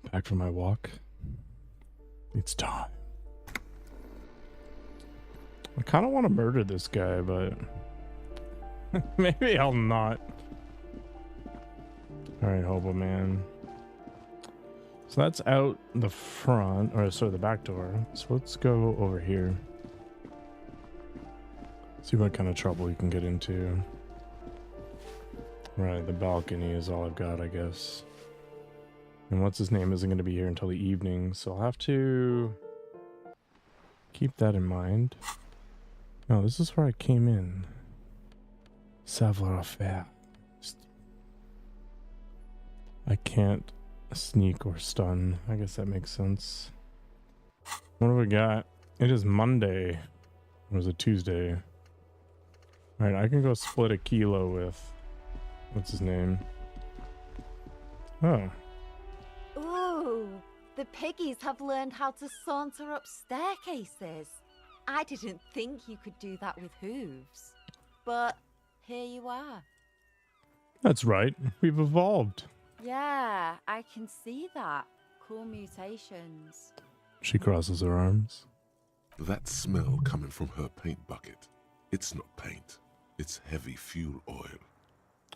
Back from my walk. It's time. I kind of want to murder this guy, but maybe I'll not. Alright, Hobo Man. So that's out the front, or sorry, the back door. So let's go over here. See what kind of trouble you can get into. Right, the balcony is all I've got, I guess. And what's his name isn't going to be here until the evening, so I'll have to keep that in mind. No, this is where I came in. Savoir-faire. I can't sneak or stun. I guess that makes sense. What do we got? It is Monday. Or is it Tuesday? Alright, I can go split a kilo with... What's his name? Oh. Ooh, the piggies have learned how to saunter up staircases. I didn't think you could do that with hooves. But here you are. That's right. We've evolved. Yeah, I can see that. Cool mutations. She crosses her arms. That smell coming from her paint bucket. It's not paint. It's heavy fuel oil.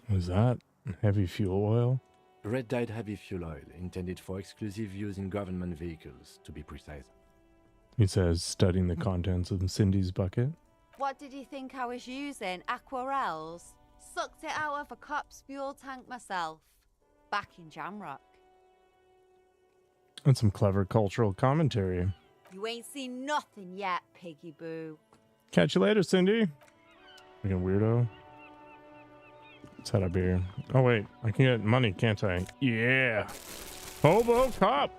What is that? Heavy fuel oil? Red dyed heavy fuel oil, intended for exclusive use in government vehicles, to be precise. He says, studying the contents of Cindy's bucket. What did you think I was using? Aquarels? Sucked it out of a cop's fuel tank myself. Back in Jamrock. And some clever cultural commentary. You ain't seen nothing yet, piggy boo. Catch you later, Cindy. Fucking weirdo. Let's head up here. Oh, wait. I can get money, can't I? Yeah. Hobo cop.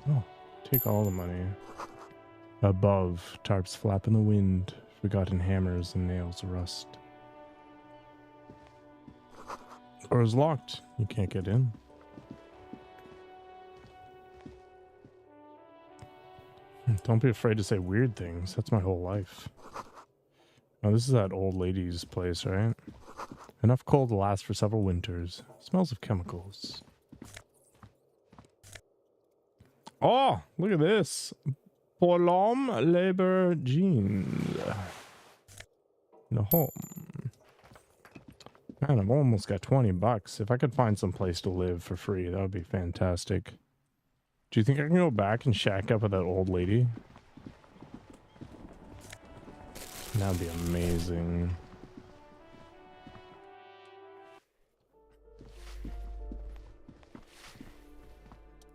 Oh, take all the money. Above, tarps flap in the wind. Forgotten hammers and nails rust. Door is locked. You can't get in. Don't be afraid to say weird things. That's my whole life. Oh, this is that old lady's place, right? Enough coal to last for several winters. Smells of chemicals. Oh, look at this. Pour l'homme labor jeans. In a home. Man, I've almost got 20 bucks. If I could find some place to live for free, that would be fantastic. Do you think I can go back and shack up with that old lady? That would be amazing.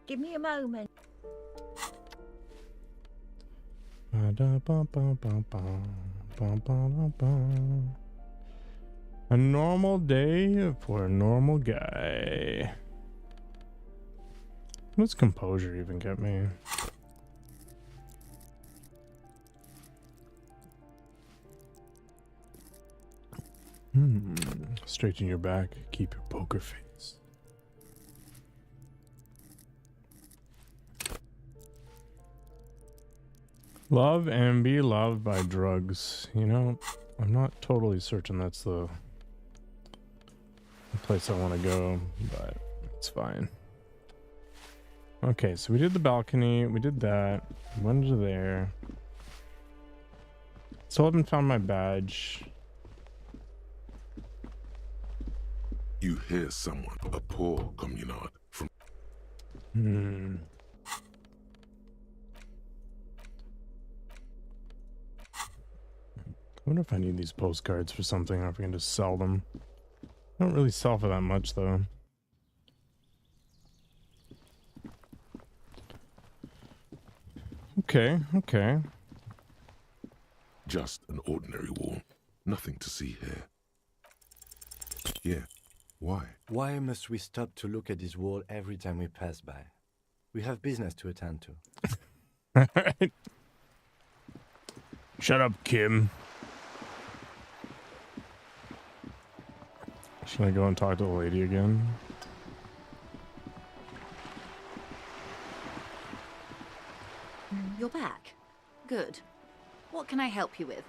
Give me a moment. A normal day for a normal guy. What does composure even get me? Straighten your back, keep your poker face. Love and be loved by drugs. You know, I'm not totally certain that's the place I want to go, but it's fine. Okay, so we did the balcony, we did that, went to there. Still haven't found my badge. You hear someone, a poor communard from... I wonder if I need these postcards for something or if I can just sell them. I don't really sell for that much, though. Okay. Just an ordinary wall. Nothing to see here. Yeah, why? Why must we stop to look at this wall every time we pass by? We have business to attend to. Alright. Shut up, Kim. Should I go and talk to the lady again? You're back. Good. What can I help you with?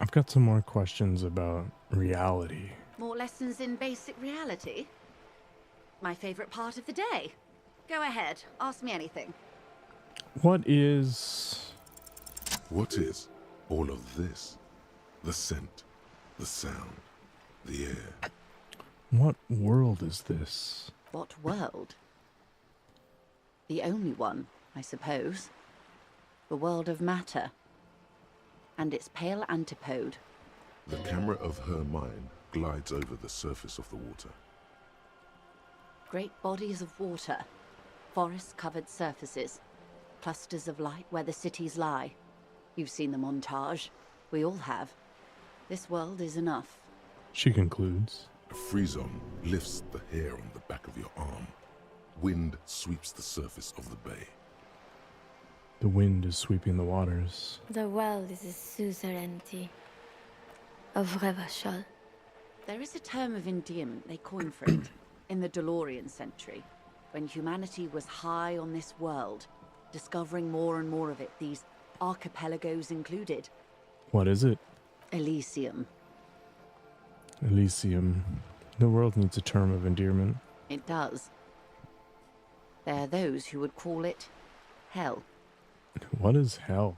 I've got some more questions about reality. More lessons in basic reality? My favorite part of the day. Go ahead, ask me anything. What is... What is all of this? The scent, the sound, the air. What world is this? What world? The only one, I suppose. The world of matter. And its pale antipode. The camera of her mind glides over the surface of the water. Great bodies of water. Forest-covered surfaces. Clusters of light where the cities lie. You've seen the montage. We all have. This world is enough. She concludes. A frisson lifts the hair on the back of your arm. Wind sweeps the surface of the bay. The wind is sweeping the waters. The world is a suzerainty of Revachol. There is a term of endearment they coined for it in the DeLorean century, when humanity was high on this world, discovering more and more of it, these archipelagos included. What is it? Elysium. Elysium. The world needs a term of endearment. It does. There are those who would call it hell. What is hell?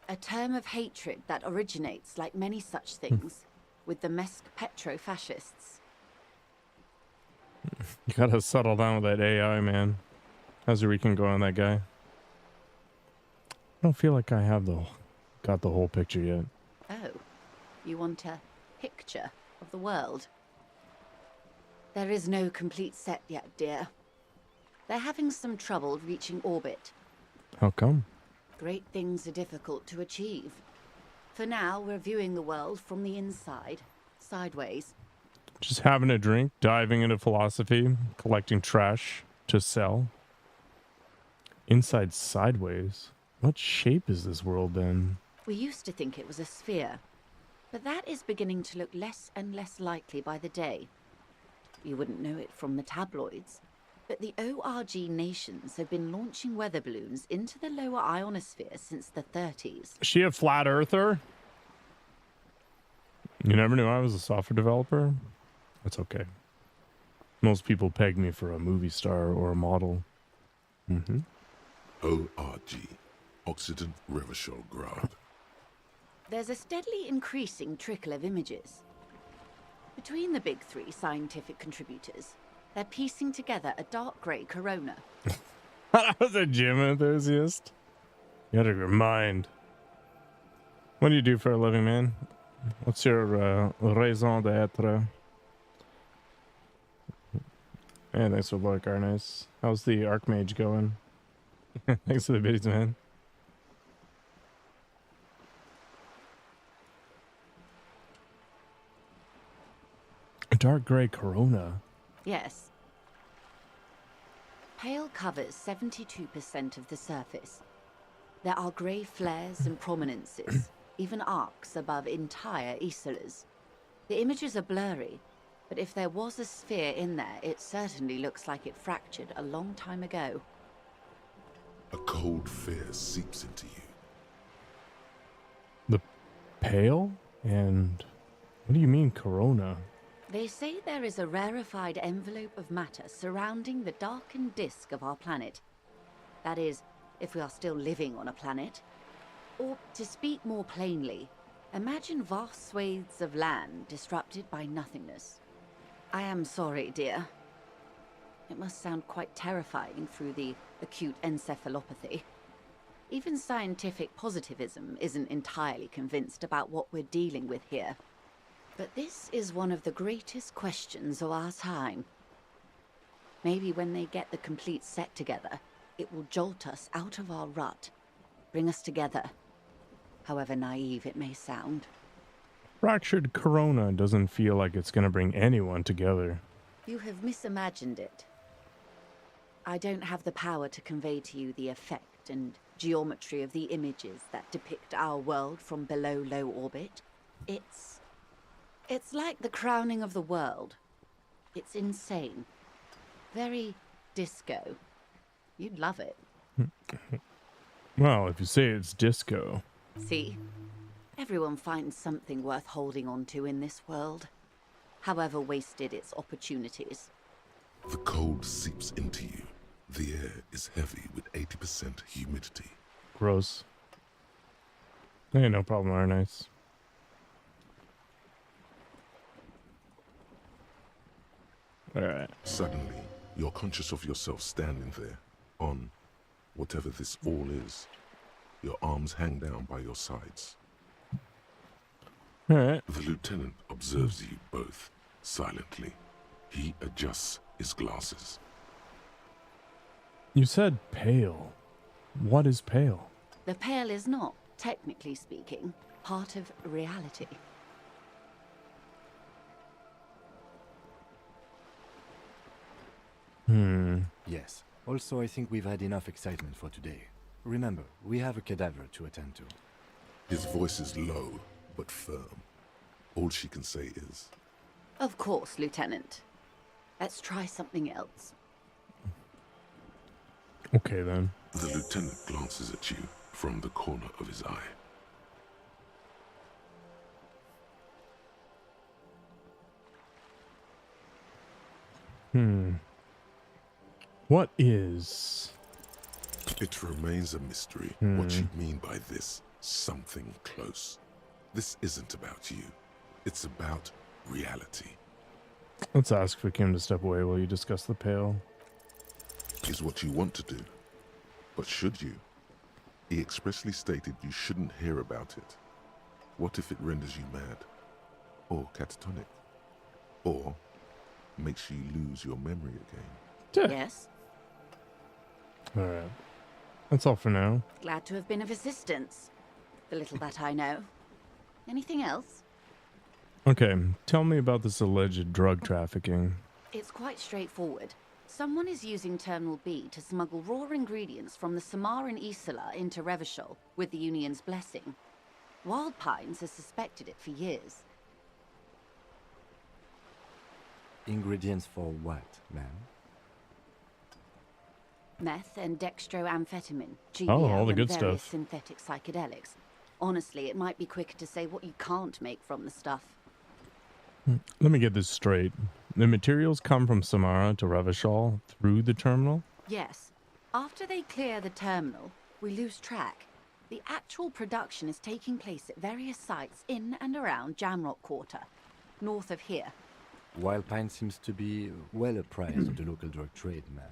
A term of hatred that originates, like many such things, with the Mesk petro-fascists. You gotta settle down with that AI, man. How's your weekend going on that guy? I don't feel like I have got the whole picture yet. Oh, you want a picture of the world? There is no complete set yet, dear. They're having some trouble reaching orbit. How come? Great things are difficult to achieve. For now, we're viewing the world from the inside, sideways. Just having a drink, diving into philosophy, collecting trash to sell. Inside sideways. What shape is this world then? We used to think it was a sphere, but that is beginning to look less and less likely by the day. You wouldn't know it from the tabloids, but the ORG nations have been launching weather balloons into the lower ionosphere since the 30s. Is she a flat earther? You never knew I was a software developer? That's okay. Most people peg me for a movie star or a model. Mm-hmm. ORG, Occident Revachol Grad. There's a steadily increasing trickle of images. Between the big three scientific contributors, they're piecing together a dark grey corona. I was a gym enthusiast. You out of your mind. What do you do for a living, man? What's your raison d'etre? Yeah, thanks for Lord Garnice. How's the Archmage going? Thanks for the biddies, man. A dark gray corona. Yes. Pale covers 72% of the surface. There are grey flares and prominences, even arcs above entire isolas. The images are blurry, but if there was a sphere in there, it certainly looks like it fractured a long time ago. A cold fear seeps into you. The pale? And what do you mean corona? They say there is a rarefied envelope of matter surrounding the darkened disk of our planet. That is, if we are still living on a planet. Or, to speak more plainly, imagine vast swathes of land disrupted by nothingness. I am sorry, dear. It must sound quite terrifying through the acute encephalopathy. Even scientific positivism isn't entirely convinced about what we're dealing with here. But this is one of the greatest questions of our time. Maybe when they get the complete set together, it will jolt us out of our rut, bring us together, however naive it may sound. Fractured corona doesn't feel like it's going to bring anyone together. You have misimagined it. I don't have the power to convey to you the effect and geometry of the images that depict our world from below low orbit. It's like the crowning of the world. It's insane. Very disco. You'd love it. Well, if you say it's disco. See? Everyone finds something worth holding on to in this world. however wasted its opportunities. The cold seeps into you. The air is heavy with 80% humidity. Gross. Hey, no problem, our nice. Alright. Suddenly, you're conscious of yourself standing there, on whatever this all is. Your arms hang down by your sides. Alright. The lieutenant observes you both, silently. He adjusts his glasses. You said pale. What is pale? The Pale is not, technically speaking, part of reality. Yes. Also, I think we've had enough excitement for today. Remember, we have a cadaver to attend to. His voice is low, but firm. All she can say is, Of course, Lieutenant. Let's try something else. Okay, then. the lieutenant glances at you from the corner of his eye. What is... It remains a mystery what you mean by this something close. This isn't about you. It's about reality. Let's ask for Kim to step away while you discuss the Pale. Is what you want to do. But should you? He expressly stated you shouldn't hear about it. What if it renders you mad? Or catatonic? Or makes you lose your memory again? Yes? Alright. That's all for now. Glad to have been of assistance. The little that I know. Anything else? Okay, tell me about this alleged drug trafficking. It's quite straightforward. Someone is using Terminal B to smuggle raw ingredients from the Samar and Isola into Revachol with the Union's blessing. Wild Pines has suspected it for years. Ingredients for what, ma'am? Meth and dextroamphetamine, GBL, all the and good various stuff. synthetic psychedelics. Honestly, it might be quicker to say what you can't make from the stuff. Let me get this straight. The materials come from Samara to Revachol through the terminal? Yes. After they clear the terminal, we lose track. The actual production is taking place at various sites in and around Jamrock Quarter, north of here. Wild Pine seems to be well apprised of the local drug trade, ma'am.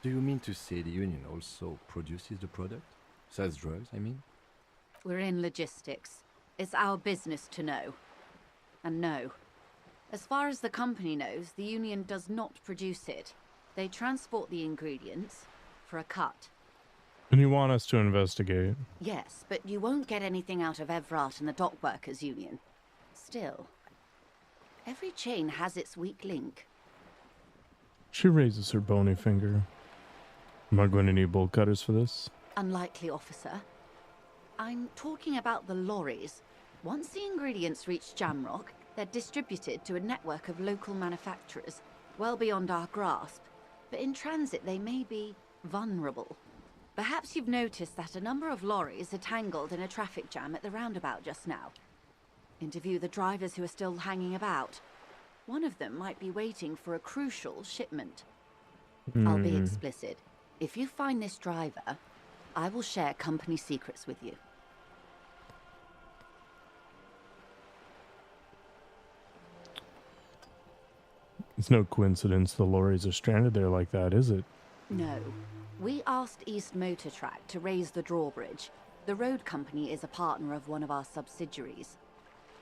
Do you mean to say the Union also produces the product? Sells drugs, I mean? We're in logistics. It's our business to know. And no. As far as the company knows, the Union does not produce it. They transport the ingredients for a cut. And you want us to investigate? Yes, but you won't get anything out of Evrat and the Dock Workers Union. Still, every chain has its weak link. She raises her bony finger. Am I going to need bolt cutters for this? Unlikely, officer. I'm talking about the lorries. Once the ingredients reach Jamrock, they're distributed to a network of local manufacturers, well beyond our grasp. But in transit, they may be vulnerable. Perhaps you've noticed that a number of lorries are tangled in a traffic jam at the roundabout just now. Interview the drivers who are still hanging about. One of them might be waiting for a crucial shipment. I'll be explicit. If you find this driver, I will share company secrets with you. It's no coincidence the lorries are stranded there like that, is it? No. We asked East Motor Track to raise the drawbridge. The road company is a partner of one of our subsidiaries.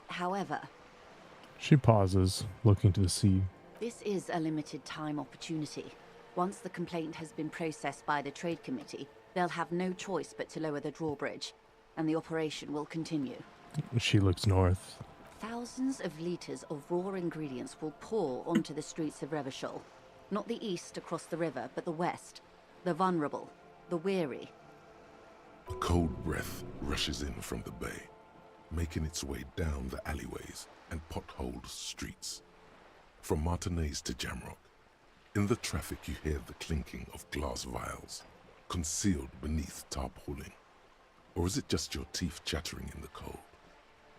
However, She pauses, looking to the sea. this is a limited time opportunity. Once the complaint has been processed by the Trade Committee, they'll have no choice but to lower the drawbridge, and the operation will continue. She looks north. Thousands of litres of raw ingredients will pour onto the streets of Revachol. Not the east across the river, but the west. The vulnerable, the weary. A cold breath rushes in from the bay, making its way down the alleyways and potholed streets. From Martinez to Jamrock, in the traffic you hear the clinking of glass vials, concealed beneath tarpaulin. Or is it just your teeth chattering in the cold?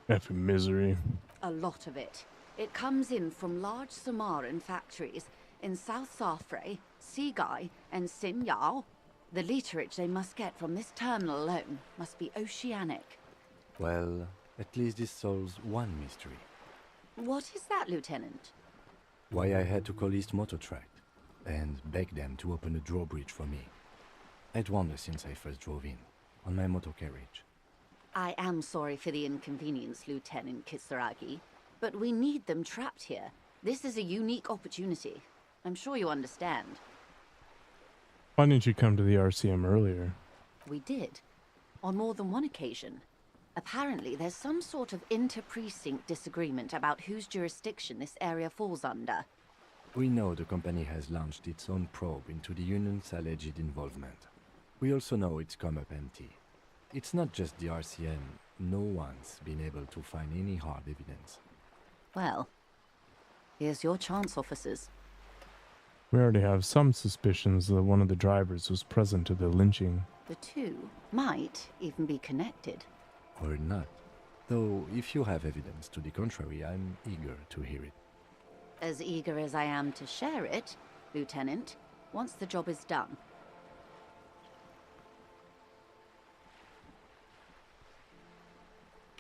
Effing misery. A lot of it. It comes in from large Samaran factories in South Safre, Sigai, and Sinyao. The literage they must get from this terminal alone must be oceanic. Well, at least this solves one mystery. What is that, Lieutenant? Why I had to call East Motor Tract and beg them to open a drawbridge for me. I'd wondered since I first drove in, on my motor carriage. I am sorry for the inconvenience, Lieutenant Kisaragi, but we need them trapped here. This is a unique opportunity. I'm sure you understand. Why didn't you come to the RCM earlier? We did, on more than one occasion. Apparently, there's some sort of inter-precinct disagreement about whose jurisdiction this area falls under. We know the company has launched its own probe into the Union's alleged involvement. We also know it's come up empty. It's not just the RCM. No one's been able to find any hard evidence. Well, here's your chance, officers. We already have some suspicions that one of the drivers was present to the lynching. The two might even be connected. Or not. Though, if you have evidence to the contrary, I'm eager to hear it. As eager as I am to share it, Lieutenant, once the job is done.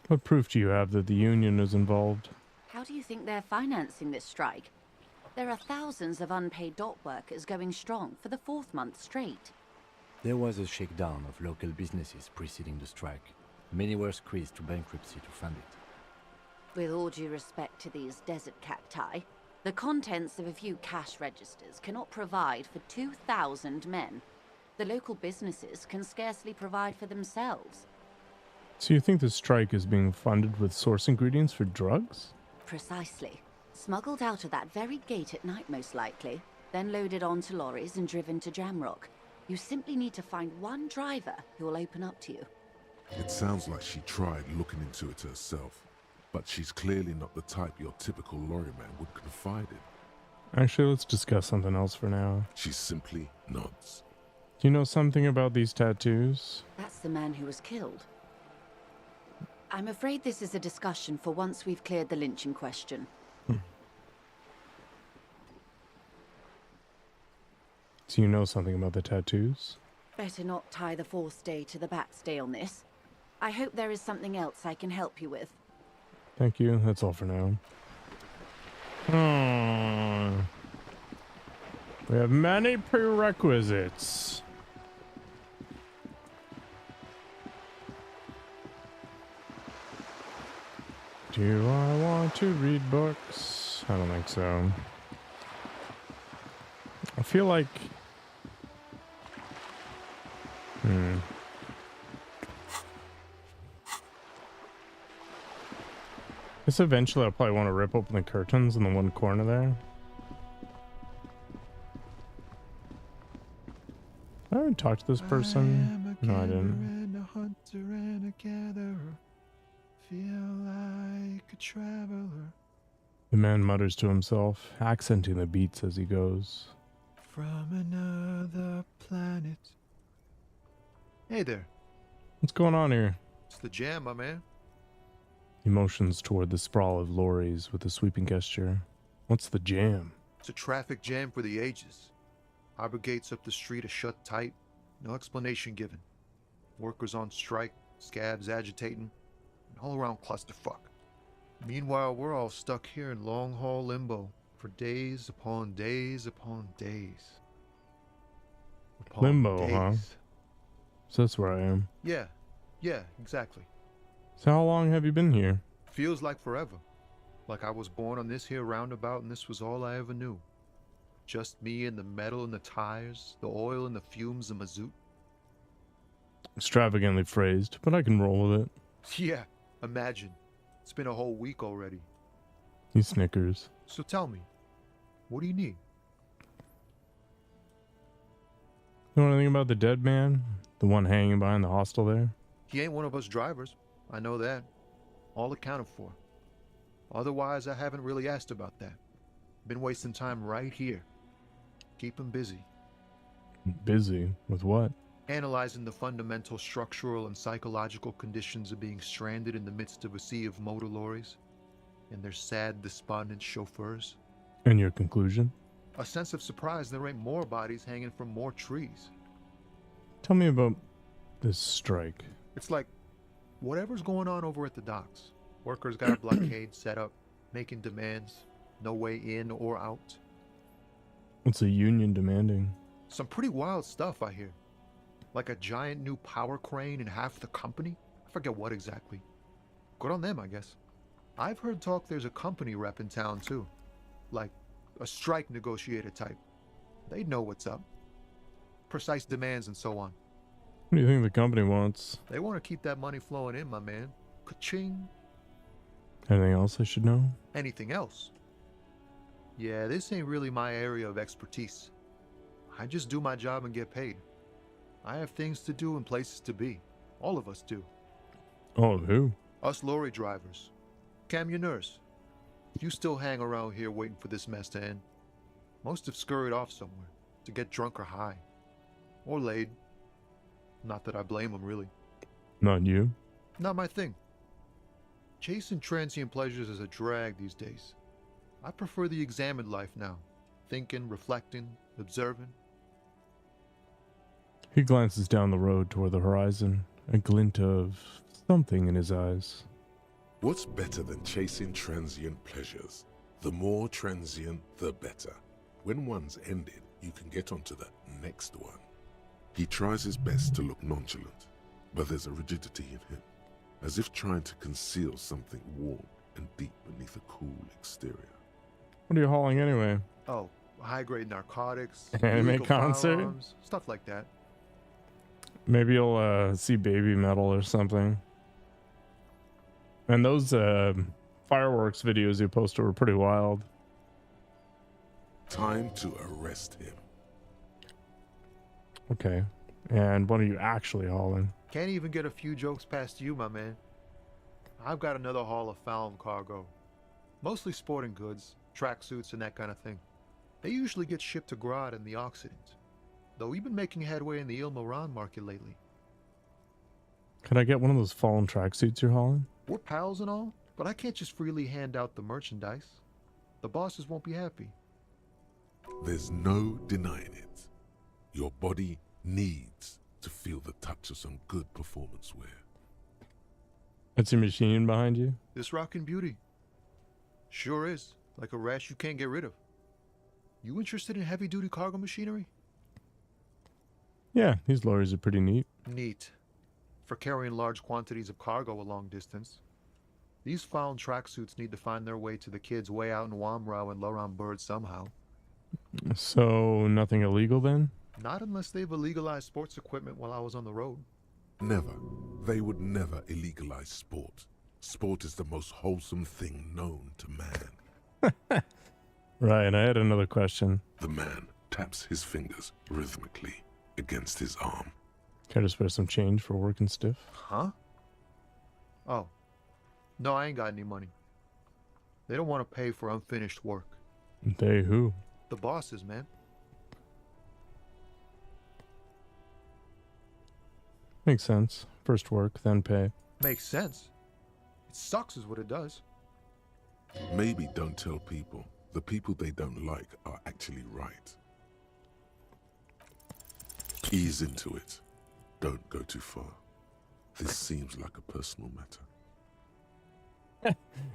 What proof do you have that the Union is involved? How do you think they're financing this strike? There are thousands of unpaid dock workers going strong for the 4th month straight. There was a shakedown of local businesses preceding the strike. Many were squeezed to bankruptcy to fund it. With all due respect to these desert cacti, the contents of a few cash registers cannot provide for 2,000 men. The local businesses can scarcely provide for themselves. So you think the strike is being funded with source ingredients for drugs? Precisely. Smuggled out of that very gate at night, most likely, then loaded onto lorries and driven to Jamrock. You simply need to find one driver who will open up to you. It sounds like she tried looking into it herself, but she's clearly not the type your typical lorryman would confide in. Actually, let's discuss something else for now. She simply nods. Do you know something about these tattoos? That's the man who was killed. I'm afraid this is a discussion for once we've cleared the lynching question. Do you know something about the tattoos? Better not tie the 4th day to the Bat's day on this. I hope there is something else I can help you with. Thank you. That's all for now. We have many prerequisites. Do I want to read books? I don't think so. I feel like... Guess eventually I'll probably want to rip open the curtains in the one corner there. I haven't talked to this person. No, I didn't. And a hunter and a gatherer, feel like a traveler The man mutters to himself, accenting the beats as he goes. from another planet. Hey there, What's going on here? it's the jam, my man. He motions toward the sprawl of lorries with a sweeping gesture. What's the jam? It's a traffic jam for the ages. Harbor gates up the street are shut tight, no explanation given. Workers on strike, scabs agitating, an all-around clusterfuck. Meanwhile, we're all stuck here in long-haul limbo for days upon days upon days. Upon Limbo, huh? days. So that's where I am. Yeah, exactly. So how long have you been here? Feels like forever. Like I was born on this here roundabout and this was all I ever knew. Just me and the metal and the tires, the oil and the fumes of mazout. Extravagantly phrased, but I can roll with it. Yeah, imagine. It's been a whole week already. He snickers. So tell me, what do you need? You know anything about the dead man? The one hanging behind the hostel there? He ain't one of us drivers. I know that. All accounted for. Otherwise, I haven't really asked about that. Been wasting time right here. Keep him busy. Busy? With what? Analyzing the fundamental structural and psychological conditions of being stranded in the midst of a sea of motor lorries. and their sad, despondent chauffeurs. And your conclusion? A sense of surprise there ain't more bodies hanging from more trees. Tell me about this strike. It's like whatever's going on over at the docks. Workers got a blockade set up, making demands, no way in or out. What's a union demanding? Some pretty wild stuff, I hear. Like a giant new power crane in half the company? I forget what exactly. Good on them, I guess. I've heard talk there's a company rep in town, too. Like a strike negotiator type. They'd know what's up. Precise demands and so on. What do you think the company wants? They want to keep that money flowing in, my man. Ka-ching. Anything else I should know? Anything else? Yeah, this ain't really my area of expertise. I just do my job and get paid. I have things to do and places to be. All of us do. Oh, who? Us lorry drivers. Camionneurs. You still hang around here waiting for this mess to end. Most have scurried off somewhere to get drunk or high. Or laid. Not that I blame them, really. Not you? Not my thing. Chasing transient pleasures is a drag these days. I prefer the examined life now. Thinking, reflecting, observing. He glances down the road toward the horizon, a glint of something in his eyes. What's better than chasing transient pleasures? The more transient, the better. When one's ended, you can get onto the next one. He tries his best to look nonchalant, but there's a rigidity in him, as if trying to conceal something warm and deep beneath a cool exterior. What are you hauling anyway? Oh, high-grade narcotics, Anime illegal concert? firearms, stuff like that. Maybe you'll see baby metal or something. And those fireworks videos you posted were pretty wild. Time to arrest him. Okay. And what are you actually hauling? Can't even get a few jokes past you, my man. I've got another haul of found cargo. Mostly sporting goods, tracksuits, and that kind of thing. They usually get shipped to Grodd in the Occident. Though we've been making headway in the Il Moran market lately. Could I get one of those fallen tracksuits you're hauling? We're pals and all, but I can't just freely hand out the merchandise. The bosses won't be happy. There's no denying it. Your body needs to feel the touch of some good performance wear. That's your machine behind you? This rockin' beauty. Sure is. Like a rash you can't get rid of. You interested in heavy-duty cargo machinery? Yeah, these lorries are pretty neat. Neat. For carrying large quantities of cargo a long distance. These found tracksuits need to find their way to the kids way out in Wamrau and Loran Bird somehow. So, nothing illegal then? Not unless they've illegalized sports equipment while I was on the road. Never. They would never illegalize sport. Sport is the most wholesome thing known to man. Right, I had another question. The man taps his fingers rhythmically against his arm. Can I just spare some change for working stiff? Huh? Oh. No, I ain't got any money. They don't want to pay for unfinished work. They who? The bosses, man. Makes sense. First work, then pay. Makes sense. It sucks is what it does. Maybe don't tell people. The people they don't like are actually right. Ease into it. Don't go too far. This seems like a personal matter.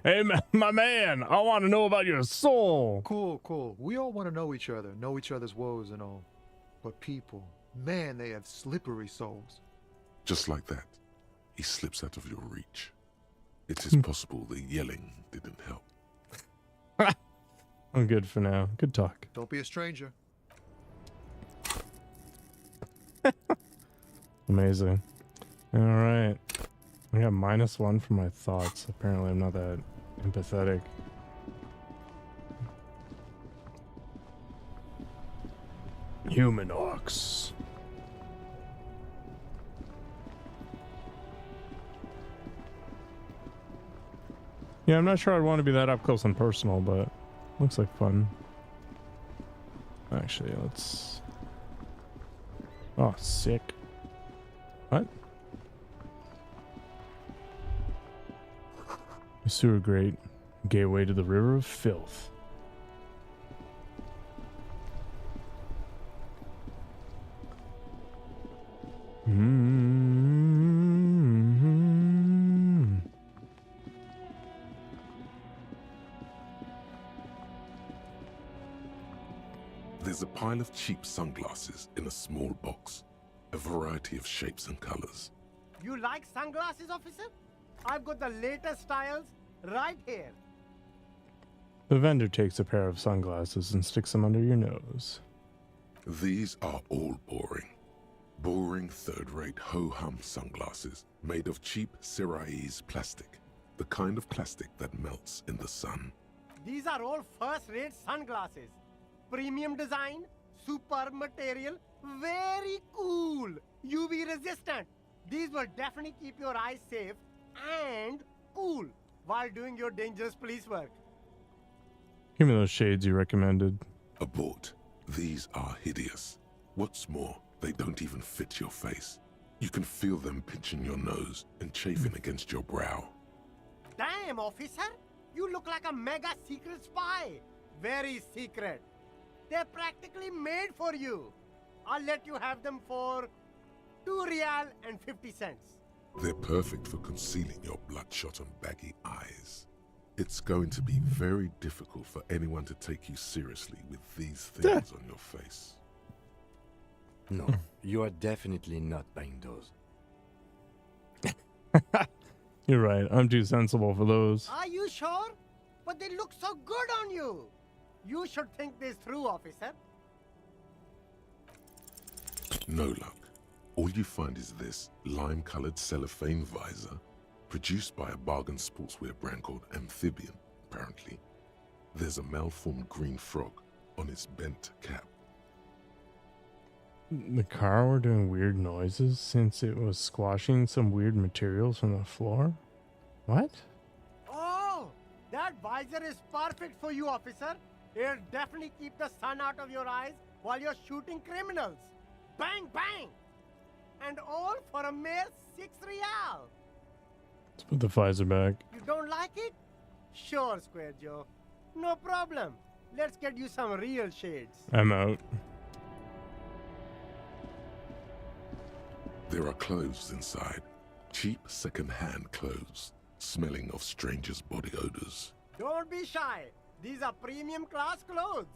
Hey, my man, I want to know about your soul. Cool, cool. We all want to know each other's woes and all. But people, man, they have slippery souls. Just like that, he slips out of your reach. It is possible the yelling didn't help. I'm good for now. Good talk. Don't be a stranger. Amazing. All right. I got -1 for my thoughts. Apparently, I'm not that empathetic. Human orcs. Yeah, I'm not sure I'd want to be that up close and personal, but looks like fun. Actually, let's... Oh, sick. What? A sewer grate. Gateway to the River of Filth. There's a pile of cheap sunglasses in a small box, a variety of shapes and colors. You like sunglasses, officer? I've got the latest styles right here. The vendor takes a pair of sunglasses and sticks them under your nose. These are all boring. Boring third-rate ho-hum sunglasses made of cheap Syrahese plastic, the kind of plastic that melts in the sun. These are all first-rate sunglasses. Premium design, superb material, very cool, UV resistant. These will definitely keep your eyes safe and cool while doing your dangerous police work. Give me those shades you recommended. Abort. These are hideous. What's more, they don't even fit your face. You can feel them pinching your nose and chafing against your brow. Damn, officer! You look like a mega secret spy. Very secret. They're practically made for you. I'll let you have them for 2 real and 50 cents. They're perfect for concealing your bloodshot and baggy eyes. It's going to be very difficult for anyone to take you seriously with these things on your face. No, you are definitely not buying those. You're right. I'm too sensible for those. Are you sure? But they look so good on you. You should think this through, officer. No luck. All you find is this lime-colored cellophane visor, produced by a bargain sportswear brand called Amphibian, apparently. There's a malformed green frog on its bent cap. The car were doing weird noises since it was squashing some weird materials from the floor? What? Oh, that visor is perfect for you, officer. It'll definitely keep the sun out of your eyes while you're shooting criminals. Bang, bang! And all for a mere 6 real. Let's put the visor back. You don't like it? Sure, Square Joe. No problem. Let's get you some real shades. I'm out. There are clothes inside. Cheap second-hand clothes, smelling of strangers' body odors. Don't be shy. These are premium class clothes.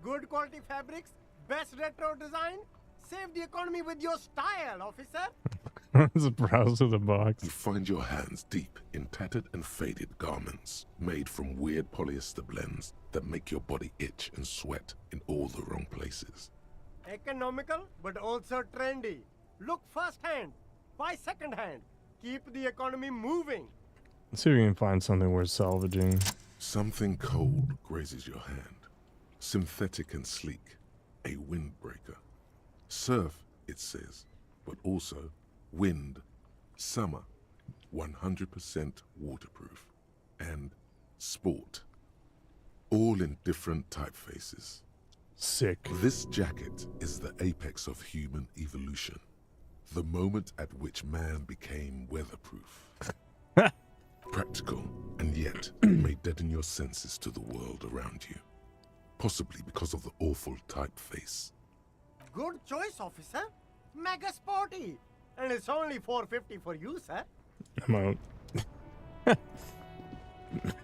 Good quality fabrics, best retro design. Save the economy with your style, officer. Let's browse through the box. You find your hands deep in tattered and faded garments made from weird polyester blends that make your body itch and sweat in all the wrong places. Economical, but also trendy. Look first-hand, buy second-hand. Keep the economy moving. Let's see if we can find something worth salvaging. Something cold grazes your hand. Synthetic and sleek. A windbreaker. Surf, it says, but also wind, summer, 100% waterproof, and sport. All in different typefaces. Sick. This jacket is the apex of human evolution. The moment at which man became weatherproof. Practical, and yet may deaden your senses to the world around you. Possibly because of the awful typeface. Good choice, officer. Mega sporty. And it's only $4.50 for you, sir. I'm out.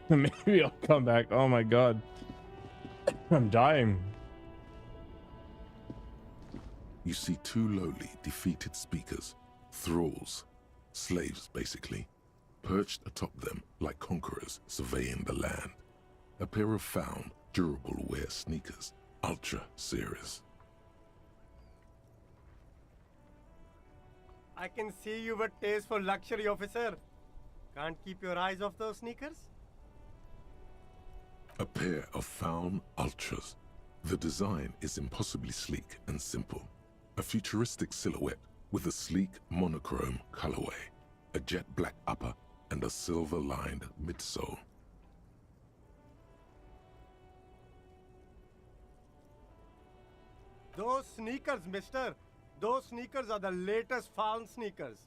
Maybe I'll come back. Oh my god. I'm dying. You see 2 lowly, defeated speakers, thralls, slaves basically, perched atop them like conquerors surveying the land. A pair of found, durable wear sneakers, Ultra Series. I can see you with taste for luxury, officer. Can't keep your eyes off those sneakers? A pair of found Ultras. The design is impossibly sleek and simple. A futuristic silhouette with a sleek monochrome colorway, a jet black upper, and a silver-lined midsole. Those sneakers, mister. Those sneakers are the latest found sneakers.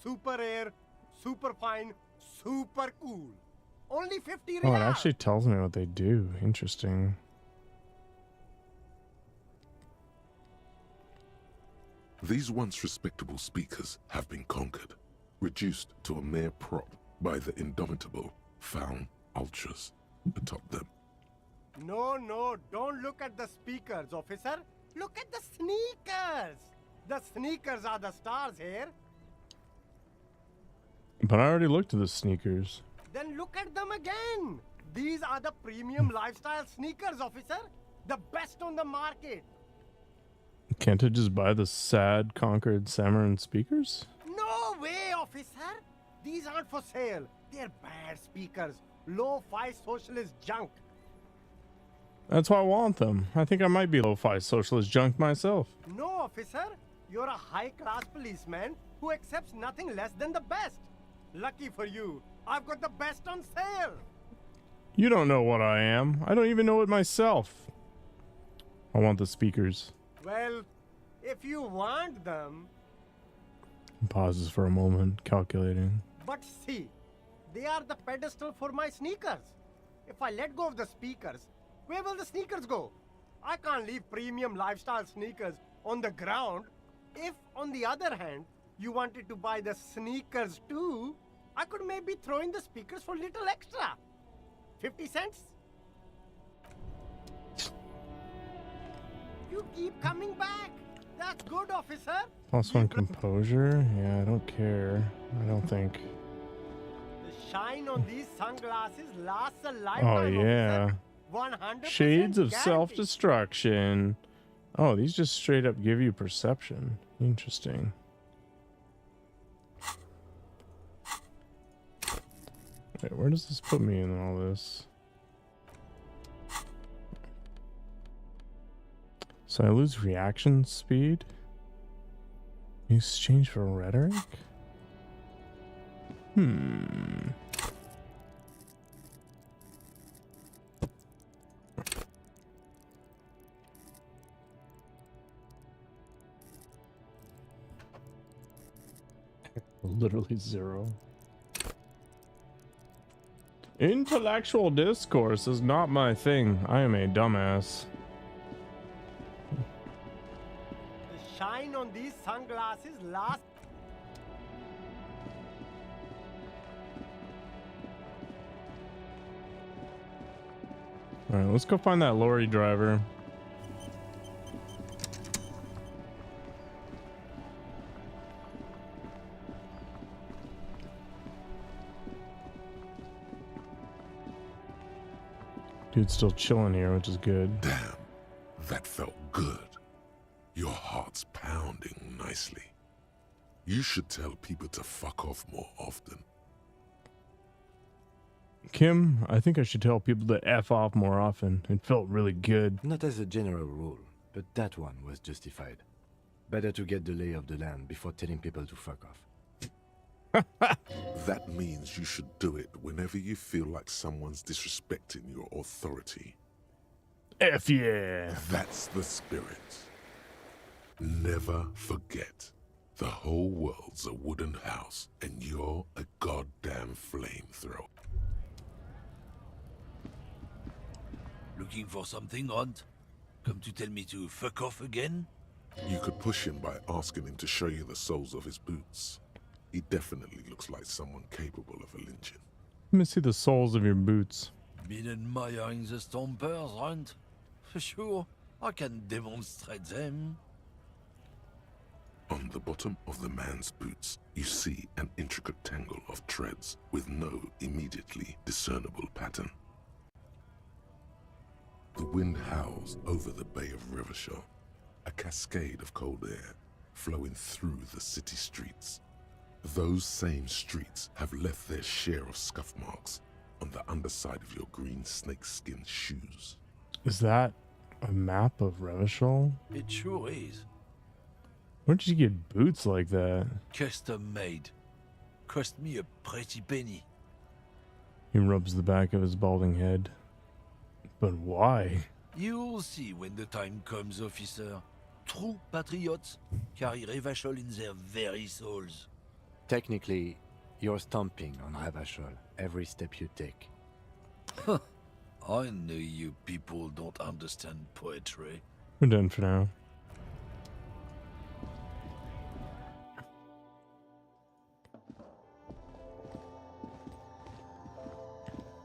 Super air, super fine, super cool. Only 50 Oh, it real. actually tells me what they do. Interesting. These once respectable speakers have been conquered, reduced to a mere prop by the indomitable Faun Ultras atop them. No, no, don't look at the speakers, officer. Look at the sneakers. The sneakers are the stars here. But I already looked at the sneakers. Then look at them again. These are the premium lifestyle sneakers, officer. The best on the market. Can't I just buy the sad conquered Samaran speakers? No way, officer. These aren't for sale. They're bad speakers. Low-fi socialist junk. That's why I want them. I think I might be lo-fi socialist junk myself. No, officer. You're a high-class policeman who accepts nothing less than the best. Lucky for you, I've got the best on sale. You don't know what I am. I don't even know it myself. I want the speakers. Well, if you want them, Pauses for a moment, calculating. but see, they are the pedestal for my sneakers. If I let go of the speakers, where will the sneakers go? I can't leave premium lifestyle sneakers on the ground. If, on the other hand, you wanted to buy the sneakers too, I could maybe throw in the speakers for little extra. 50 cents? You keep coming back. That's good, officer. +1 composure? Yeah, I don't care. I don't think. The shine on these sunglasses lasts a Oh, lifetime, yeah. officer. 100% Shades of guarantee. self-destruction. Oh, these just straight up give you perception. Interesting. Wait, where does this put me in all this? So I lose reaction speed? Exchange for rhetoric? Literally 0. Intellectual discourse is not my thing. I am a dumbass. The shine on these sunglasses lasts. Alright, let's go find that lorry driver. Dude's still chilling here, which is good. Damn, that felt good. Your heart's pounding nicely. You should tell people to fuck off more often. Kim, I think I should tell people to F off more often. It felt really good. Not as a general rule, but that one was justified. Better to get the lay of the land before telling people to fuck off. That means you should do it whenever you feel like someone's disrespecting your authority. F yeah. That's the spirit. Never forget, the whole world's a wooden house and you're a goddamn flamethrower. Looking for something, Runt? Come to tell me to fuck off again? You could push him by asking him to show you the soles of his boots. He definitely looks like someone capable of a lynching. Let me see the soles of your boots. Been admiring the stompers, Runt? For sure, I can demonstrate them. On the bottom of the man's boots, you see an intricate tangle of treads with no immediately discernible pattern. The wind howls over the Bay of Riverdale, a cascade of cold air flowing through the city streets. Those same streets have left their share of scuff marks on the underside of your green snakeskin shoes. Is that a map of Revachol? It sure is. Where did you get boots like that? Custom made. Cost me a pretty penny. He rubs the back of his balding head. But why? You'll see when the time comes, officer. True patriots carry Revachol in their very souls. Technically, you're stomping on Ravachol every step you take. I know you people don't understand poetry. We're done for now.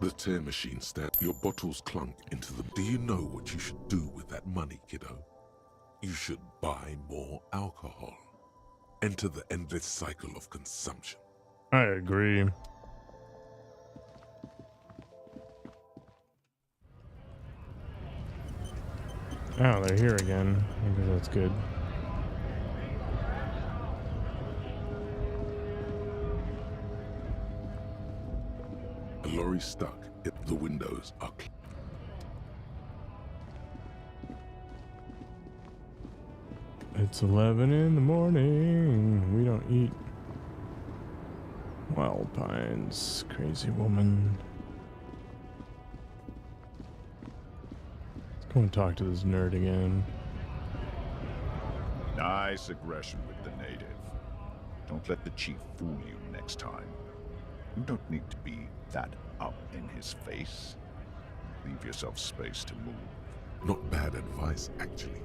The tear machine stabbed. Your bottles clunk into them. Do you know what you should do with that money, kiddo? You should buy more alcohol. Enter the endless cycle of consumption. I agree. Oh, they're here again. I guess that's good. A lorry stuck. The windows are It's 11 in the morning. We don't eat wild pines. Crazy woman. Let's go and talk to this nerd again. Nice aggression with the native. Don't let the chief fool you next time. You don't need to be that up in his face. Leave yourself space to move. not bad advice, actually.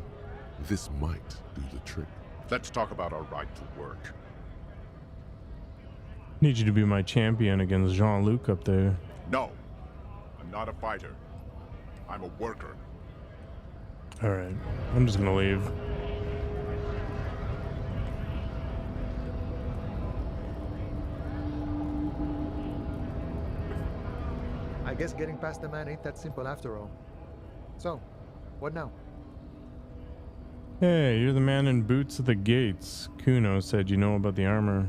This might do the trick. Let's talk about our right to work. Need you to be my champion against Jean-Luc up there. No, I'm not a fighter. I'm a worker. Alright, I'm just gonna leave. I guess getting past the man ain't that simple after all. So, what now? Hey, you're the man in boots at the gates. Kuno said you know about the armor.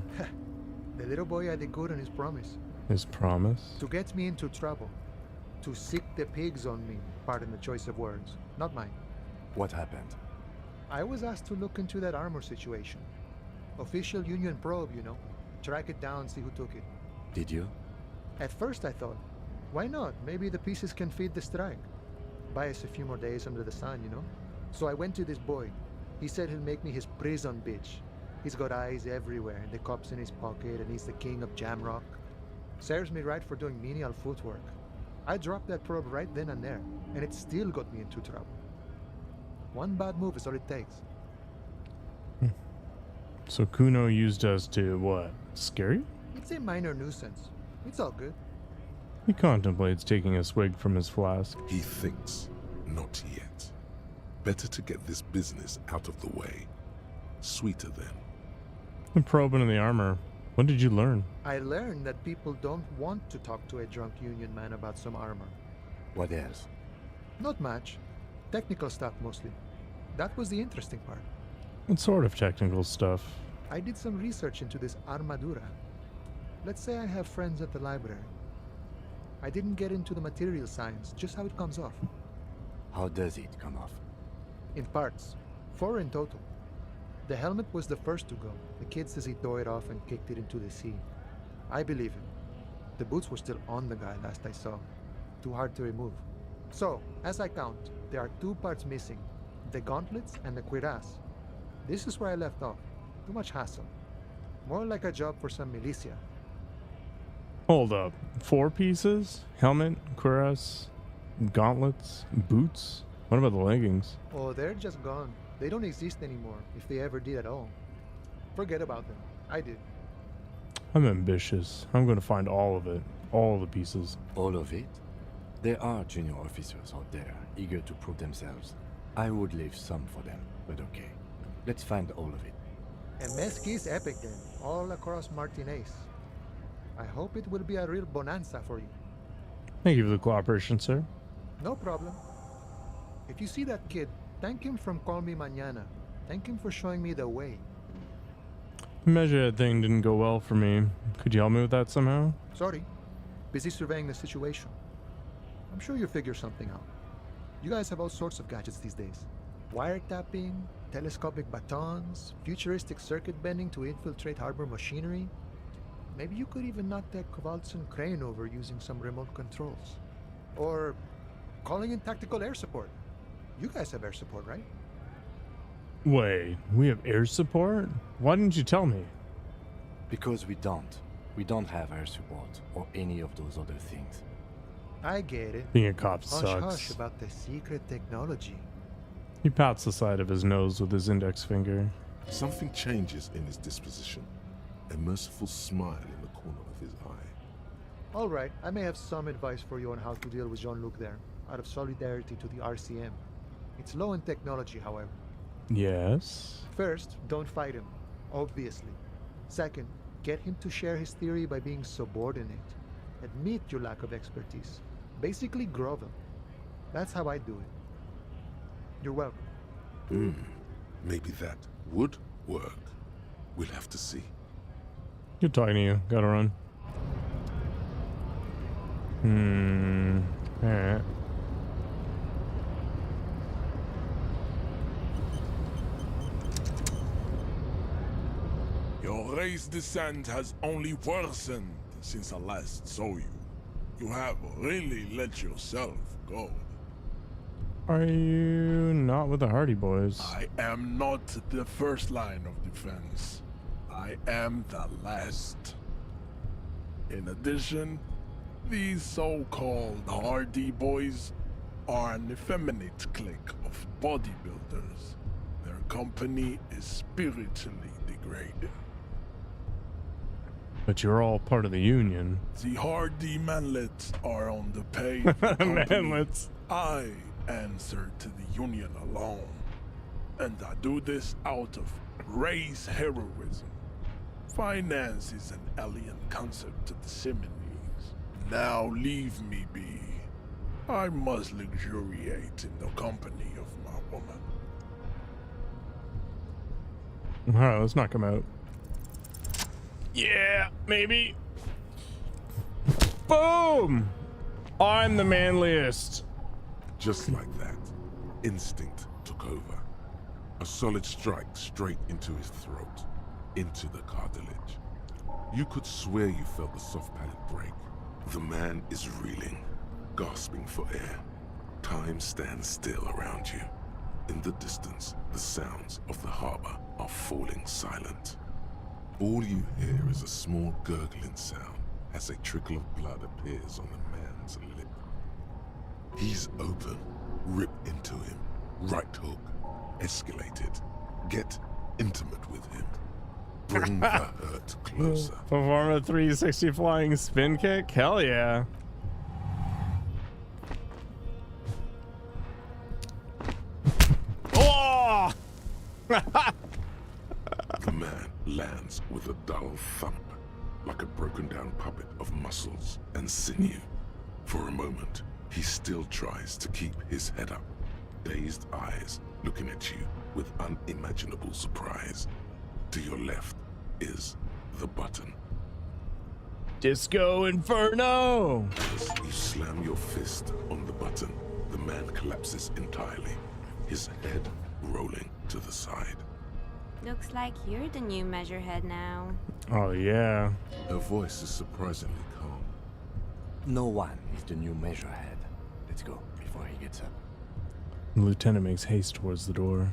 The little boy had it good on his promise. His promise? To get me into trouble. To sick the pigs on me. Pardon the choice of words. Not mine. What happened? I was asked to look into that armor situation. Official Union probe, you know. Track it down, see who took it. Did you? At first I thought, why not? Maybe the pieces can feed the strike. Buy us a few more days under the sun, you know? So I went to this boy. He said he'll make me his prison bitch. He's got eyes everywhere, and the cops in his pocket, and he's the king of Jamrock. Serves me right for doing menial footwork. I dropped that probe right then and there, and it still got me into trouble. One bad move is all it takes. So Kuno used us to, what, scare you? It's a minor nuisance. It's all good. He contemplates taking a swig from his flask. He thinks, not yet. Better to get this business out of the way. Sweeter then. The probe into the armor. What did you learn? I learned that people don't want to talk to a drunk Union man about some armor. What else? Not much. Technical stuff mostly. That was the interesting part. What sort of technical stuff? I did some research into this armadura. Let's say I have friends at the library. I didn't get into the material science, just how it comes off. How does it come off? In parts. 4 in total. The helmet was the first to go. The kid says he tore it off and kicked it into the sea. I believe him. The boots were still on the guy last I saw. Too hard to remove. So, as I count, there are 2 parts missing. The gauntlets and the cuirass. This is where I left off. Too much hassle. More like a job for some militia. Hold up. 4 pieces? Helmet, cuirass, gauntlets, boots? What about the leggings? Oh, they're just gone. They don't exist anymore, if they ever did at all. Forget about them. I did. I'm ambitious. I'm going to find all of it. All the pieces. All of it? There are junior officers out there, eager to prove themselves. I would leave some for them, but okay. Let's find all of it. And Mesqui's epic then, all across Martinez. I hope it will be a real bonanza for you. Thank you for the cooperation, sir. No problem. If you see that kid, thank him from Call Me Mañana. Thank him for showing me the way. Measure that thing didn't go well for me. Could you help me with that somehow? Sorry. Busy surveying the situation. I'm sure you'll figure something out. You guys have all sorts of gadgets these days. Wiretapping, telescopic batons, futuristic circuit bending to infiltrate harbor machinery. Maybe you could even knock that Kowalson crane over using some remote controls. Or calling in tactical air support. You guys have air support, right? Wait, we have air support? Why didn't you tell me? Because we don't. We don't have air support or any of those other things. I get it. Being a cop Hush hush sucks. about the secret technology. He pats the side of his nose with his index finger. Something changes in his disposition. A merciful smile in the corner of his eye. All right, I may have some advice for you on how to deal with Jean-Luc there, out of solidarity to the RCM. It's low in technology, however. Yes. First, don't fight him, obviously. Second, get him to share his theory by being subordinate. Admit your lack of expertise. Basically, grovel. That's how I do it. You're welcome. Maybe that would work. We'll have to see. Good talking to you. Gotta run. Alright. Your race descent has only worsened since I last saw you. You have really let yourself go. Are you not with the Hardy Boys? I am not the first line of defense. I am the last. In addition, these so-called Hardy Boys are an effeminate clique of bodybuilders. Their company is spiritually degraded. But you're all part of the Union. The Hardy Manlets are on the pay of the company. Manlets. I answer to the Union alone. And I do this out of race heroism. Finance is an alien concept to the Simonies. Now leave me be. I must luxuriate in the company of my woman. Alright, let's knock him out. Yeah, maybe. Boom! I'm the manliest. Just like that, instinct took over. A solid strike straight into his throat, into the cartilage. You could swear you felt the soft palate break. The man is reeling, gasping for air. Time stands still around you. In the distance, the sounds of the harbor are falling silent. All you hear is a small gurgling sound as a trickle of blood appears on the man's lip. He's open. Rip into him. Right hook. Escalate it. Get intimate with him. Bring the hurt closer. Perform a 360 flying spin kick? Hell yeah. Oh! The man lands with a dull thump, like a broken down puppet of muscles and sinew. For a moment, he still tries to keep his head up, dazed eyes looking at you with unimaginable surprise. To your left is the button. Disco Inferno! As you slam your fist on the button, the man collapses entirely, his head rolling to the side. Looks like you're the new measurehead now. Oh yeah. Her voice is surprisingly calm. No one is the new measurehead. Let's go before he gets up. The lieutenant makes haste towards the door.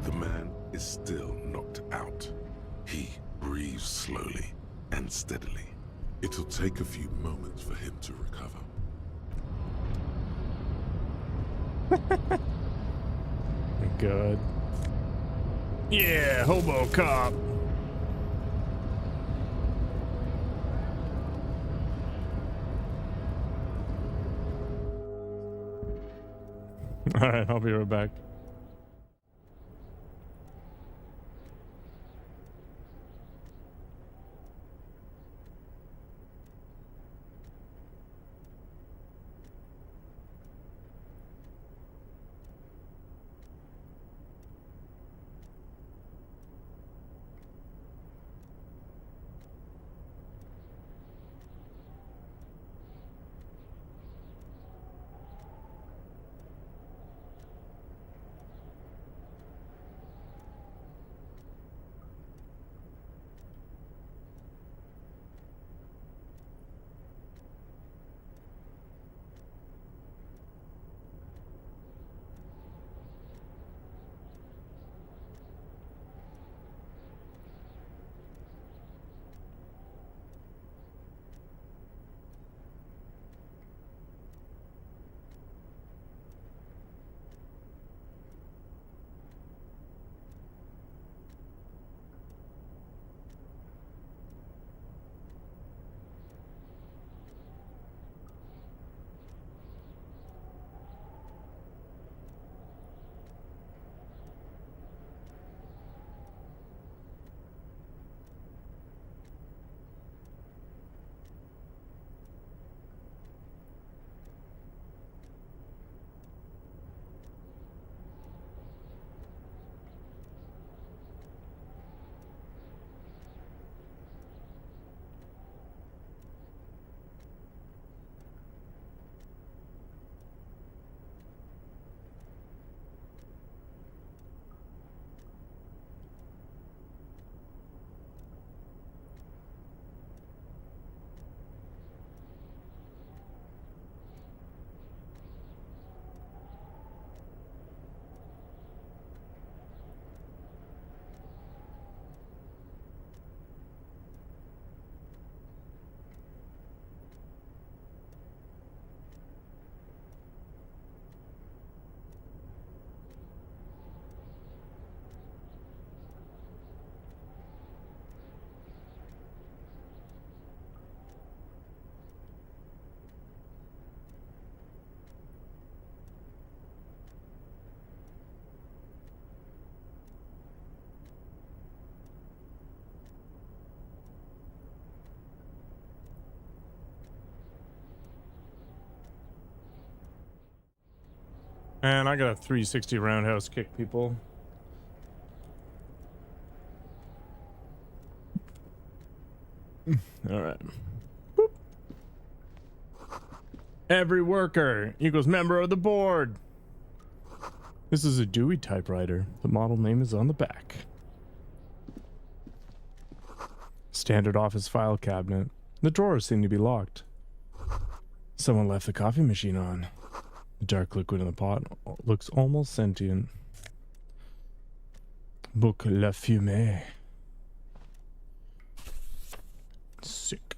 The man is still knocked out. He breathes slowly and steadily. It'll take a few moments for him to recover. God. Yeah, hobo cop. All right, I'll be right back. And I got a 360 roundhouse kick, people. All right. Boop. Every worker equals member of the board. This is a Dewey typewriter. The model name is on the back. Standard office file cabinet. The drawers seem to be locked. Someone left the coffee machine on. The dark liquid in the pot looks almost sentient. Book La Fumée. Sick.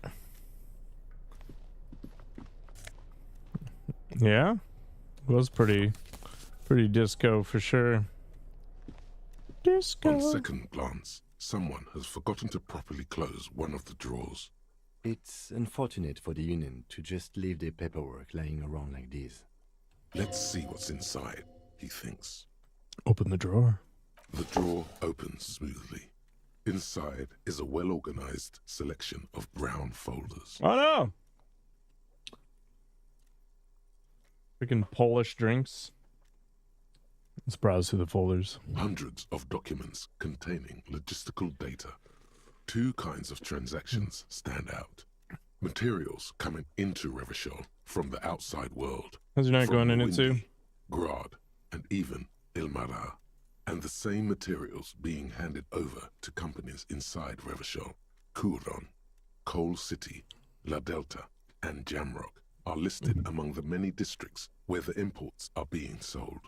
Yeah? Was pretty disco for sure. Disco. On second glance, someone has forgotten to properly close one of the drawers. It's unfortunate for the Union to just leave their paperwork lying around like this. Let's see what's inside, he thinks. Open the drawer. The drawer opens smoothly. Inside is a well-organized selection of brown folders. Oh no! Freaking Polish drinks. Let's browse through the folders. Hundreds of documents containing logistical data. 2 kinds of transactions stand out. Materials coming into Revachol from the outside world. How's your night going in it too? Grad, and even Ilmara. And the same materials being handed over to companies inside Revachol. Kuron, Coal City, La Delta, and Jamrock are listed among the many districts where the imports are being sold.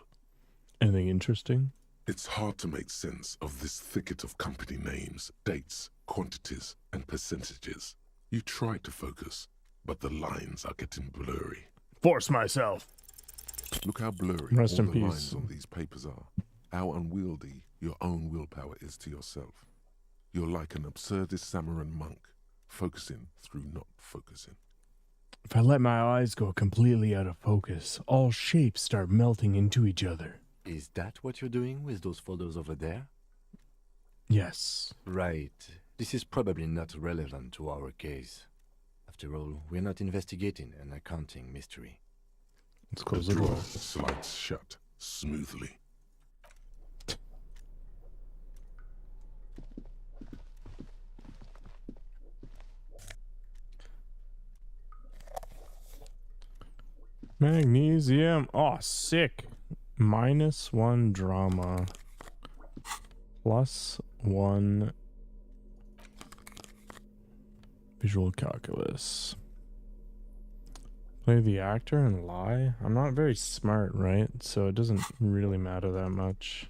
Anything interesting? It's hard to make sense of this thicket of company names, dates, quantities, and percentages. You try to focus, but the lines are getting blurry. Force myself. Look how blurry Rest all in the peace. lines on these papers are. How unwieldy your own willpower is to yourself. You're like an absurdist Samaran monk, focusing through not focusing. If I let my eyes go completely out of focus, all shapes start melting into each other. Is that what you're doing with those photos over there? Yes. Right. This is probably not relevant to our case. After all, we're not investigating an accounting mystery. Let's close The the drawer door. slides shut smoothly. Magnesium. Oh, sick. -1 drama. +1 visual calculus. Play the actor and lie? I'm not very smart, right? So it doesn't really matter that much.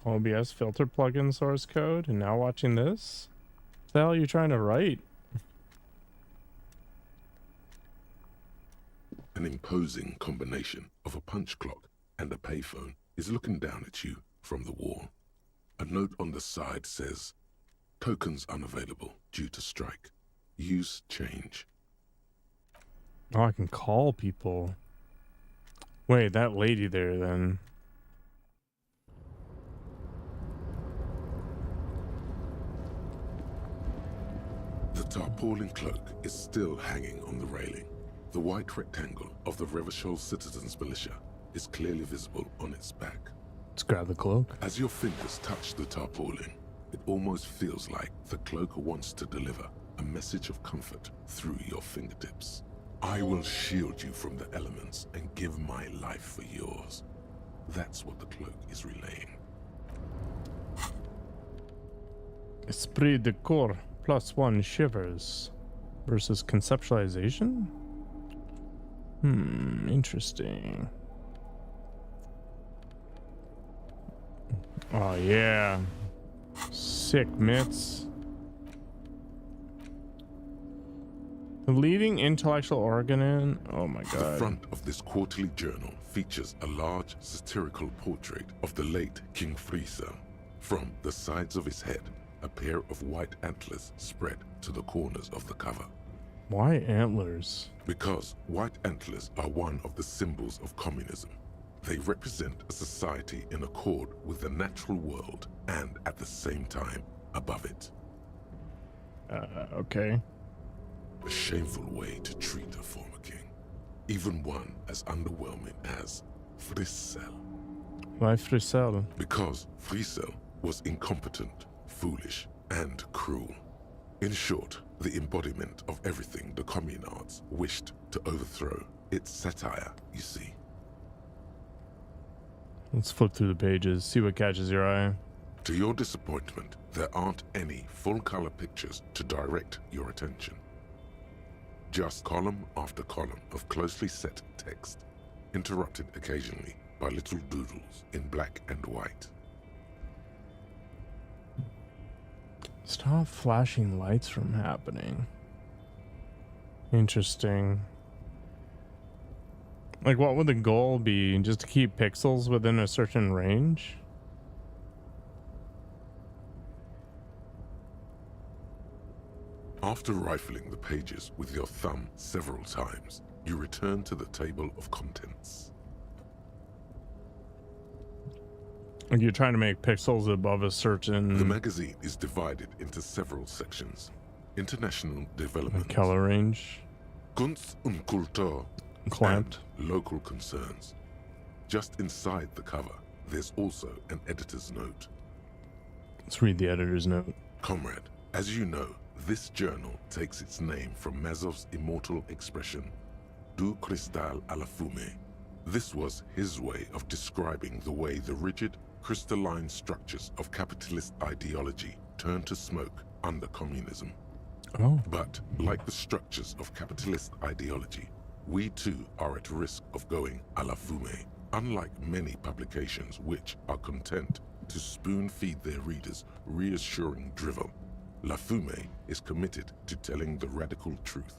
OBS filter plugin source code, and now watching this? What the hell are you trying to write? An imposing combination of a punch clock and a payphone is looking down at you from the wall. A note on the side says, "Tokens unavailable due to strike. Use change." Oh, I can call people. Wait, that lady there then. The tarpaulin cloak is still hanging on the railing. The white rectangle of the Revachol Citizens Militia is clearly visible on its back. Let's grab the cloak. As your fingers touch the tarpaulin, it almost feels like the cloak wants to deliver a message of comfort through your fingertips. I will shield you from the elements and give my life for yours. That's what the cloak is relaying. Esprit de corps +1 shivers versus conceptualization? Interesting. Oh yeah. Sick mitts. The leading intellectual organ. Oh my god. The front of this quarterly journal features a large satirical portrait of the late King Friesa. From the sides of his head, a pair of white antlers spread to the corners of the cover. Why antlers? Because white antlers are one of the symbols of communism. They represent a society in accord with the natural world and at the same time above it. Okay. A shameful way to treat a former king, even one as underwhelming as Frissel. Why Frissel? Because Frissel was incompetent, foolish, and cruel. In short, the embodiment of everything the communards wished to overthrow. It's satire, you see. Let's flip through the pages, see what catches your eye. To your disappointment, there aren't any full-color pictures to direct your attention. Just column after column of closely set text, interrupted occasionally by little doodles in black and white. Stop flashing lights from happening. Interesting. Like, what would the goal be? Just to keep pixels within a certain range? After rifling the pages with your thumb several times, you return to the table of contents. Like, you're trying to make pixels above a certain... The magazine is divided into several sections. International development, color range, Kunst und Kultur, clamped, and local concerns. Just inside the cover, there's also an editor's note. Let's read the editor's note. Comrade, as you know, this journal takes its name from Mazov's immortal expression, Du cristal à la fumée. This was his way of describing the way the rigid, crystalline structures of capitalist ideology turn to smoke under communism. Oh. But, like the structures of capitalist ideology, we too are at risk of going à la fumée. Unlike many publications which are content to spoon-feed their readers reassuring drivel, La Fumée is committed to telling the radical truth,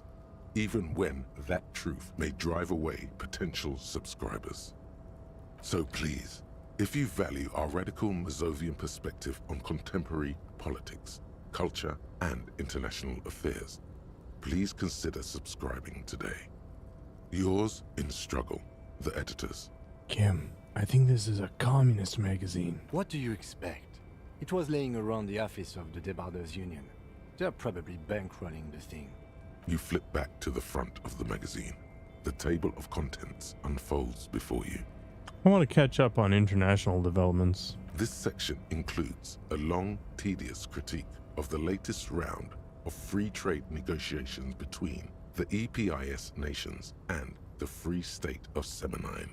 even when that truth may drive away potential subscribers. So please, if you value our radical Mazovian perspective on contemporary politics, culture, and international affairs, please consider subscribing today. Yours in struggle, the editors. Kim, I think this is a communist magazine. What do you expect? It was laying around the office of the Debarders Union. They're probably bankrolling the thing. You flip back to the front of the magazine. The table of contents unfolds before you. I want to catch up on international developments. This section includes a long, tedious critique of the latest round of free trade negotiations between the EPIS nations and the Free State of Semenine.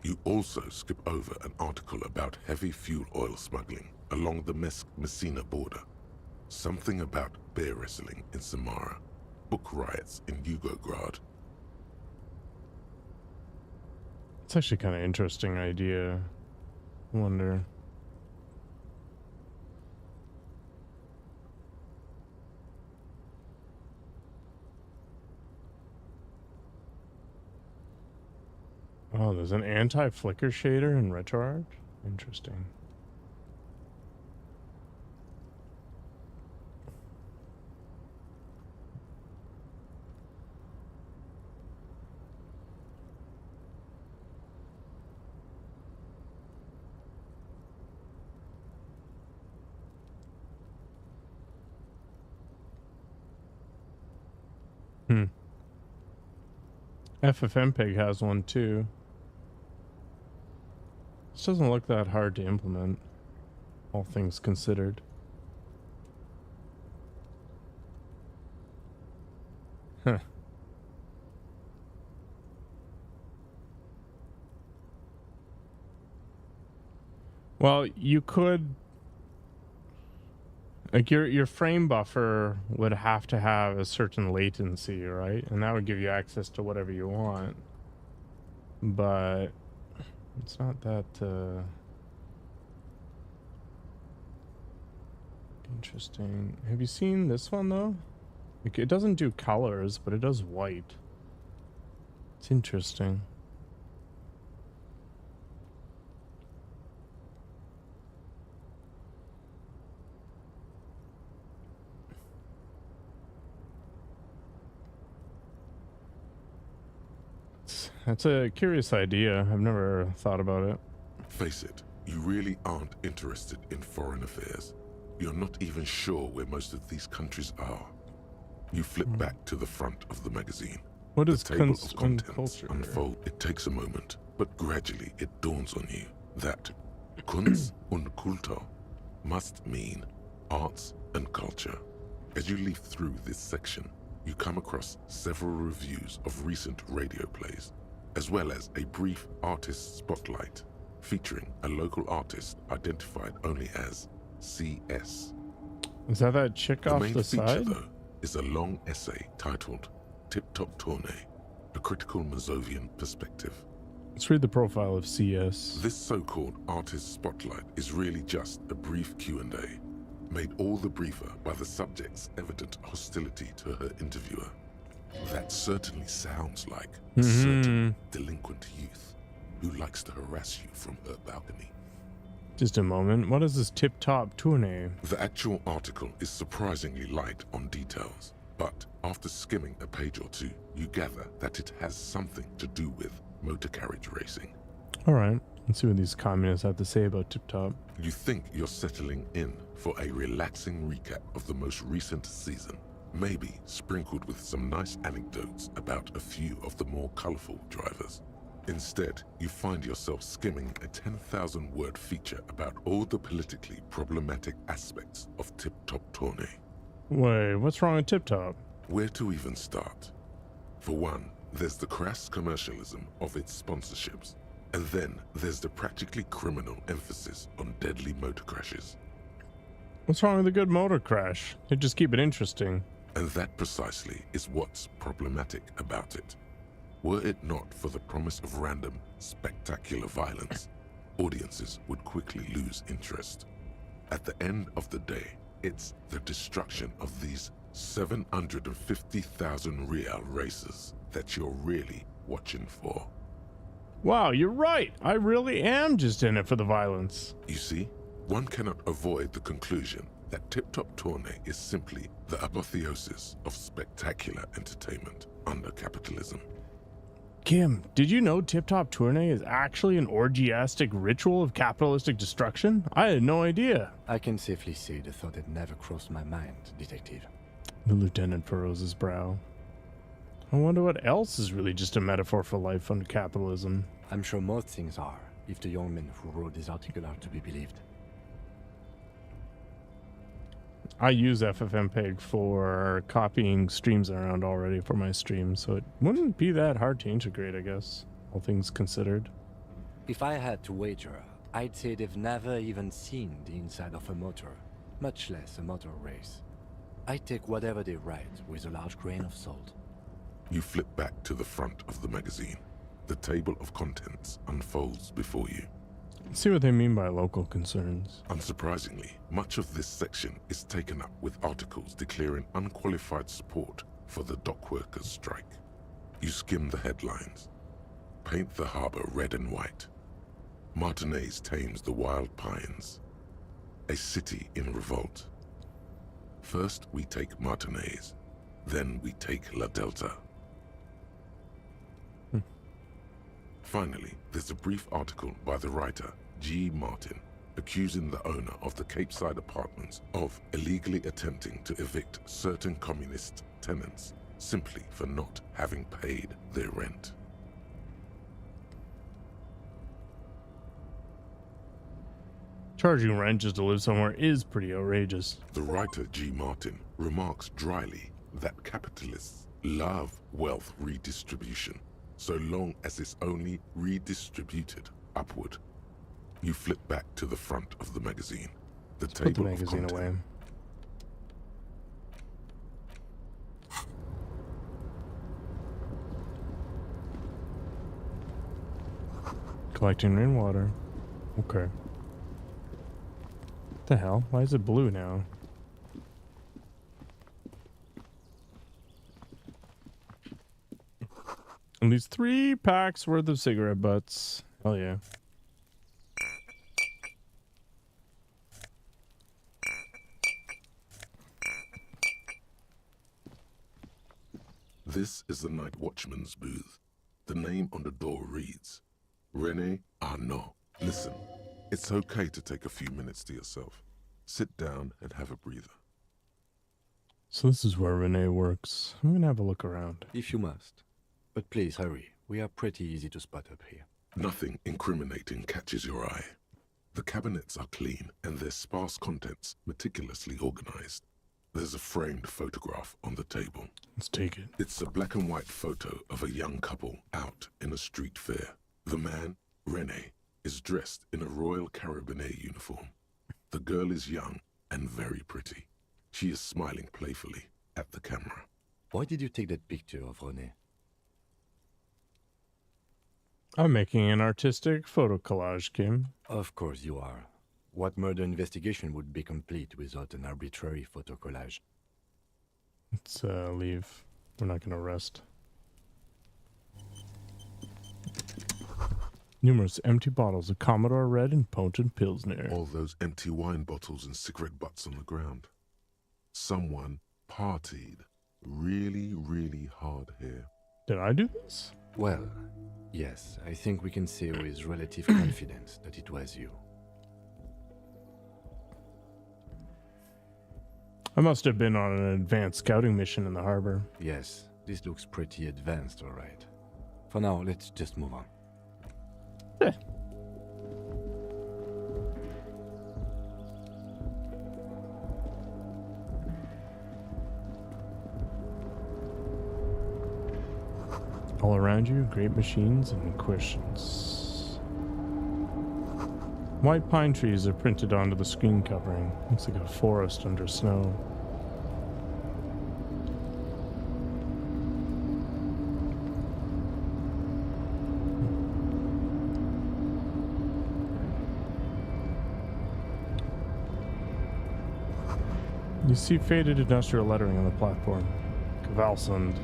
You also skip over an article about heavy fuel oil smuggling along the Messina border, something about bear wrestling in Samara, book riots in Yugograd. It's actually kind of interesting idea. I wonder. Oh, there's an anti-flicker shader in RetroArch? Interesting. FFmpeg has one too. This doesn't look that hard to implement, all things considered. Huh. Well, you could, like, your frame buffer would have to have a certain latency, right? And that would give you access to whatever you want. But it's not that interesting. Have you seen this one though? Like, it doesn't do colors, but it does white. It's interesting. That's a curious idea. I've never thought about it. Face it, you really aren't interested in foreign affairs. You're not even sure where most of these countries are. You flip back to the front of the magazine. What is the table kunst of and contents culture? unfold. It takes a moment, but gradually it dawns on you that Kunst und Kultur must mean arts and culture. As you leaf through this section, you come across several reviews of recent radio plays, as well as a brief artist spotlight featuring a local artist identified only as CS. Is that chick The off main the feature, side? though, is a long essay titled Tip Top Tournée, a critical Mazovian perspective. Let's read the profile of CS. This so-called artist spotlight is really just a brief Q&A, made all the briefer by the subject's evident hostility to her interviewer. That certainly sounds like a certain delinquent youth who likes to harass you from her balcony. Just a moment. What is this tip-top tournée? The actual article is surprisingly light on details, but after skimming a page or two, you gather that it has something to do with motor carriage racing. All right. Let's see what these communists have to say about tip-top. You think you're settling in for a relaxing recap of the most recent season, maybe sprinkled with some nice anecdotes about a few of the more colorful drivers. Instead, you find yourself skimming a 10,000-word feature about all the politically problematic aspects of Tip Top Tournée. Wait, what's wrong with tip-top? Where to even start? For one, there's the crass commercialism of its sponsorships, and then there's the practically criminal emphasis on deadly motor crashes. What's wrong with a good motor crash? They just keep it interesting. And that precisely is what's problematic about it. Were it not for the promise of random, spectacular violence, audiences would quickly lose interest. At the end of the day, it's the destruction of these 750,000 real races that you're really watching for. Wow, you're right. I really am just in it for the violence. You see, one cannot avoid the conclusion that Tip Top Tournée is simply the apotheosis of spectacular entertainment under capitalism. Kim, did you know Tip-Top Tournée is actually an orgiastic ritual of capitalistic destruction? I had no idea. I can safely say the thought had never crossed my mind, Detective. The lieutenant furrows his brow. I wonder what else is really just a metaphor for life under capitalism. I'm sure most things are, if the young men who wrote this article are to be believed. I use FFmpeg for copying streams around already for my streams, so it wouldn't be that hard to integrate, I guess, all things considered. If I had to wager, I'd say they've never even seen the inside of a motor, much less a motor race. I take whatever they write with a large grain of salt. You flip back to the front of the magazine. The table of contents unfolds before you. Let's see what they mean by local concerns. Unsurprisingly, much of this section is taken up with articles declaring unqualified support for the dockworkers' strike. You skim the headlines. Paint the harbor red and white. Martinez tames the wild pines. A city in revolt. First we take Martinez, then we take La Delta. Finally, there's a brief article by the writer G. Martin accusing the owner of the Capeside Apartments of illegally attempting to evict certain communist tenants simply for not having paid their rent. Charging rent just to live somewhere is pretty outrageous. The writer G. Martin remarks dryly that capitalists love wealth redistribution, so long as it's only redistributed upward. You flip back to the front of the magazine. The Put the table magazine of content. away. Collecting rainwater. Okay. What the hell? Why is it blue now? At least 3 packs worth of cigarette butts. Hell yeah. This is the night watchman's booth. The name on the door reads, René Arnaud. Listen, it's okay to take a few minutes to yourself. Sit down and have a breather. So this is where Renee works. I'm gonna have a look around. If you must. But please hurry. We are pretty easy to spot up here. Nothing incriminating catches your eye. The cabinets are clean and their sparse contents meticulously organized. There's a framed photograph on the table. Let's take it. It's a black and white photo of a young couple out in a street fair. The man, Rene, is dressed in a Royal Carabinier uniform. The girl is young and very pretty. She is smiling playfully at the camera. Why did you take that picture of René? I'm making an artistic photo collage, Kim. Of course you are. What murder investigation would be complete without an arbitrary photo collage? Let's leave. We're not gonna rest. Numerous empty bottles of Commodore Red and Potent Pilsner. All those empty wine bottles and cigarette butts on the ground. Someone partied really, really hard here. Did I do this? Well, yes, I think we can say with relative confidence that it was you. I must have been on an advanced scouting mission in the harbor. Yes, this looks pretty advanced, all right. For now, let's just move on. Yeah. All around you, great machines and questions. White pine trees are printed onto the screen covering. Looks like a forest under snow. You see faded industrial lettering on the platform. Kvalsund.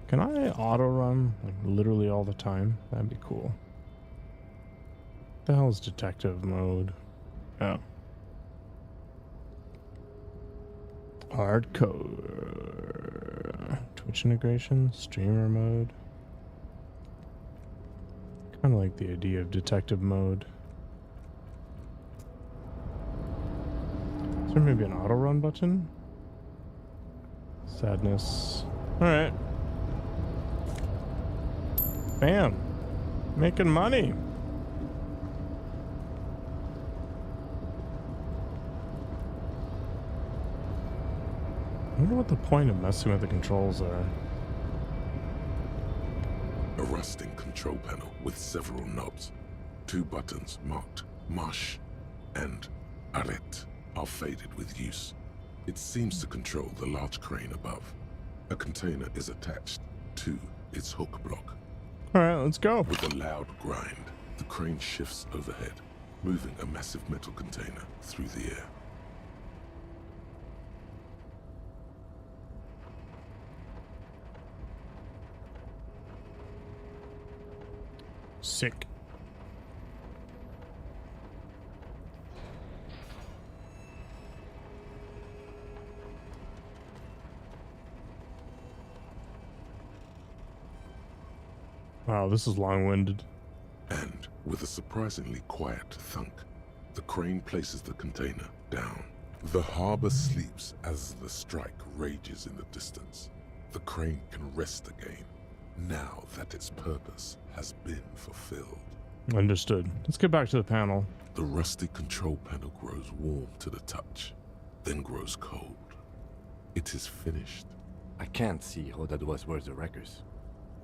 Can I auto run like literally all the time? That'd be cool. What the hell is detective mode? Oh. Hardcore. Twitch integration, streamer mode. Kind of like the idea of detective mode. Is there maybe an auto run button? Sadness. Alright. Bam. Making money. I wonder what the point of messing with the controls are. A rusting control panel with several knobs. 2 buttons marked Marsh and Arrête are faded with use. It seems to control the large crane above. A container is attached to its hook block. Alright, let's go. With a loud grind, the crane shifts overhead, moving a massive metal container through the air. Sick. Wow, this is long-winded. And with a surprisingly quiet thunk, the crane places the container down. The harbor sleeps as the strike rages in the distance. The crane can rest again, now that its purpose has been fulfilled. Understood. Let's get back to the panel. The rusty control panel grows warm to the touch, then grows cold. It is finished. I can't see how that was worth the wreckers,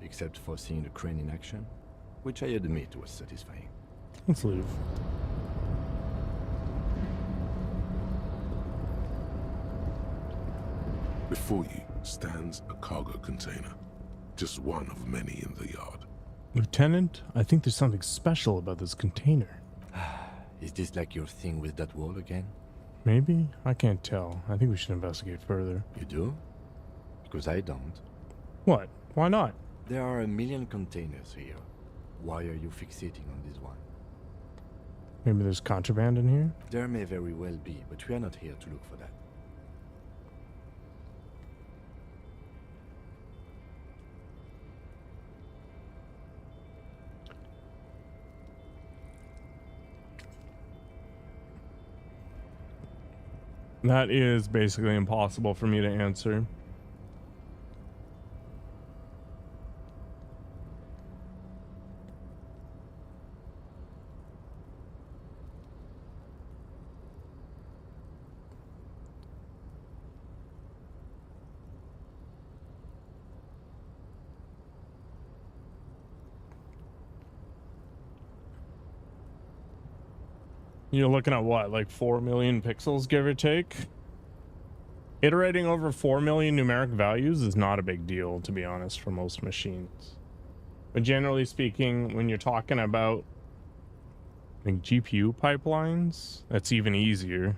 except for seeing the crane in action, which I admit was satisfying. Let's leave. Before you stands a cargo container, just one of many in the yard. Lieutenant, I think there's something special about this container. Is this like your thing with that wall again? Maybe? I can't tell. I think we should investigate further. You do? Because I don't. What? Why not? There are a million containers here. Why are you fixating on this one? Maybe there's contraband in here? There may very well be, but we are not here to look for that. That is basically impossible for me to answer. You're looking at what, like 4 million pixels, give or take? Iterating over 4 million numeric values is not a big deal, to be honest, for most machines. But generally speaking, when you're talking about like GPU pipelines, that's even easier.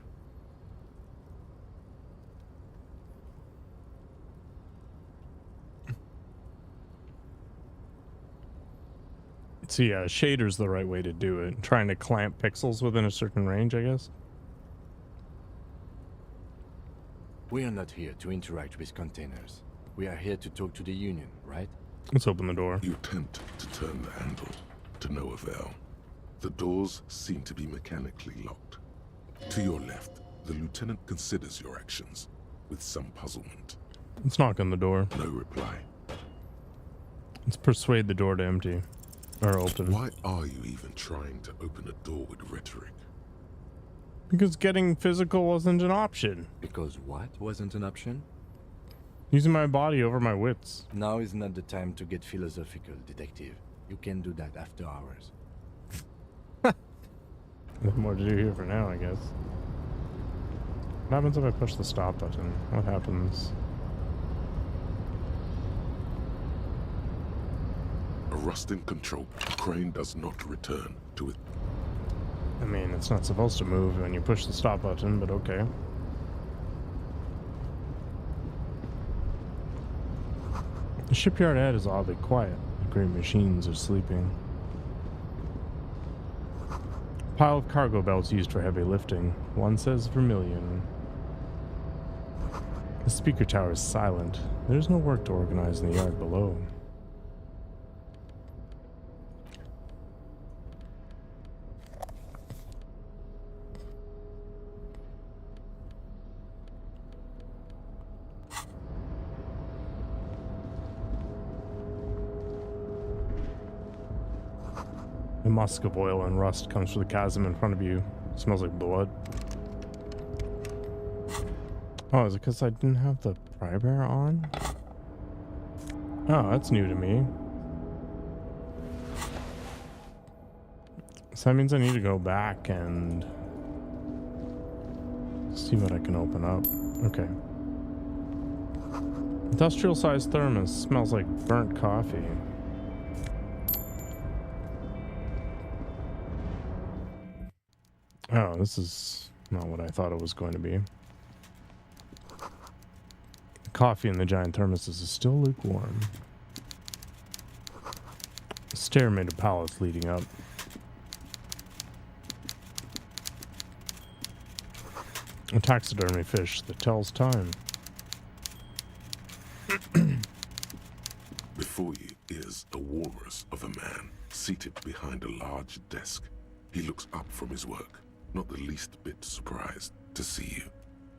So yeah, shader's the right way to do it. Trying to clamp pixels within a certain range, I guess. We are not here to interact with containers. We are here to talk to the Union, right? Let's open the door. You attempt to turn the handle, to no avail. The doors seem to be mechanically locked. To your left, the lieutenant considers your actions with some puzzlement. Let's knock on the door. No reply. Let's persuade the door to empty. Or open. Why are you even trying to open a door with rhetoric? Because getting physical wasn't an option. Because what wasn't an option? Using my body over my wits. Now is not the time to get philosophical, detective. You can do that after hours. There's more to do here for now, I guess. What happens if I push the stop button? What happens? A rusting control. The crane does not return to it. I mean, it's not supposed to move when you push the stop button, but okay. The shipyard ahead is oddly quiet. The great machines are sleeping. Pile of cargo belts used for heavy lifting. One says vermilion. The speaker tower is silent. There's no work to organize in the yard below. The musk of oil and rust comes from the chasm in front of you. It smells like blood. Oh, is it because I didn't have the pry-bar on? Oh, that's new to me. So that means I need to go back and see what I can open up. Okay. Industrial-sized thermos. Smells like burnt coffee. Oh, this is not what I thought it was going to be. The coffee in the giant thermoses is still lukewarm. A stair made of pallets leading up. A taxidermy fish that tells time. Before you is a walrus of a man seated behind a large desk. He looks up from his work, not the least bit surprised to see you.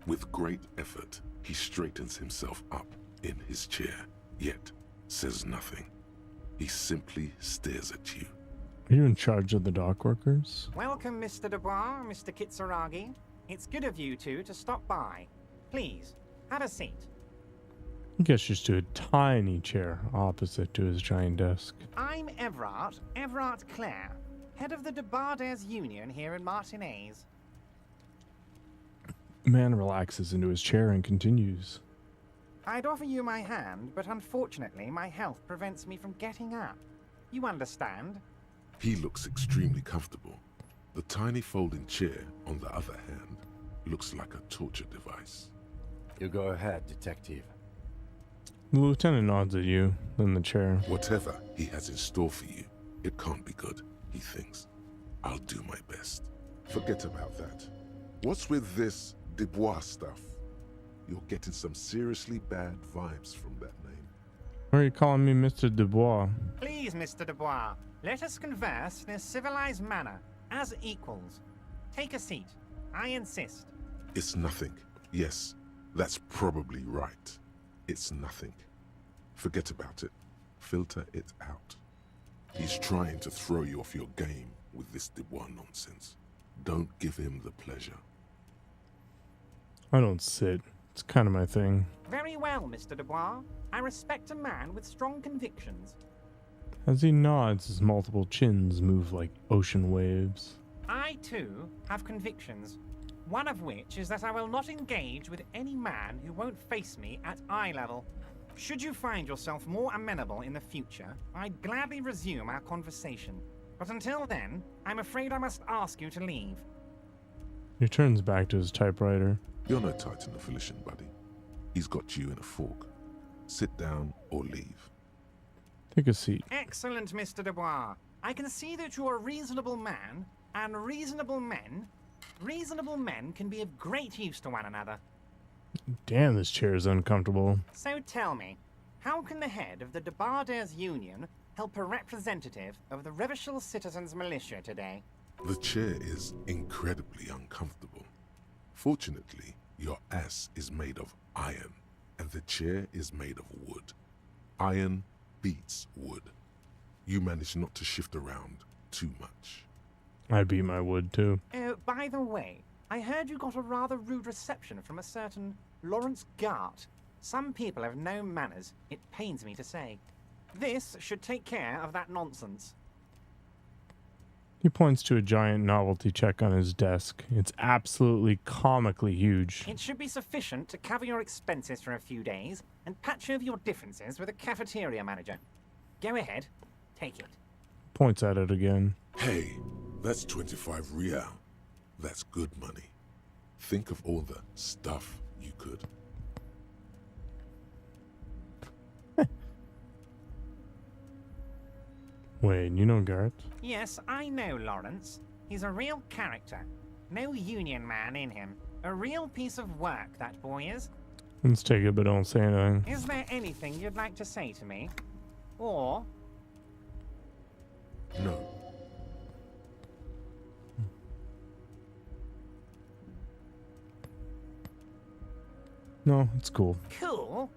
With great effort, he straightens himself up in his chair, yet says nothing. He simply stares at you. Are you in charge of the dock workers? Welcome, Mr. Dubois, Mr. Kitsuragi. It's good of you two to stop by. Please, have a seat. He gets used to a tiny chair opposite to his giant desk. I'm Everard Clare, head of the Debarders Union here in Martinez. The man relaxes into his chair and continues. I'd offer you my hand, but unfortunately my health prevents me from getting up. You understand? He looks extremely comfortable. The tiny folding chair, on the other hand, looks like a torture device. You go ahead, detective. The lieutenant nods at you, then the chair. Whatever he has in store for you, it can't be good, he thinks. I'll do my best. Forget about that. What's with this Dubois stuff? You're getting some seriously bad vibes from that name. Why are you calling me Mr. Dubois? Please, Mr. Dubois, let us converse in a civilized manner, as equals. Take a seat. I insist. It's nothing. Yes, that's probably right. It's nothing. Forget about it. Filter it out. He's trying to throw you off your game with this Dubois nonsense. Don't give him the pleasure. I don't sit. It's kind of my thing. Very well, Mr. Dubois. I respect a man with strong convictions. As he nods, his multiple chins move like ocean waves. I, too, have convictions. One of which is that I will not engage with any man who won't face me at eye level. Should you find yourself more amenable in the future, I'd gladly resume our conversation. But until then, I'm afraid I must ask you to leave. He turns back to his typewriter. You're no Titan of Volition, buddy. He's got you in a fork. Sit down or leave. Take a seat. Excellent, Mr. Dubois. I can see that you're a reasonable man, and reasonable men can be of great use to one another. Damn, this chair is uncomfortable. So tell me, how can the head of the Debarders Union help a representative of the Revachol Citizens Militia today? The chair is incredibly uncomfortable. Fortunately, your ass is made of iron, and the chair is made of wood. Iron beats wood. You manage not to shift around too much. I beat my wood, too. Oh, by the way, I heard you got a rather rude reception from a certain Lawrence Gart. Some people have no manners, it pains me to say. This should take care of that nonsense. He points to a giant novelty check on his desk. It's absolutely comically huge. It should be sufficient to cover your expenses for a few days and patch over your differences with a cafeteria manager. Go ahead, take it. Points at it again. Hey, that's 25 real. That's good money. Think of all the stuff you could. Wait, you know Garrett? Yes, I know Lawrence. He's a real character. No union man in him. A real piece of work, that boy is. Let's take it, but don't say anything. Is there anything you'd like to say to me? Or... No. No, it's cool. Cool?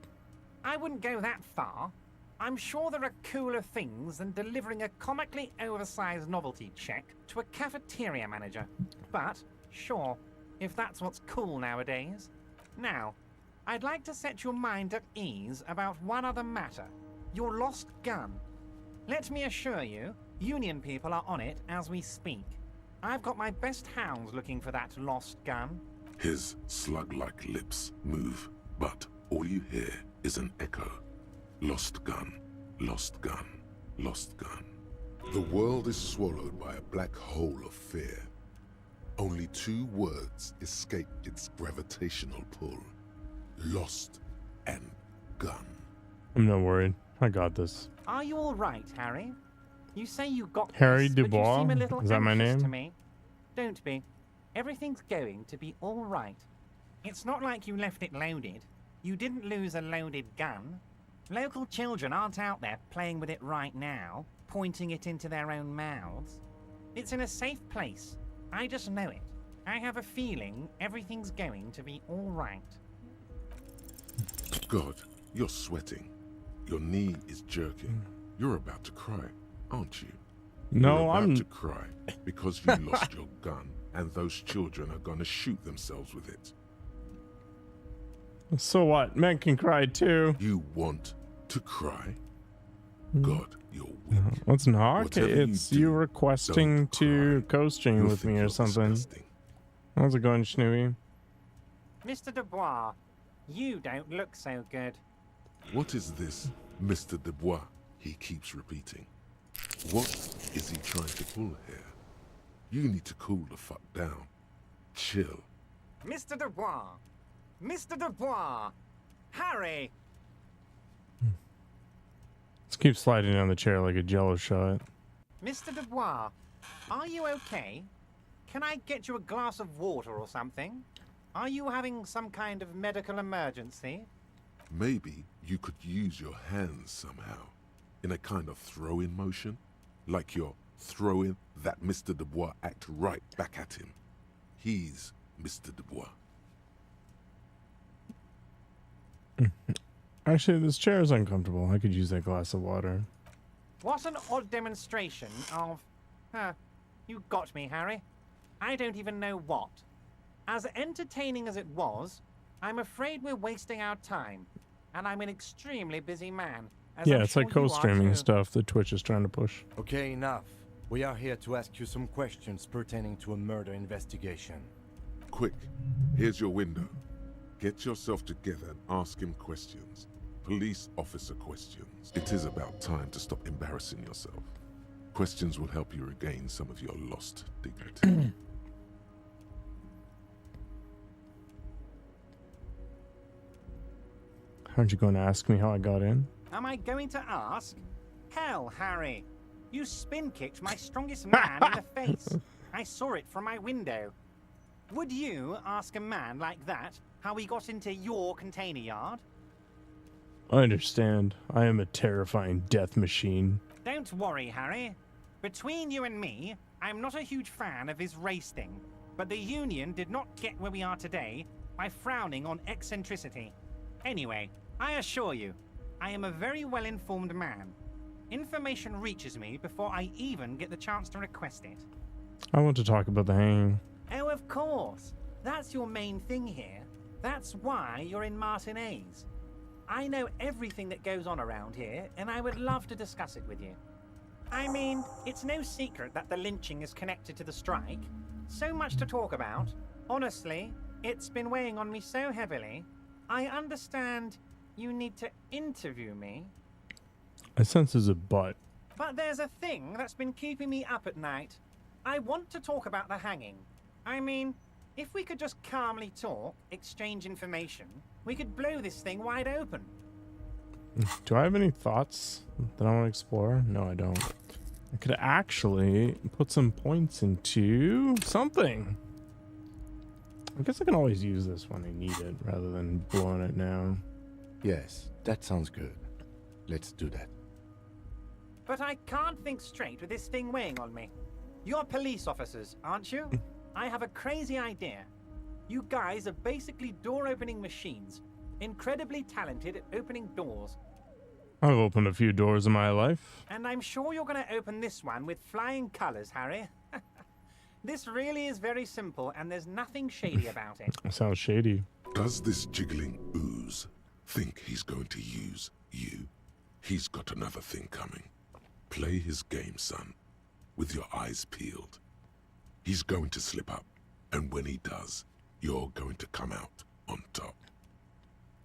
I wouldn't go that far. I'm sure there are cooler things than delivering a comically oversized novelty check to a cafeteria manager. But, sure, if that's what's cool nowadays. Now, I'd like to set your mind at ease about one other matter. Your lost gun. Let me assure you, Union people are on it as we speak. I've got my best hounds looking for that lost gun. His slug-like lips move, but all you hear is an echo. Lost gun, lost gun, lost gun. The world is swallowed by a black hole of fear. Only two words escape its gravitational pull. Lost and gun. I'm not worried. I got this. Are you all right, Harry? You say you got Harry this, but Dubois? you seem a little Is that my anxious name? to me. Don't be. Everything's going to be all right. It's not like you left it loaded. You didn't lose a loaded gun. Local children aren't out there playing with it right now, pointing it into their own mouths. It's in a safe place. I just know it. I have a feeling everything's going to be all right. God, you're sweating. Your knee is jerking. You're about to cry, aren't you? No, You're about I'm to cry because you lost your gun and those children are gonna shoot themselves with it. So what? Men can cry too. You want to cry? God, you're weak. What's not? Whatever you It's do, you requesting don't to co-stream You'll with think me or you're something. disgusting. How's it going, Schnooey? Mr. Dubois, you don't look so good. What is this, Mr. Dubois? He keeps repeating. What is he trying to pull here? You need to cool the fuck down. Chill. Mr. Dubois! Mr. Dubois! Harry! Let's keep sliding down the chair like a jello shot. Mr. Dubois, are you okay? Can I get you a glass of water or something? Are you having some kind of medical emergency? Maybe you could use your hands somehow, in a kind of throw-in motion, like you're throwing that Mr. Dubois act right back at him. He's Mr. Dubois. Actually, this chair is uncomfortable. I could use that glass of water. What an odd demonstration of... you got me, Harry. I don't even know what. As entertaining as it was, I'm afraid we're wasting our time. And I'm an extremely busy man. Yeah, it's like co-streaming stuff that Twitch is trying to push. Okay, enough. We are here to ask you some questions pertaining to a murder investigation. Quick, here's your window. Get yourself together and ask him questions. Police officer questions. It is about time to stop embarrassing yourself. Questions will help you regain some of your lost dignity. Aren't you going to ask me how I got in? Am I going to ask? Hell, Harry. You spin-kicked my strongest man in the face. I saw it from my window. Would you ask a man like that how he got into your container yard? I understand. I am a terrifying death machine. Don't worry, Harry. Between you and me, I'm not a huge fan of his race thing. But the Union did not get where we are today by frowning on eccentricity. Anyway, I assure you, I am a very well-informed man. Information reaches me before I even get the chance to request it. I want to talk about the hanging. Oh, of course. That's your main thing here. That's why you're in Martinez. I know everything that goes on around here, and I would love to discuss it with you. I mean, it's no secret that the lynching is connected to the strike. So much to talk about. Honestly, it's been weighing on me so heavily. I understand you need to interview me. I sense there's a but. But there's a thing that's been keeping me up at night. I want to talk about the hanging. I mean, if we could just calmly talk, exchange information, we could blow this thing wide open. Do I have any thoughts that I want to explore? No, I don't. I could actually put some points into something. I guess I can always use this when I need it rather than blowing it now. Yes, that sounds good. Let's do that. But I can't think straight with this thing weighing on me. You're police officers, aren't you? I have a crazy idea. You guys are basically door-opening machines. Incredibly talented at opening doors. I've opened a few doors in my life. And I'm sure you're going to open this one with flying colors, Harry. This really is very simple, and there's nothing shady about it. Sounds shady. Does this jiggling ooze think he's going to use you? He's got another thing coming. Play his game, son, with your eyes peeled. He's going to slip up, and when he does, you're going to come out on top.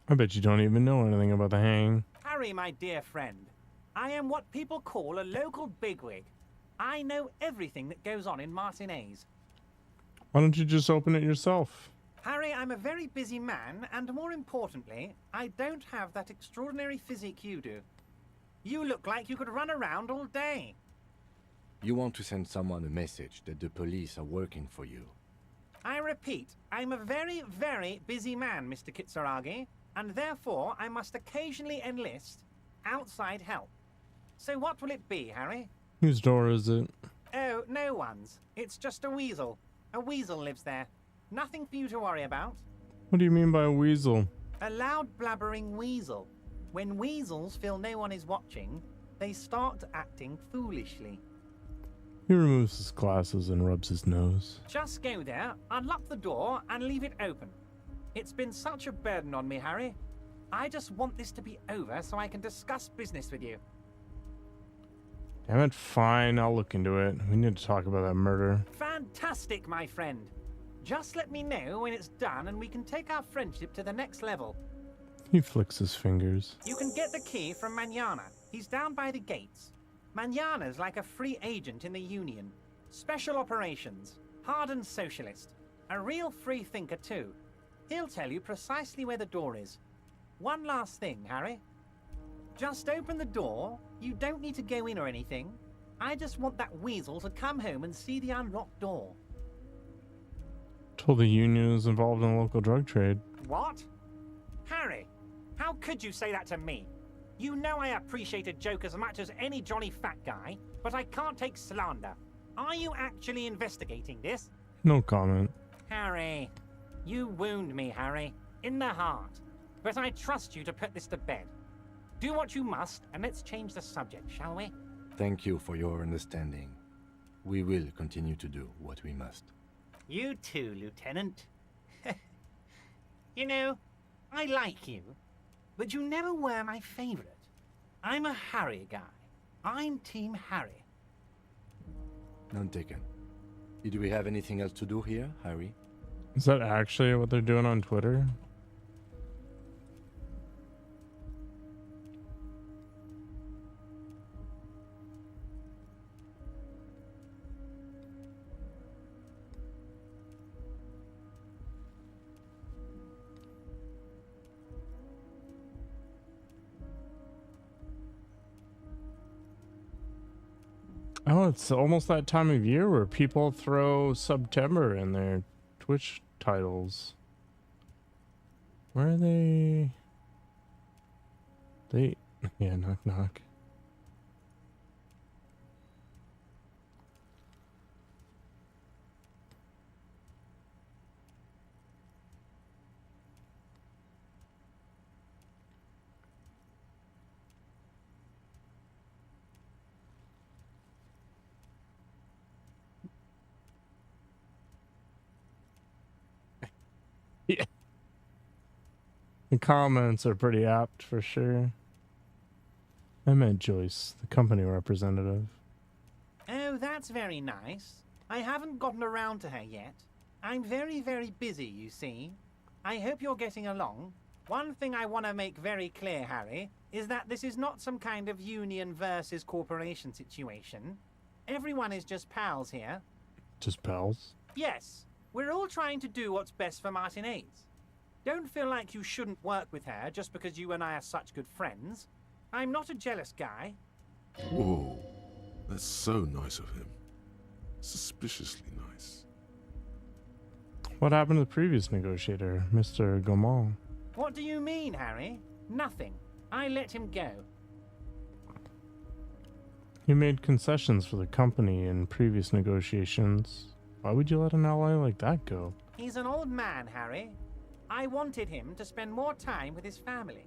I bet you don't even know anything about the hang. Harry, my dear friend, I am what people call a local bigwig. I know everything that goes on in Martinez. Why don't you just open it yourself? Harry, I'm a very busy man, and more importantly, I don't have that extraordinary physique you do. You look like you could run around all day. You want to send someone a message that the police are working for you. I repeat, I'm a very, very busy man, Mr. Kitsuragi, and therefore I must occasionally enlist outside help. So what will it be, Harry? Whose door is it? Oh, no one's. It's just a weasel. A weasel lives there. Nothing for you to worry about. What do you mean by a weasel? A loud blabbering weasel. When weasels feel no one is watching, they start acting foolishly. He removes his glasses and rubs his nose. Just go there, unlock the door, and leave it open. It's been such a burden on me, Harry. I just want this to be over so I can discuss business with you. Damn it, fine, I'll look into it. We need to talk about that murder. Fantastic, my friend. Just let me know when it's done and we can take our friendship to the next level. He flicks his fingers. You can get the key from Manana. He's down by the gates. Manana's like a free agent in the Union. Special operations. Hardened socialist. A real free thinker, too. He'll tell you precisely where the door is. One last thing, Harry. Just open the door. You don't need to go in or anything. I just want that weasel to come home and see the unlocked door. Told the Union is involved in the local drug trade. What? Harry, how could you say that to me? You know I appreciate a joke as much as any jolly fat guy, but I can't take slander. Are you actually investigating this? No comment. Harry, you wound me, Harry. In the heart. but I trust you to put this to bed. Do what you must, and let's change the subject, shall we? Thank you for your understanding. We will continue to do what we must. You too, Lieutenant. You know, I like you, but you never were my favorite. I'm a Harry guy. I'm Team Harry. None taken. Did we have anything else to do here, Harry? Is that actually what they're doing on Twitter? Oh, it's almost that time of year where people throw September in their Twitch titles. Where are they? Yeah, knock knock. Yeah. The comments are pretty apt for sure. I meant Joyce, the company representative. Oh, that's very nice. I haven't gotten around to her yet. I'm very, very busy, you see. I hope you're getting along. One thing I want to make very clear, Harry, is that this is not some kind of union versus corporation situation. Everyone is just pals here. Just pals? Yes, we're all trying to do what's best for Martinez. Don't feel like you shouldn't work with her just because you and I are such good friends. I'm not a jealous guy. Whoa, that's so nice of him. Suspiciously nice. What happened to the previous negotiator, Mr. Gaumont? What do you mean, Harry? Nothing. I let him go. You made concessions for the company in previous negotiations. Why would you let an ally like that go? He's an old man, Harry. I wanted him to spend more time with his family.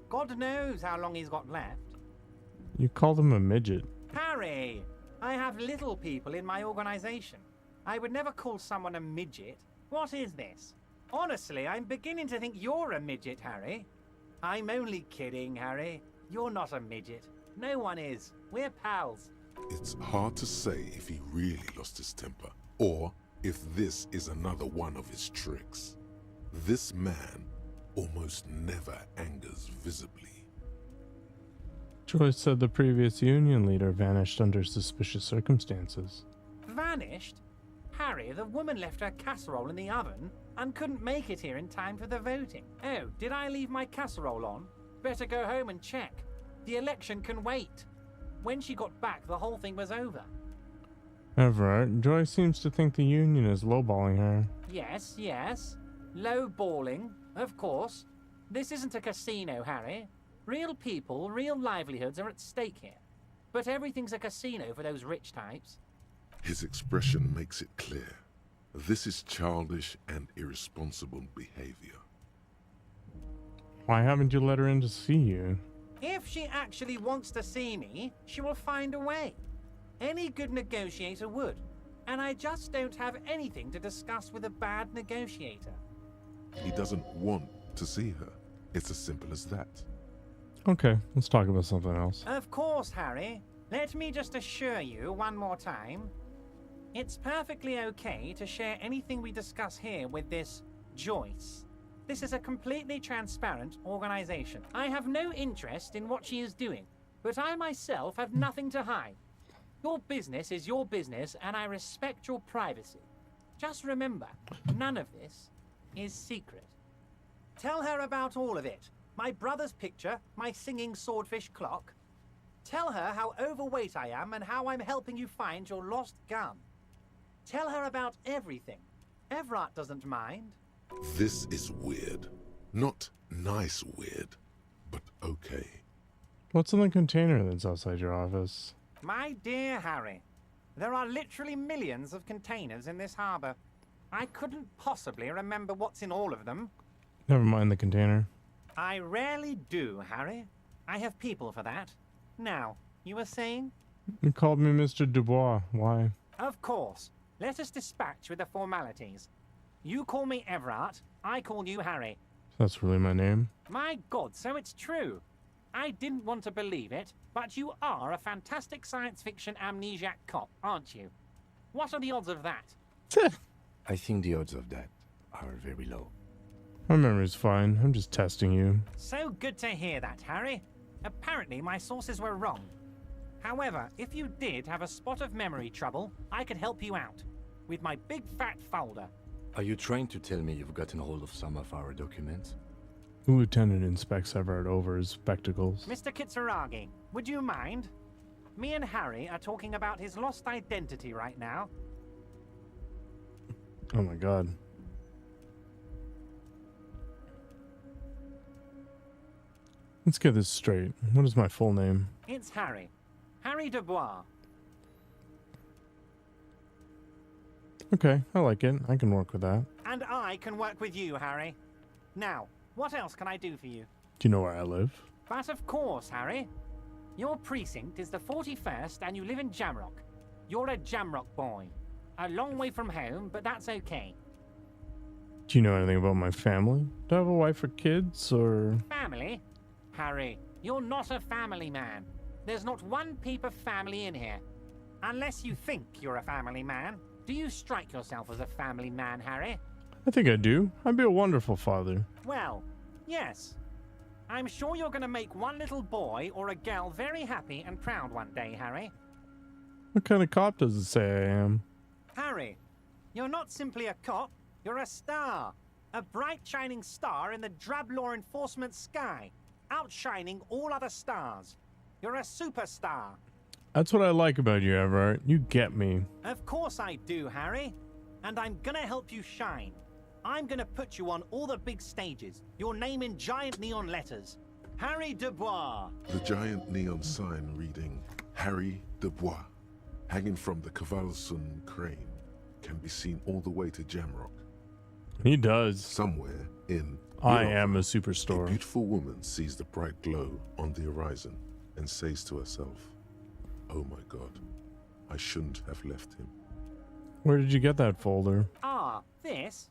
God knows how long he's got left. You called him a midget. Harry! I have little people in my organization. I would never call someone a midget. What is this? Honestly, I'm beginning to think you're a midget, Harry. I'm only kidding, Harry. You're not a midget. No one is. We're pals. It's hard to say if he really lost his temper, or if this is another one of his tricks. This man almost never angers visibly. Joyce said the previous union leader vanished under suspicious circumstances. Vanished? Harry, the woman left her casserole in the oven and couldn't make it here in time for the voting. Oh, did I leave my casserole on? Better go home and check. The election can wait. When she got back, the whole thing was over. Everett, Joyce seems to think the union is lowballing her. Yes, yes. Low-balling, of course. This isn't a casino, Harry. Real people, real livelihoods are at stake here. But everything's a casino for those rich types. His expression makes it clear. This is childish and irresponsible behavior. Why haven't you let her in to see you? If she actually wants to see me, she will find a way. Any good negotiator would. And I just don't have anything to discuss with a bad negotiator. He doesn't want to see her. It's as simple as that. Okay, let's talk about something else. Of course, Harry. Let me just assure you one more time. It's perfectly okay to share anything we discuss here with this Joyce. This is a completely transparent organization. I have no interest in what she is doing, but I myself have nothing to hide. Your business is your business, and I respect your privacy. Just remember, none of this is secret. Tell her about all of it. My brother's picture, my singing swordfish clock. Tell her how overweight I am and how I'm helping you find your lost gun. Tell her about everything. Everett doesn't mind. This is weird. Not nice weird, but okay. What's in the container that's outside your office? My dear Harry, there are literally millions of containers in this harbor. I couldn't possibly remember what's in all of them. Never mind the container. I rarely do, Harry. I have people for that. Now, you were saying? You called me Mr. Dubois. Why? Of course. Let us dispatch with the formalities. You call me Everard, I call you Harry. That's really my name. My God, so it's true. I didn't want to believe it, but you are a fantastic science fiction amnesiac cop, aren't you? What are the odds of that? I think the odds of that are very low. My memory's fine. I'm just testing you. So good to hear that, Harry. Apparently my sources were wrong. However, if you did have a spot of memory trouble, I could help you out. With my big fat folder. Are you trying to tell me you've gotten hold of some of our documents? The lieutenant inspects Everett over his spectacles. Mr. Kitsuragi, would you mind? Me and Harry are talking about his lost identity right now. Oh my god. Let's get this straight. What is my full name? It's Harry. Harry Dubois. Okay, I like it. I can work with that. And I can work with you, Harry. Now, what else can I do for you? Do you know where I live? But of course, Harry. Your precinct is the 41st and you live in Jamrock. You're a Jamrock boy. A long way from home, but that's okay. Do you know anything about my family? Do I have a wife or kids, or... Family? Harry, you're not a family man. There's not one peep of family in here. Unless you think you're a family man. Do you strike yourself as a family man, Harry? I think I do. I'd be a wonderful father. Well, yes. I'm sure you're going to make one little boy or a girl very happy and proud one day, Harry. What kind of cop does it say I am? Harry, you're not simply a cop, you're a star. A bright shining star in the drab law enforcement sky, outshining all other stars. You're a superstar. That's what I like about you, Everett. You get me. Of course I do, Harry. And I'm gonna help you shine. I'm gonna put you on all the big stages. Your name in giant neon letters. Harry Dubois. The giant neon sign reading Harry Dubois, hanging from the Cavalson crane, can be seen all the way to Jamrock. He does. Somewhere in I Europe, am a superstore. A beautiful woman sees the bright glow on the horizon and says to herself, "Oh my God, I shouldn't have left him." Where did you get that folder? Ah, this?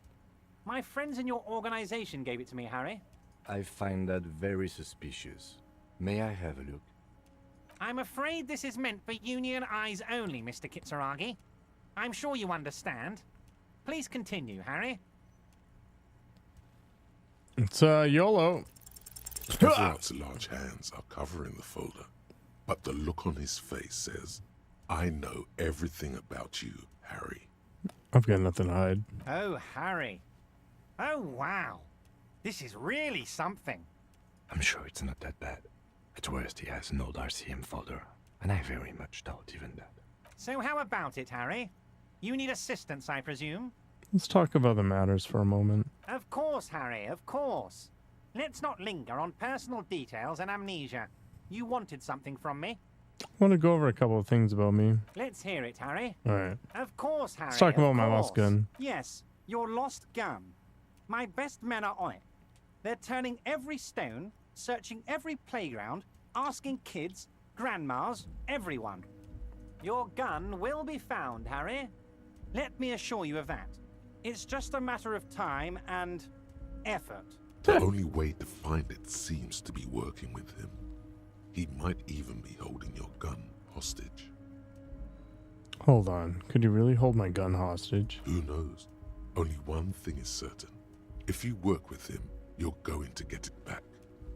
My friends in your organization gave it to me, Harry. I find that very suspicious. May I have a look? I'm afraid this is meant for Union eyes only, Mr. Kitsuragi. I'm sure you understand. Please continue, Harry. It's YOLO. Everett's large hands are covering the folder, but the look on his face says, "I know everything about you, Harry." I've got nothing to hide. Oh, Harry. Oh, wow. This is really something. I'm sure it's not that bad. At worst, he has an old RCM folder, and I very much doubt even that. So how about it, Harry? You need assistance, I presume? Let's talk about the matters for a moment. Of course, Harry, of course. Let's not linger on personal details and amnesia. You wanted something from me. I want to go over a couple of things about me. Let's hear it, Harry. Alright. Of course, Harry. Let's talk about my course. lost gun. Yes, your lost gun. My best men are on it. They're turning every stone, searching every playground, asking kids, grandmas, everyone. Your gun will be found, Harry. Let me assure you of that. It's just a matter of time and effort. The only way to find it seems to be working with him. He might even be holding your gun hostage. Hold on. Could you really hold my gun hostage? Who knows? Only one thing is certain. If you work with him, you're going to get it back.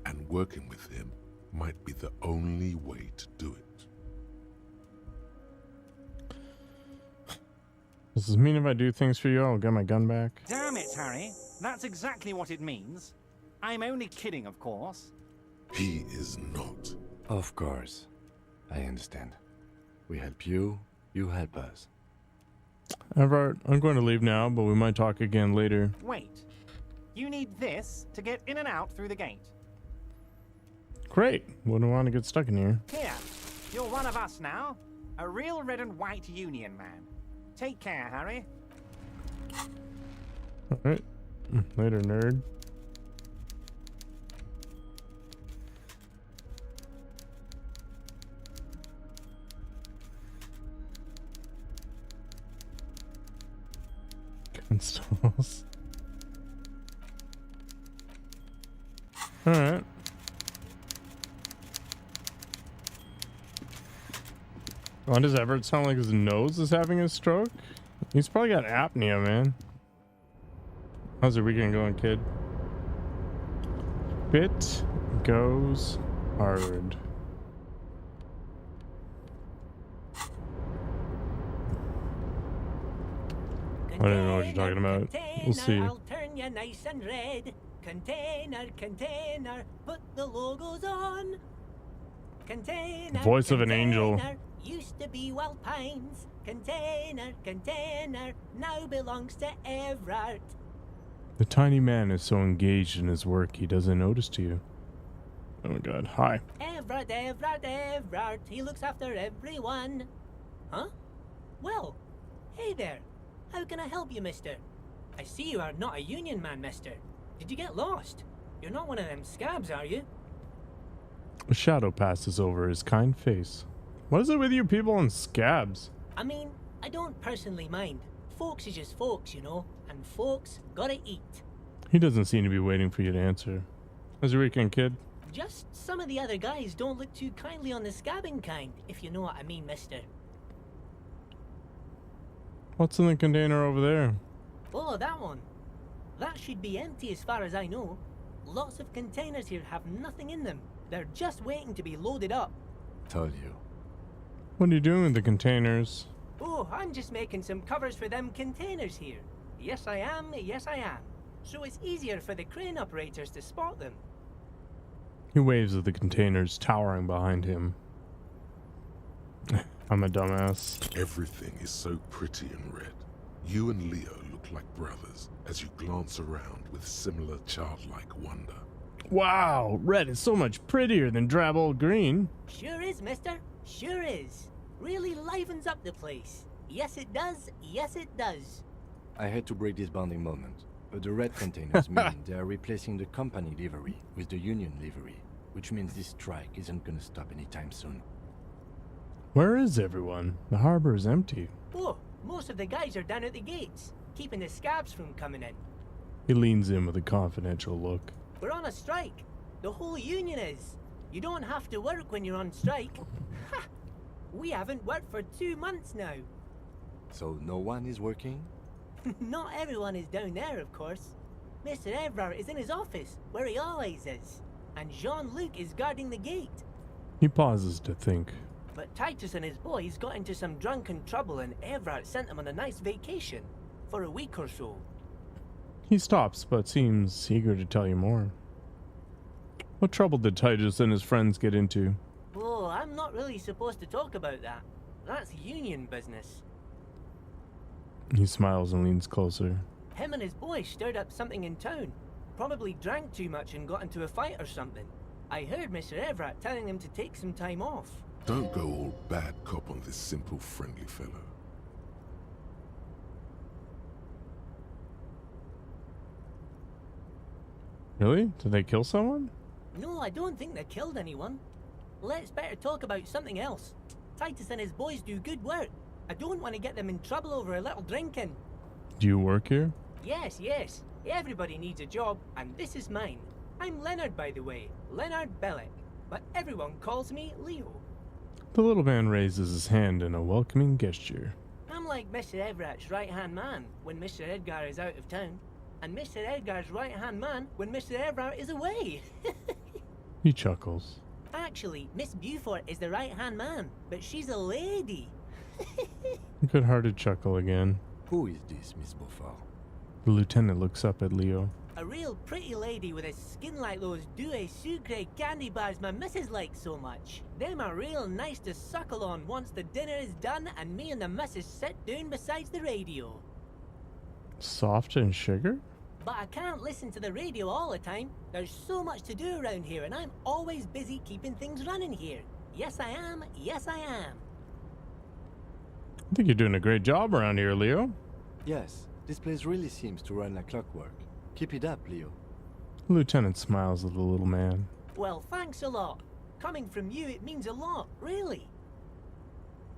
And working with him might be the only way to do it. Does this mean if I do things for you, I'll get my gun back? Damn it, Harry. That's exactly what it means. I'm only kidding, of course. He is not. Of course. I understand. We help you, you help us. Everett, I'm going to leave now, but we might talk again later. Wait. You need this to get in and out through the gate. Great. Wouldn't want to get stuck in here. Here. You're one of us now. A real red and white Union man. Take care, Harry. Alright. Later, nerd. Installs. Alright. Why does Everett sound like his nose is having a stroke? He's probably got apnea, man. How's your weekend going, kid? Bit goes hard. I don't even know what you're talking about. We'll see. I'll turn you nice and red. Container, container, put the logos on. Container, Voice of an angel. Used to be Wild Pines. Container, container, now belongs to Everett. The tiny man is so engaged in his work he doesn't notice to you. Oh my god. Hi. Everett, Everett, Everett, he looks after everyone. Huh? Well, hey there. How can I help you, mister? I see you are not a union man, mister. Did you get lost? You're not one of them scabs, are you? A shadow passes over his kind face. What is it with you people and scabs? I mean, I don't personally mind. Folks is just folks, you know, and folks gotta eat. He doesn't seem to be waiting for you to answer. How's your weekend, kid? Just some of the other guys don't look too kindly on the scabbing kind, if you know what I mean, mister. What's in the container over there? Oh, that one. That should be empty as far as I know. Lots of containers here have nothing in them. They're just waiting to be loaded up. Told you. What are you doing with the containers? Oh, I'm just making some covers for them containers here. Yes, I am. Yes, I am. So it's easier for the crane operators to spot them. He waves at the containers towering behind him. I'm a dumbass. Everything is so pretty and red. You and Leo look like brothers as you glance around with similar childlike wonder. Wow, red is so much prettier than drab old green. Sure is, mister. Sure is. Really livens up the place. Yes, it does. Yes, it does. I hate to break this bonding moment, but the red containers mean they are replacing the company livery with the union livery, which means this strike isn't gonna stop anytime soon. Where is everyone? The harbor is empty. Oh, most of the guys are down at the gates, keeping the scabs from coming in. He leans in with a confidential look. We're on a strike. The whole union is. You don't have to work when you're on strike. Ha! We haven't worked for 2 months now. So no one is working? Not everyone is down there, of course. Mr. Everard is in his office, where he always is. And Jean-Luc is guarding the gate. He pauses to think. But Titus and his boys got into some drunken trouble and Everard sent them on a nice vacation. For a week or so. He stops, but seems eager to tell you more. What trouble did Titus and his friends get into? Oh, I'm not really supposed to talk about that. That's union business. He smiles and leans closer. Him and his boys stirred up something in town. Probably drank too much and got into a fight or something. I heard Mr. Everett telling them to take some time off. Don't go all bad cop on this simple, friendly fellow. Really? Did they kill someone? No, I don't think they killed anyone. Let's better talk about something else. Titus and his boys do good work. I don't want to get them in trouble over a little drinking. Do you work here? Yes, yes. Everybody needs a job, and this is mine. I'm Leonard, by the way. Leonard Bellick. But everyone calls me Leo. The little man raises his hand in a welcoming gesture. I'm like Mr. Everett's right-hand man when Mr. Edgar is out of town. And Mr. Edgar's right-hand man when Mr. Everett is away. He chuckles. Actually, Miss Beaufort is the right-hand man, but she's a lady. Good-hearted chuckle again. Who is this, Miss Beaufort? The lieutenant looks up at Leo. A real pretty lady with a skin like those Douai Sucre candy bars my missus likes so much. Them are real nice to suckle on once the dinner is done and me and the missus sit down beside the radio. Soft and sugar? But I can't listen to the radio all the time. There's so much to do around here and I'm always busy keeping things running here. Yes, I am. Yes, I am. I think you're doing a great job around here, Leo. Yes, this place really seems to run like clockwork. Keep it up, Leo. The lieutenant smiles at the little man. Well, thanks a lot. Coming from you, it means a lot, really.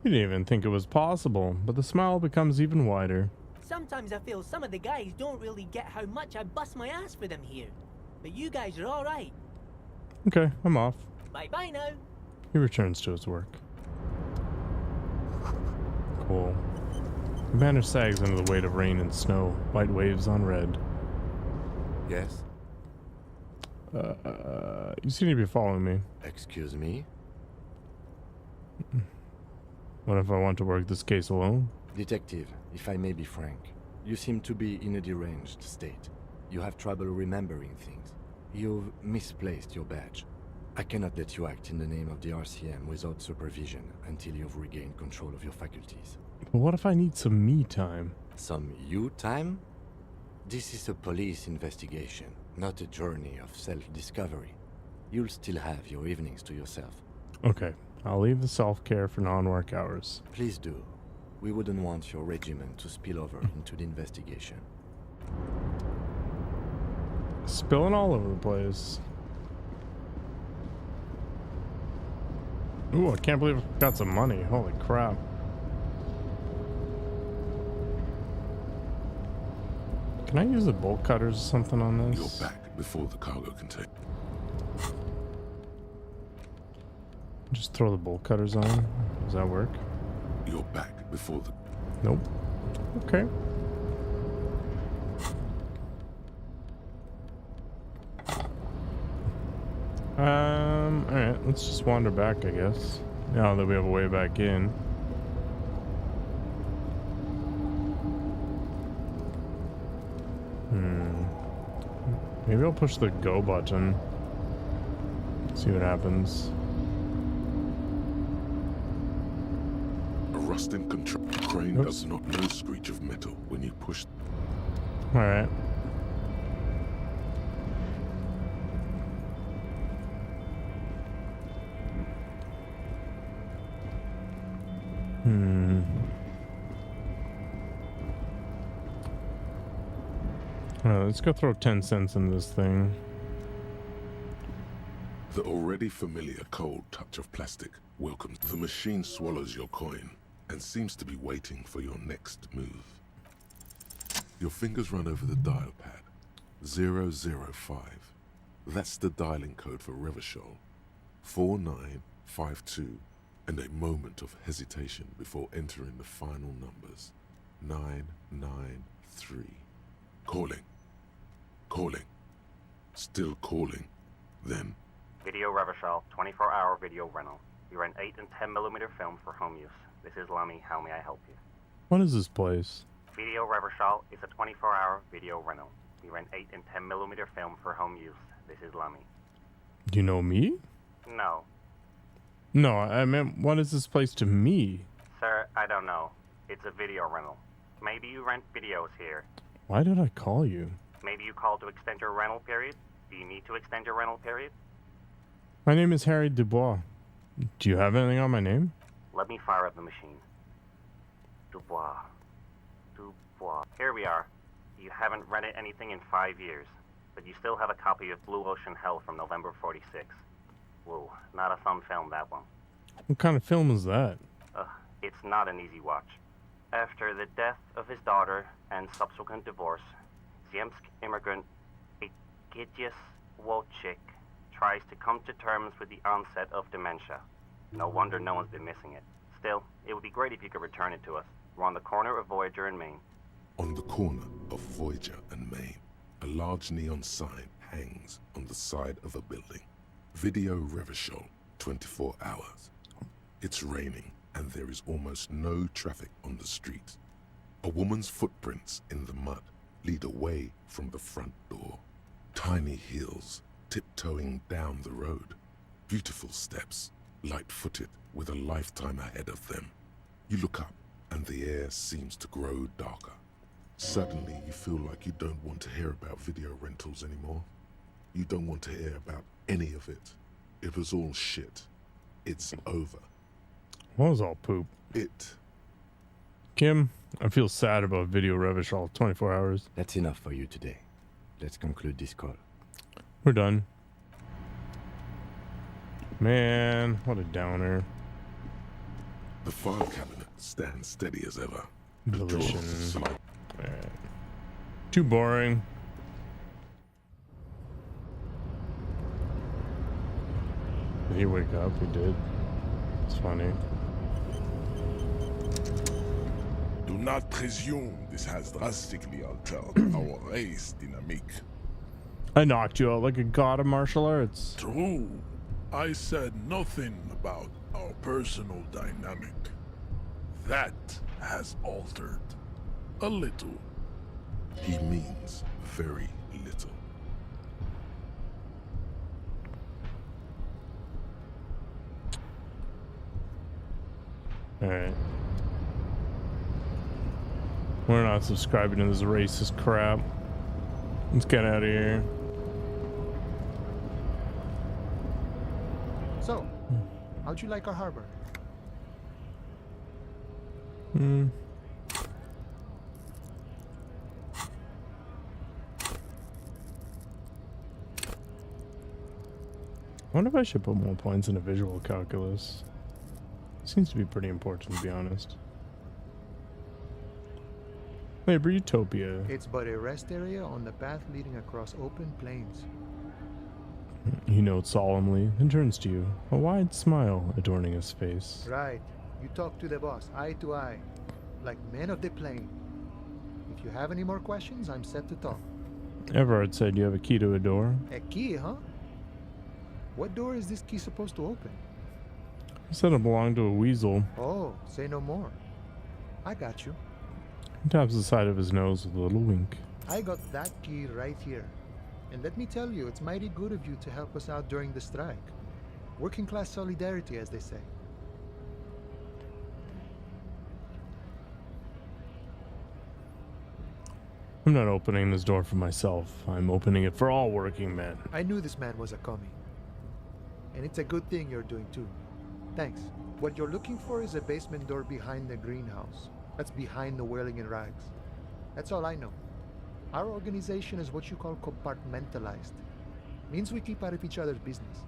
He didn't even think it was possible, but the smile becomes even wider. Sometimes I feel some of the guys don't really get how much I bust my ass for them here. But you guys are alright. Okay, I'm off. Bye-bye now. He returns to his work. Cool. The banner sags under the weight of rain and snow. White waves on red. Yes? You seem to be following me. Excuse me? What if I want to work this case alone? Detective, if I may be frank, you seem to be in a deranged state. You have trouble remembering things. You've misplaced your badge. I cannot let you act in the name of the RCM without supervision until you've regained control of your faculties. But what if I need some me time? Some you time? This is a police investigation, not a journey of self-discovery. You'll still have your evenings to yourself. Okay, I'll leave the self-care for non-work hours. Please do. We wouldn't want your regiment to spill over into the investigation. Spilling all over the place. Ooh, I can't believe I got some money. Holy crap. Can I use the bolt cutters or something on this? You're back before the cargo container. Just throw the bolt cutters on. Does that work? You're back before the... Nope. Okay. Alright, let's just wander back, I guess. Now that we have a way back in. Maybe I'll push the go button. See what happens. A rusting crane does not know screech of metal when you push. Alright. Alright, let's go throw 10 cents into this thing. The already familiar cold touch of plastic welcomes. The machine swallows your coin and seems to be waiting for your next move. Your fingers run over the dial pad. 005. That's the dialing code for Revachol. 4952. And a moment of hesitation before entering the final numbers. 993. Calling. Calling. Still calling. Then... Video Revachol, 24-hour video rental. We rent 8 and 10mm film for home use. This is Lummy. How may I help you? What is this place? Video Revachol is a 24-hour video rental. We rent 8 and 10mm film for home use. This is Lummy. Do you know me? No. No, I meant, what is this place to me? Sir, I don't know. It's a video rental. Maybe you rent videos here. Why did I call you? Maybe you called to extend your rental period? Do you need to extend your rental period? My name is Harry Dubois. Do you have anything on my name? Let me fire up the machine. Dubois. Dubois. Here we are. You haven't rented anything in 5 years, but you still have a copy of Blue Ocean Hell from November 46. Whoa, not a fun film, that one. What kind of film is that? It's not an easy watch. After the death of his daughter and subsequent divorce, Zemsk immigrant Egidius Wojcik tries to come to terms with the onset of dementia. No wonder no one's been missing it. Still, it would be great if you could return it to us. We're on the corner of Voyager and Main. On the corner of Voyager and Main, a large neon sign hangs on the side of a building. Video Revachol, 24 hours. It's raining and there is almost no traffic on the street. A woman's footprints in the mud lead away from the front door. Tiny heels tiptoeing down the road. Beautiful steps, light-footed with a lifetime ahead of them. You look up and the air seems to grow darker. Suddenly you feel like you don't want to hear about video rentals anymore. You don't want to hear about any of it. It was all shit. It's over. What was all poop? Kim, I feel sad about Video Revachol 24 hours. That's enough for you today. Let's conclude this call. We're done. Man, what a downer. The file cabinet stands steady as ever. Delicious. Too boring. Did he wake up? He did. It's funny. Do not presume this has drastically altered our race dynamic. I knocked you out like a god of martial arts. True. I said nothing about our personal dynamic. That has altered. A little. He means very little. Alright. We're not subscribing to this racist crap. Let's get out of here. So, how'd you like our harbor? I wonder if I should put more points in a visual calculus. Seems to be pretty important, to be honest. Labor Utopia. It's but a rest area on the path leading across open plains. He notes solemnly, and turns to you, a wide smile adorning his face. Right. You talk to the boss, eye to eye, like men of the plain. If you have any more questions, I'm set to talk. Everard said you have a key to a door. A key, huh? What door is this key supposed to open? He said it belonged to a weasel. Oh, say no more. I got you. He taps the side of his nose with a little wink. I got that key right here. And let me tell you, it's mighty good of you to help us out during the strike. Working class solidarity, as they say. I'm not opening this door for myself. I'm opening it for all working men. I knew this man was a commie. And it's a good thing you're doing too. Thanks. What you're looking for is a basement door behind the greenhouse. That's behind the whirling in rags. That's all I know. Our organization is what you call compartmentalized. Means we keep out of each other's business.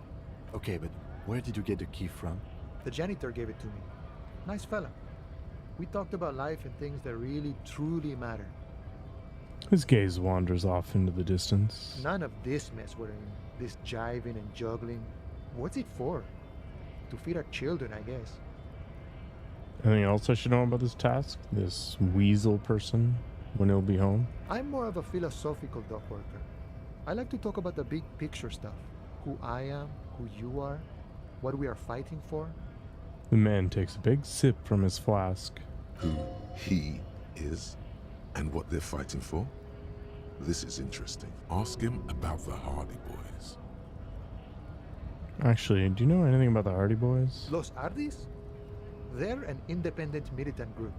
Okay, but where did you get the key from? The janitor gave it to me. Nice fella. We talked about life and things that really, truly matter. His gaze wanders off into the distance. None of this mess we're in. This jiving and juggling. What's it for? To feed our children, I guess. Anything else I should know about this task? This weasel person, when he'll be home? I'm more of a philosophical dock worker. I like to talk about the big picture stuff. Who I am, who you are, what we are fighting for. The man takes a big sip from his flask. Who he is and what they're fighting for? This is interesting. Ask him about the Hardy Boys. Actually, do you know anything about the Hardy Boys? Los Hardys? They're an independent militant group.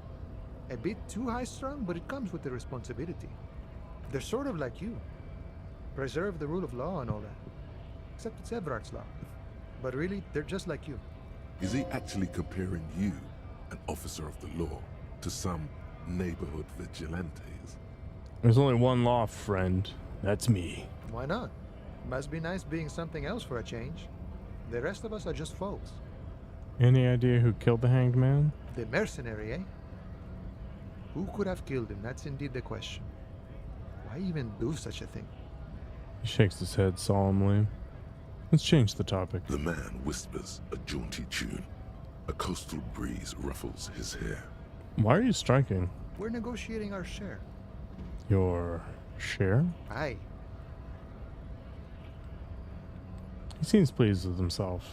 A bit too high-strung, but it comes with the responsibility. They're sort of like you. Preserve the rule of law and all that. Except it's Everard's law. But really, they're just like you. Is he actually comparing you, an officer of the law, to some neighborhood vigilantes? There's only one law, friend. That's me. Why not? Must be nice being something else for a change. The rest of us are just folks. Any idea who killed the hanged man? The mercenary, eh? Who could have killed him? That's indeed the question. Why even do such a thing? He shakes his head solemnly. Let's change the topic. The man whispers a jaunty tune. A coastal breeze ruffles his hair. Why are you striking? We're negotiating our share. Your share? Aye. He seems pleased with himself.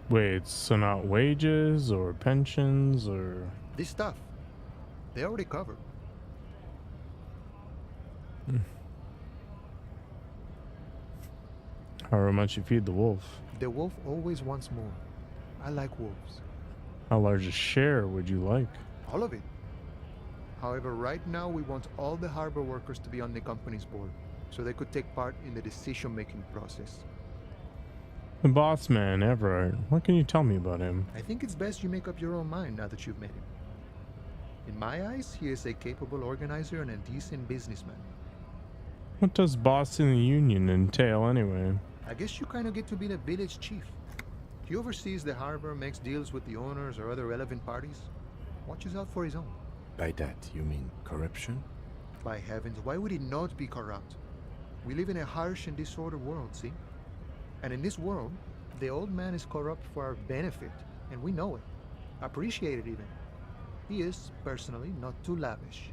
Wait, so not wages or pensions or... This stuff. They already covered. However much you feed the wolf. The wolf always wants more. I like wolves. How large a share would you like? All of it. However, right now we want all the harbor workers to be on the company's board, so they could take part in the decision-making process. The boss man, Everard. What can you tell me about him? I think it's best you make up your own mind now that you've met him. In my eyes, he is a capable organizer and a decent businessman. What does bossing the union entail anyway? I guess you kind of get to be the village chief. He oversees the harbor, makes deals with the owners or other relevant parties, watches out for his own. By that, you mean corruption? by heavens, why would he not be corrupt? We live in a harsh and disordered world, see? And in this world, the old man is corrupt for our benefit, and we know it. Appreciate it even. He is, personally, not too lavish.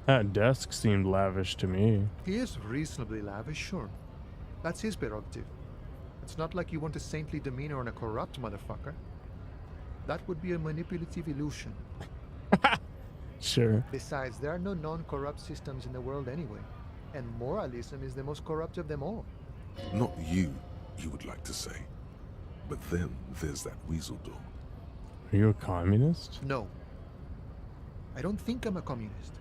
That desk seemed lavish to me. He is reasonably lavish, sure. That's his prerogative. It's not like you want a saintly demeanor on a corrupt motherfucker. That would be a manipulative illusion. Sure. Besides, there are no non-corrupt systems in the world anyway. And moralism is the most corrupt of them all. Not you would like to say. But then there's that weasel door. Are you a communist? No. I don't think I'm a communist.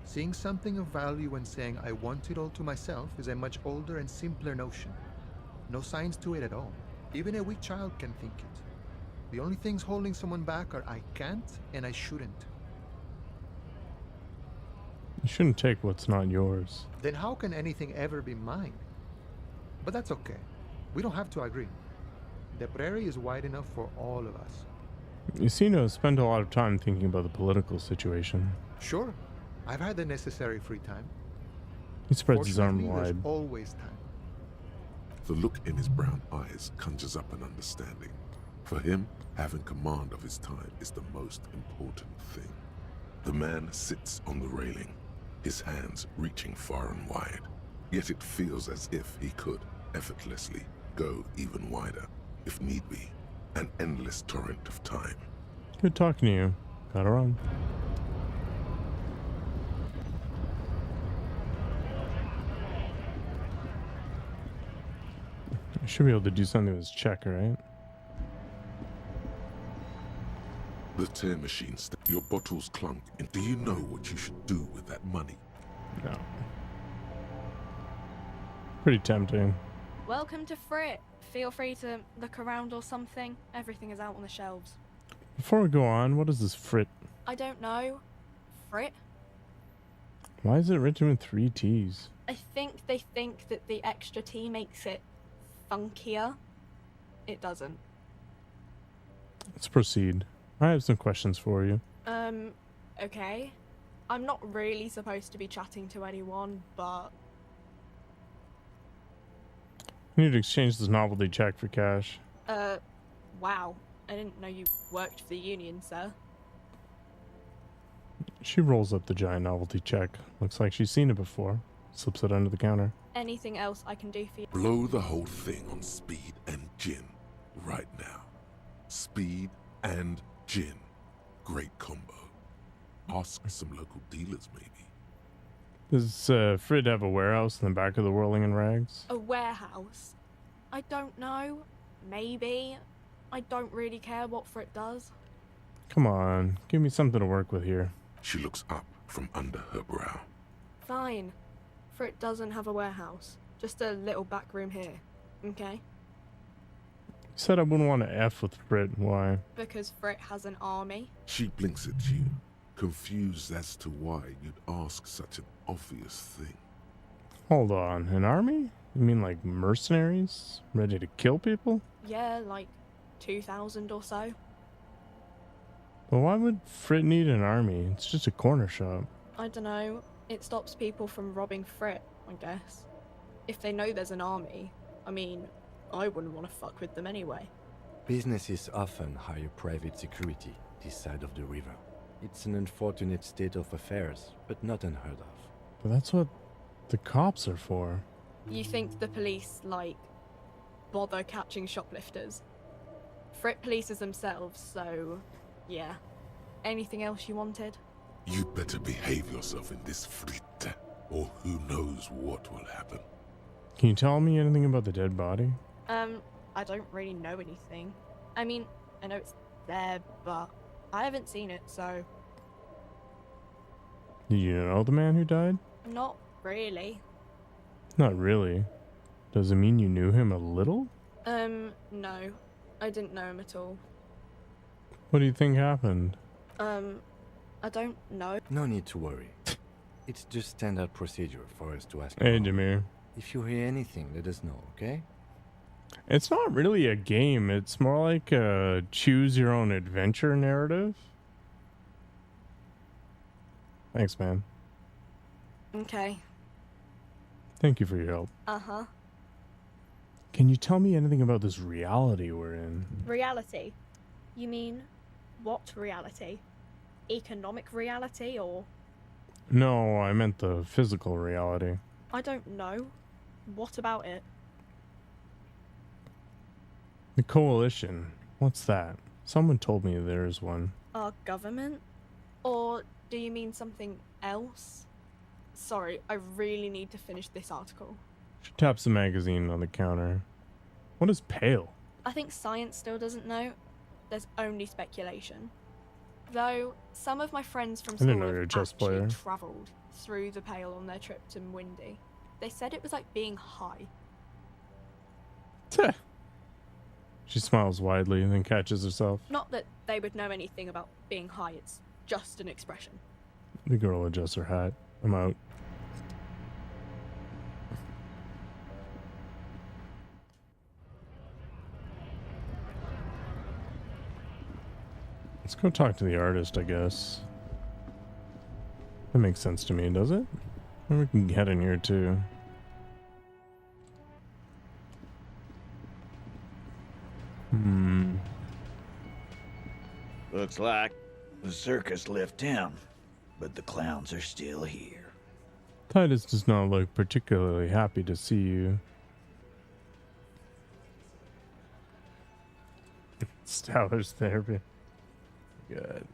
Seeing something of value and saying I want it all to myself is a much older and simpler notion. No science to it at all. Even a weak child can think it. The only things holding someone back are I can't and I shouldn't. You shouldn't take what's not yours. Then how can anything ever be mine? But that's okay. We don't have to agree. The prairie is wide enough for all of us. You seem to have spent a lot of time thinking about the political situation. Sure. I've had the necessary free time. He spreads his arm Fortunately, wide. there's always time. The look in his brown eyes conjures up an understanding. For him, having command of his time is the most important thing. The man sits on the railing, his hands reaching far and wide. Yet it feels as if he could, effortlessly, go even wider, if need be. An endless torrent of time. Good talking to you. Gotta run. I should be able to do something with this check, right? The tear machine your bottles clunk, and do you know what you should do with that money? No. Pretty tempting. Welcome to Frit. Feel free to look around or something. Everything is out on the shelves. Before we go on, what is this Frit? I don't know. Frit? Why is it written with 3 T's? I think they think that the extra T makes it funkier. It doesn't. Let's proceed. I have some questions for you. Okay. I'm not really supposed to be chatting to anyone, but... I need to exchange this novelty check for cash. Wow. I didn't know you worked for the union, sir. She rolls up the giant novelty check. Looks like she's seen it before. Slips it under the counter. Anything else I can do for you? Blow the whole thing on speed and gin right now. Speed and gin. Great combo. Ask some local dealers, maybe. Does Frid have a warehouse in the back of the Whirling in Rags? A warehouse? I don't know. Maybe. I don't really care what Frit does. Come on, give me something to work with here. She looks up from under her brow. Fine. Frit doesn't have a warehouse. Just a little back room here. Okay? You said I wouldn't want to F with Frit. Why? Because Frit has an army. She blinks at you, confused as to why you'd ask such an obvious thing. Hold on, an army? You mean like mercenaries? Ready to kill people? Yeah, like 2,000 or so. But why would Frit need an army? It's just a corner shop. I don't know. It stops people from robbing Frit, I guess. If they know there's an army, I mean, I wouldn't want to fuck with them anyway. Businesses often hire private security this side of the river. It's an unfortunate state of affairs, but not unheard of. But that's what the cops are for. You think the police, like, bother catching shoplifters? Frit polices themselves, so, yeah. Anything else you wanted? You'd better behave yourself in this fritte, or who knows what will happen. Can you tell me anything about the dead body? I don't really know anything. I mean, I know it's there, but I haven't seen it, so... Did you know the man who died? Not really. Not really. Does it mean you knew him a little? No. I didn't know him at all. What do you think happened? I don't know. No need to worry. It's just standard procedure for us to ask. Hey, Demir. If you hear anything, let us know, okay? It's not really a game. It's more like a choose your own adventure narrative. Thanks, man. Okay. Thank you for your help. Uh-huh. Can you tell me anything about this reality we're in? Reality? You mean what reality? Economic reality or... No, I meant the physical reality. I don't know. What about it? The Coalition. What's that? Someone told me there's one. Our government? Or do you mean something else? Sorry, I really need to finish this article. She taps the magazine on the counter. What is Pale? I think science still doesn't know. There's only speculation. Though, some of my friends from didn't school know you were a have chess actually player. travelled through the Pale on their trip to Windy. They said it was like being high. She smiles widely and then catches herself. Not that they would know anything about being high, it's just an expression. The girl adjusts her hat. I'm out. Let's go talk to the artist, I guess. That makes sense to me, does it? Or we can head in here too. Looks like the circus left town, but the clowns are still here. Titus does not look particularly happy to see you. Stowler's therapy. Good.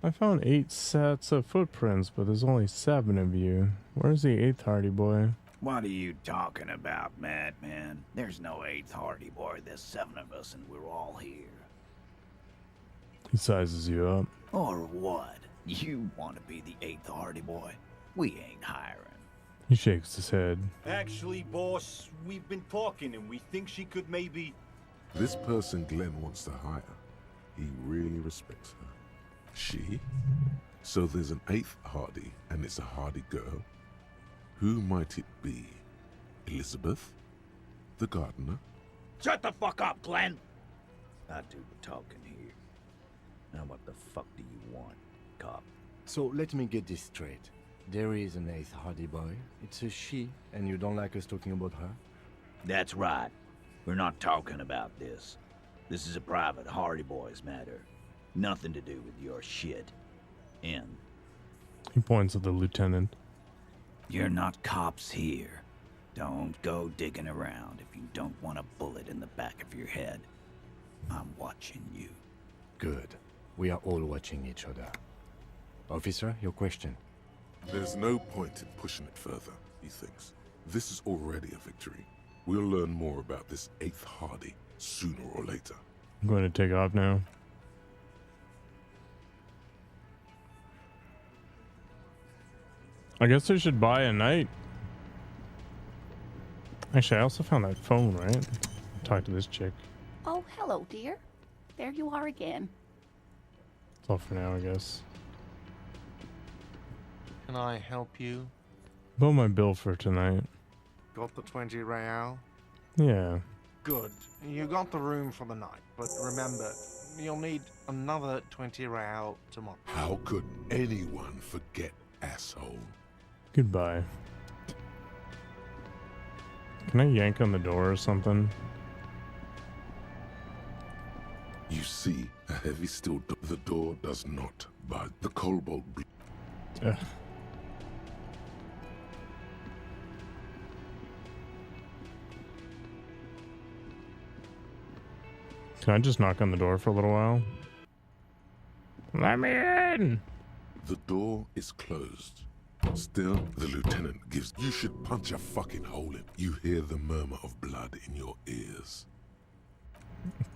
I found 8 sets of footprints, but there's only 7 of you. Where's the 8th Hardy Boy? What are you talking about, madman? There's no 8th Hardy Boy. There's 7 of us, and we're all here. He sizes you up. Or what? You want to be the 8th Hardy Boy? We ain't hiring. He shakes his head. Actually, boss, we've been talking and we think she could maybe... This person Glenn wants to hire, he really respects her. She? So there's an 8th Hardy, and it's a Hardy girl. Who might it be? Elizabeth? The gardener? Shut the fuck up, Glenn! I do the talking here. Now what the fuck do you want, cop? So let me get this straight. There is an 8th Hardy Boy. It's a she, and you don't like us talking about her? That's right. We're not talking about this. This is a private Hardy Boys matter. Nothing to do with your shit. In. He points at the lieutenant. You're not cops here. Don't go digging around if you don't want a bullet in the back of your head. I'm watching you. Good. We are all watching each other. Officer, your question. There's no point in pushing it further, he thinks. This is already a victory. We'll learn more about this 8th Hardy sooner or later. I'm going to take off now. I guess I should buy a night. Actually, I also found that phone, right? Talk to this chick. Oh, hello, dear. There you are again. That's all for now, I guess. Can I help you? About my bill for tonight. Got the 20 real? Yeah. Good. You got the room for the night, but remember, you'll need another 20 real tomorrow. How could anyone forget, asshole? Goodbye. Can I yank on the door or something? You see, a heavy steel the door does not budge. The cobalt Ugh. Can I just knock on the door for a little while? Let me in! The door is closed. Still, the lieutenant gives... You should punch a fucking hole in. You hear the murmur of blood in your ears.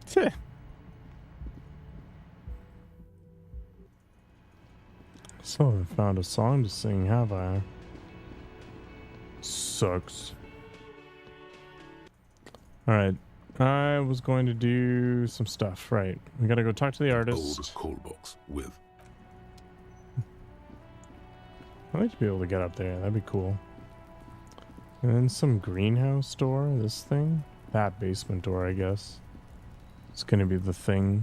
Still haven't found a song to sing, have I? Sucks. Alright. I was going to do some stuff, right. We gotta go talk to the artist. Old call box with... I'd like to be able to get up there. That'd be cool. And then some greenhouse door. This thing? That basement door, I guess. It's gonna be the thing.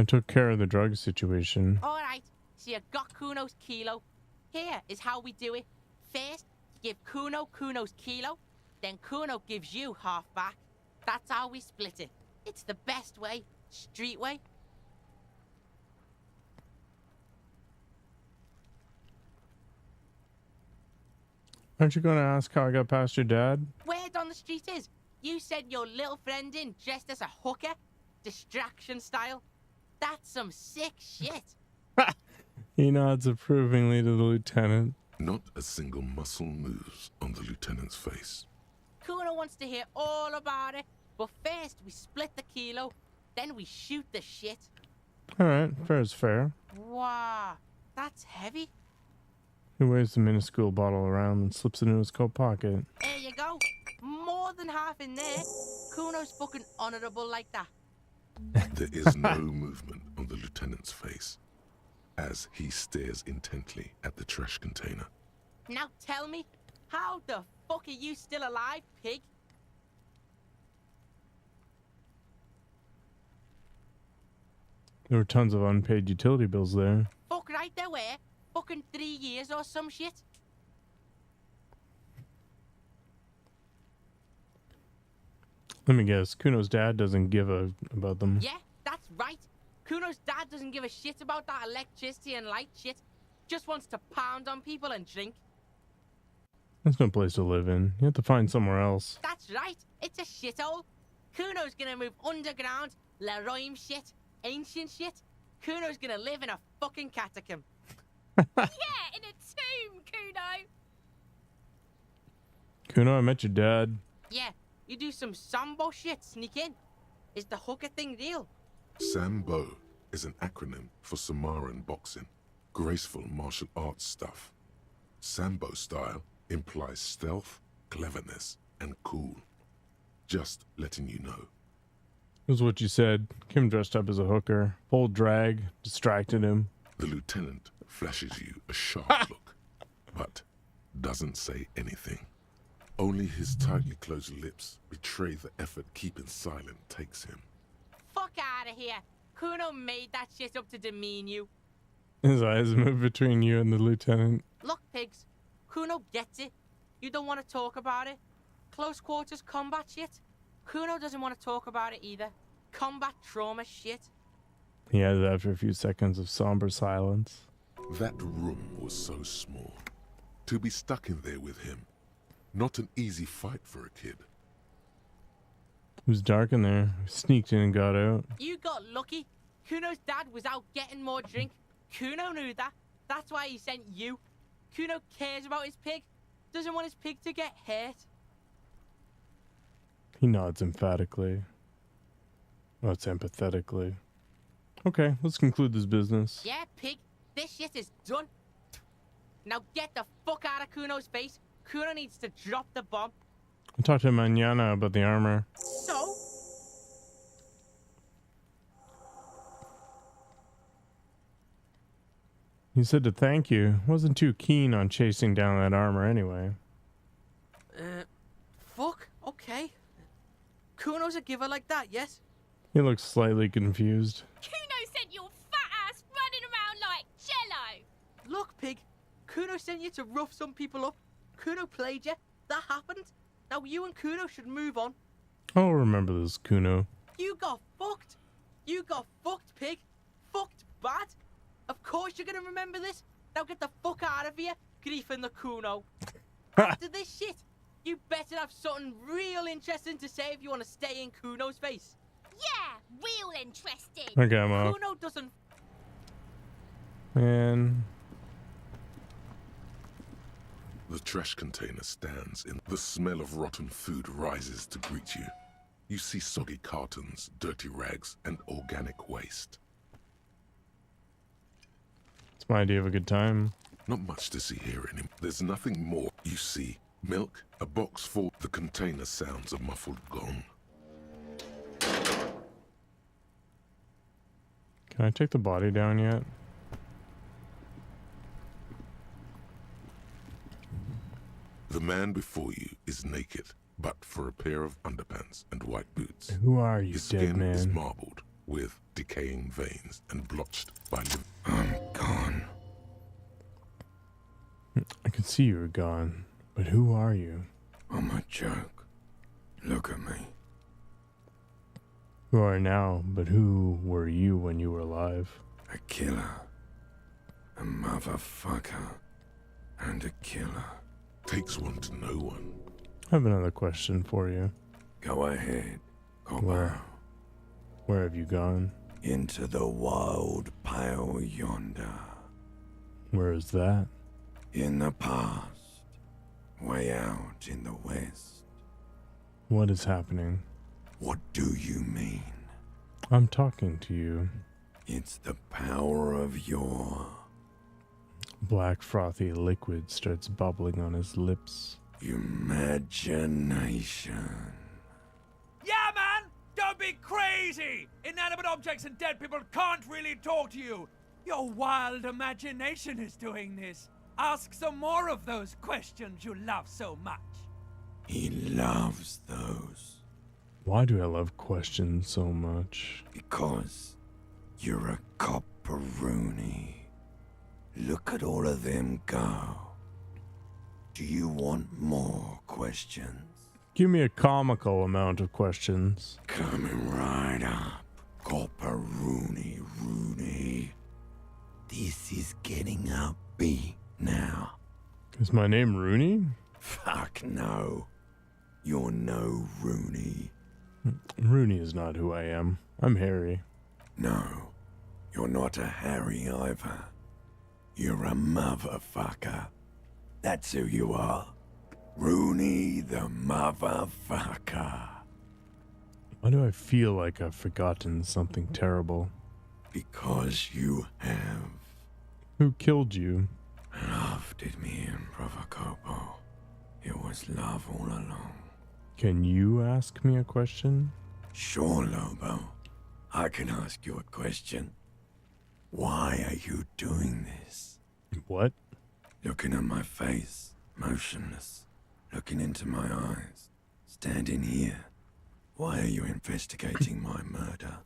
took care of the drug situation. Alright, so you got Kuno's kilo. Here is how we do it. First, you give Kuno Kuno's kilo, then Kuno gives you half back. That's how we split it. It's the best way. Street way. Aren't you going to ask how I got past your dad? Word on the street is, you sent your little friend in dressed as a hooker, distraction style. That's some sick shit. He nods approvingly to the lieutenant. Not a single muscle moves on the lieutenant's face. Kuno wants to hear all about it, but first we split the kilo, then we shoot the shit. Alright, fair is fair. Wow, that's heavy. He waves the minuscule bottle around and slips it into his coat pocket. There you go. More than half in there. Kuno's fucking honorable like that. There is no movement on the lieutenant's face as he stares intently at the trash container. Now tell me, how the fuck are you still alive, pig? There were tons of unpaid utility bills there. Fuck right there were. Fucking 3 years or some shit. Let me guess, Kuno's dad doesn't give a about them. Yeah, that's right. Kuno's dad doesn't give a shit about that electricity and light shit. Just wants to pound on people and drink. There's no place to live in. You have to find somewhere else. That's right. It's a shithole. Kuno's gonna move underground, Leroy shit, ancient shit. Kuno's gonna live in a fucking catacomb. Yeah, in a tomb, Kuno. Kuno, I met your dad. Yeah, you do some Sambo shit, sneak in. Is the hooker thing real? Sambo is an acronym for Samaran boxing, graceful martial arts stuff. Sambo style implies stealth, cleverness, and cool. Just letting you know. It was what you said. Kim dressed up as a hooker. Full drag distracted him. The lieutenant flashes you a sharp look, but doesn't say anything. Only his tightly closed lips betray the effort keeping silent takes him. Fuck out of here. Kuno made that shit up to demean you. His eyes move between you and the lieutenant. Look, pigs. Kuno gets it. You don't want to talk about it. Close quarters combat shit. Kuno doesn't want to talk about it either. Combat trauma shit. He added after a few seconds of somber silence. That room was so small. To be stuck in there with him, not an easy fight for a kid. It was dark in there. We sneaked in and got out. You got lucky. Kuno's dad was out getting more drink. Kuno knew that. That's why he sent you. Kuno cares about his pig. Doesn't want his pig to get hurt. He nods emphatically. Oh, it's empathetically. Okay, let's conclude this business. Yeah, pig. This shit is done. Now get the fuck out of Kuno's face. Kuno needs to drop the bomb. I'll talk to Mañana about the armor. So? He said to thank you. Wasn't too keen on chasing down that armor anyway. Fuck? Okay. Kuno's a giver like that, yes? He looks slightly confused. Kuno sent your fat ass running around like jello. Look, pig. Kuno sent you to rough some people up. Kuno played you. That happened. Now you and Kuno should move on. I'll remember this, Kuno. You got fucked. You got fucked, pig. Fucked bad. Of course you're gonna remember this. Now get the fuck out of here, Grief and the Kuno. After this shit, you better have something real interesting to say if you want to stay in Kuno's face. Yeah, real interesting. Okay, I'm off. Kuno doesn't... Man. The trash container stands in. The smell of rotten food rises to greet you. You see soggy cartons, dirty rags, and organic waste. It's my idea of a good time. Not much to see here anymore. There's nothing more. You see milk, a box full. The container sounds a muffled gong. Can I take the body down yet? The man before you is naked, but for a pair of underpants and white boots. Who are you, His dead skin is man? marbled, with decaying veins and blotched by I'm gone. I can see you're gone, but who are you? I'm a joke. Look at me. You are now, but who were you when you were alive? A killer. A motherfucker. And a killer. Takes one to know one. I have another question for you. Go ahead, Copper. Where have you gone? Into the wild pale yonder. Where is that? In the past. Way out in the west. What is happening? What do you mean? I'm talking to you. It's the power of your... Black frothy liquid starts bubbling on his lips. Imagination. Yeah, man! Don't be crazy! Inanimate objects and dead people can't really talk to you. Your wild imagination is doing this. Ask some more of those questions you love so much. He loves those. Why do I love questions so much? Because you're a copperoony. Look at all of them go. Do you want more questions? Give me a comical amount of questions. Coming right up, copperoony Rooney. This is getting upbeat now. Is my name Rooney? Fuck no. You're no Rooney. Rooney is not who I am. I'm Harry. No, you're not a Harry either. You're a motherfucker. That's who you are. Rooney the motherfucker. Why do I feel like I've forgotten something terrible? Because you have. Who killed you? Love did me in, Provocopo. It was love all along. Can you ask me a question? Sure, Lobo. I can ask you a question. Why are you doing this? What? Looking at my face, motionless. Looking into my eyes. Standing here. Why are you investigating my murder?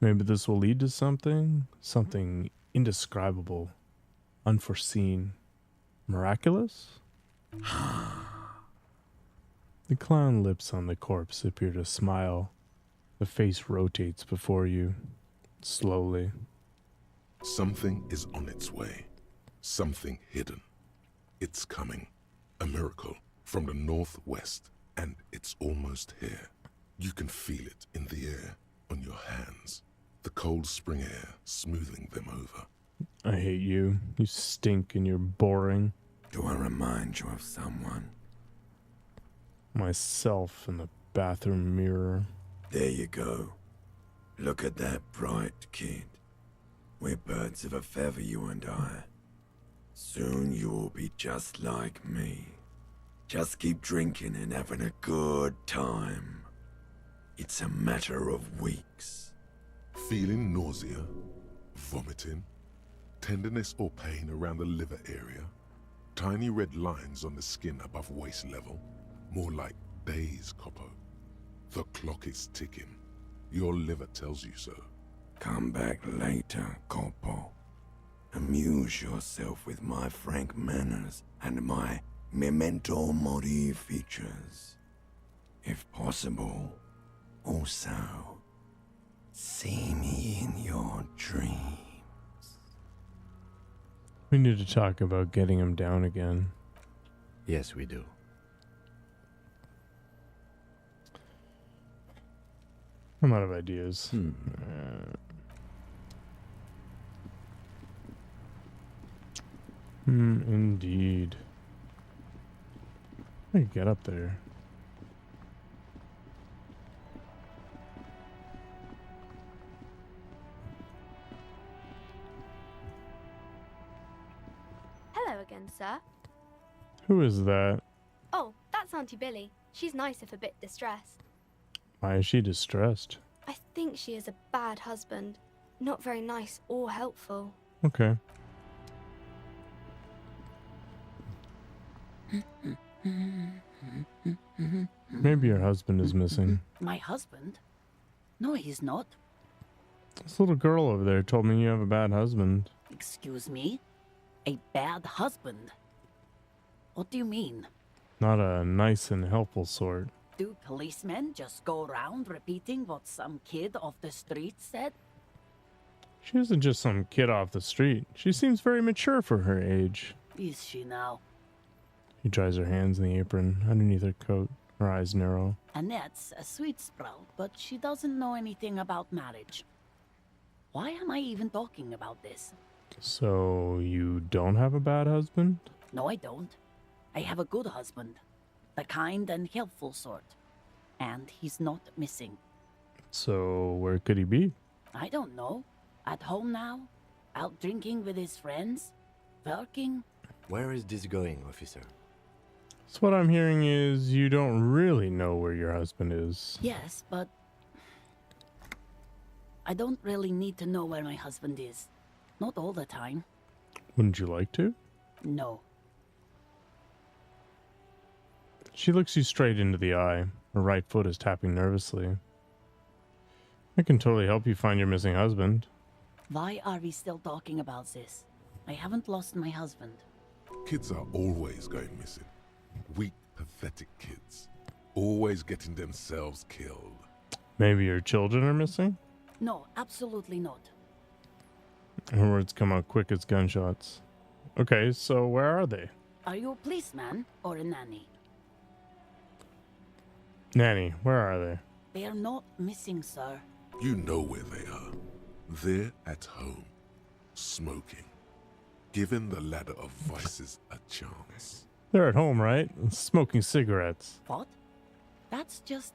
Maybe this will lead to something? Something indescribable. Unforeseen. Miraculous? The clown lips on the corpse appear to smile. The face rotates before you. Slowly. Something is on its way. Something hidden. It's coming. A miracle from the northwest, and it's almost here. You can feel it in the air, on your hands. The cold spring air smoothing them over. I hate you. You stink and you're boring. Do I remind you of someone? Myself in the bathroom mirror. There you go. Look at that bright kid. We're birds of a feather, you and I. Soon you will be just like me. Just keep drinking and having a good time. It's a matter of weeks. Feeling nausea, vomiting, tenderness or pain around the liver area, tiny red lines on the skin above waist level, more like days, Coppo. The clock is ticking. Your liver tells you so. Come back later, Coppo. Amuse yourself with my frank manners and my memento mori features. If possible, also, see me in your dreams. We need to talk about getting him down again. Yes, we do. I'm out of ideas. Indeed. How do you get up there? Hello again, sir. Who is that? Oh, that's Auntie Billy. She's nice if a bit distressed. Why is she distressed? I think she is a bad husband. Not very nice or helpful. Okay. Maybe your husband is missing. My husband? No, he's not. This little girl over there told me you have a bad husband. Excuse me? A bad husband? What do you mean? Not a nice and helpful sort. Do policemen just go around repeating what some kid off the street said? She isn't just some kid off the street. She seems very mature for her age. Is she now? She dries her hands in the apron underneath her coat. Her eyes narrow. Annette's a sweet sprout, but she doesn't know anything about marriage. Why am I even talking about this? So you don't have a bad husband? No, I don't. I have a good husband. The kind and helpful sort. And he's not missing. So where could he be? I don't know. At home now? Out drinking with his friends? Working? Where is this going, officer? So what I'm hearing is you don't really know where your husband is. Yes, but I don't really need to know where my husband is. Not all the time. Wouldn't you like to? No. She looks you straight into the eye. Her right foot is tapping nervously. I can totally help you find your missing husband. Why are we still talking about this? I haven't lost my husband. Kids are always going missing. Weak, pathetic kids. Always getting themselves killed. Maybe your children are missing? No, absolutely not. Her words come out quick as gunshots. Okay, so where are they? Are you a policeman or a nanny? Nanny, where are they? They are not missing, sir. You know where they are. They're at home, smoking, giving the ladder of vices a chance. They're at home, right? Smoking cigarettes. What? That's just...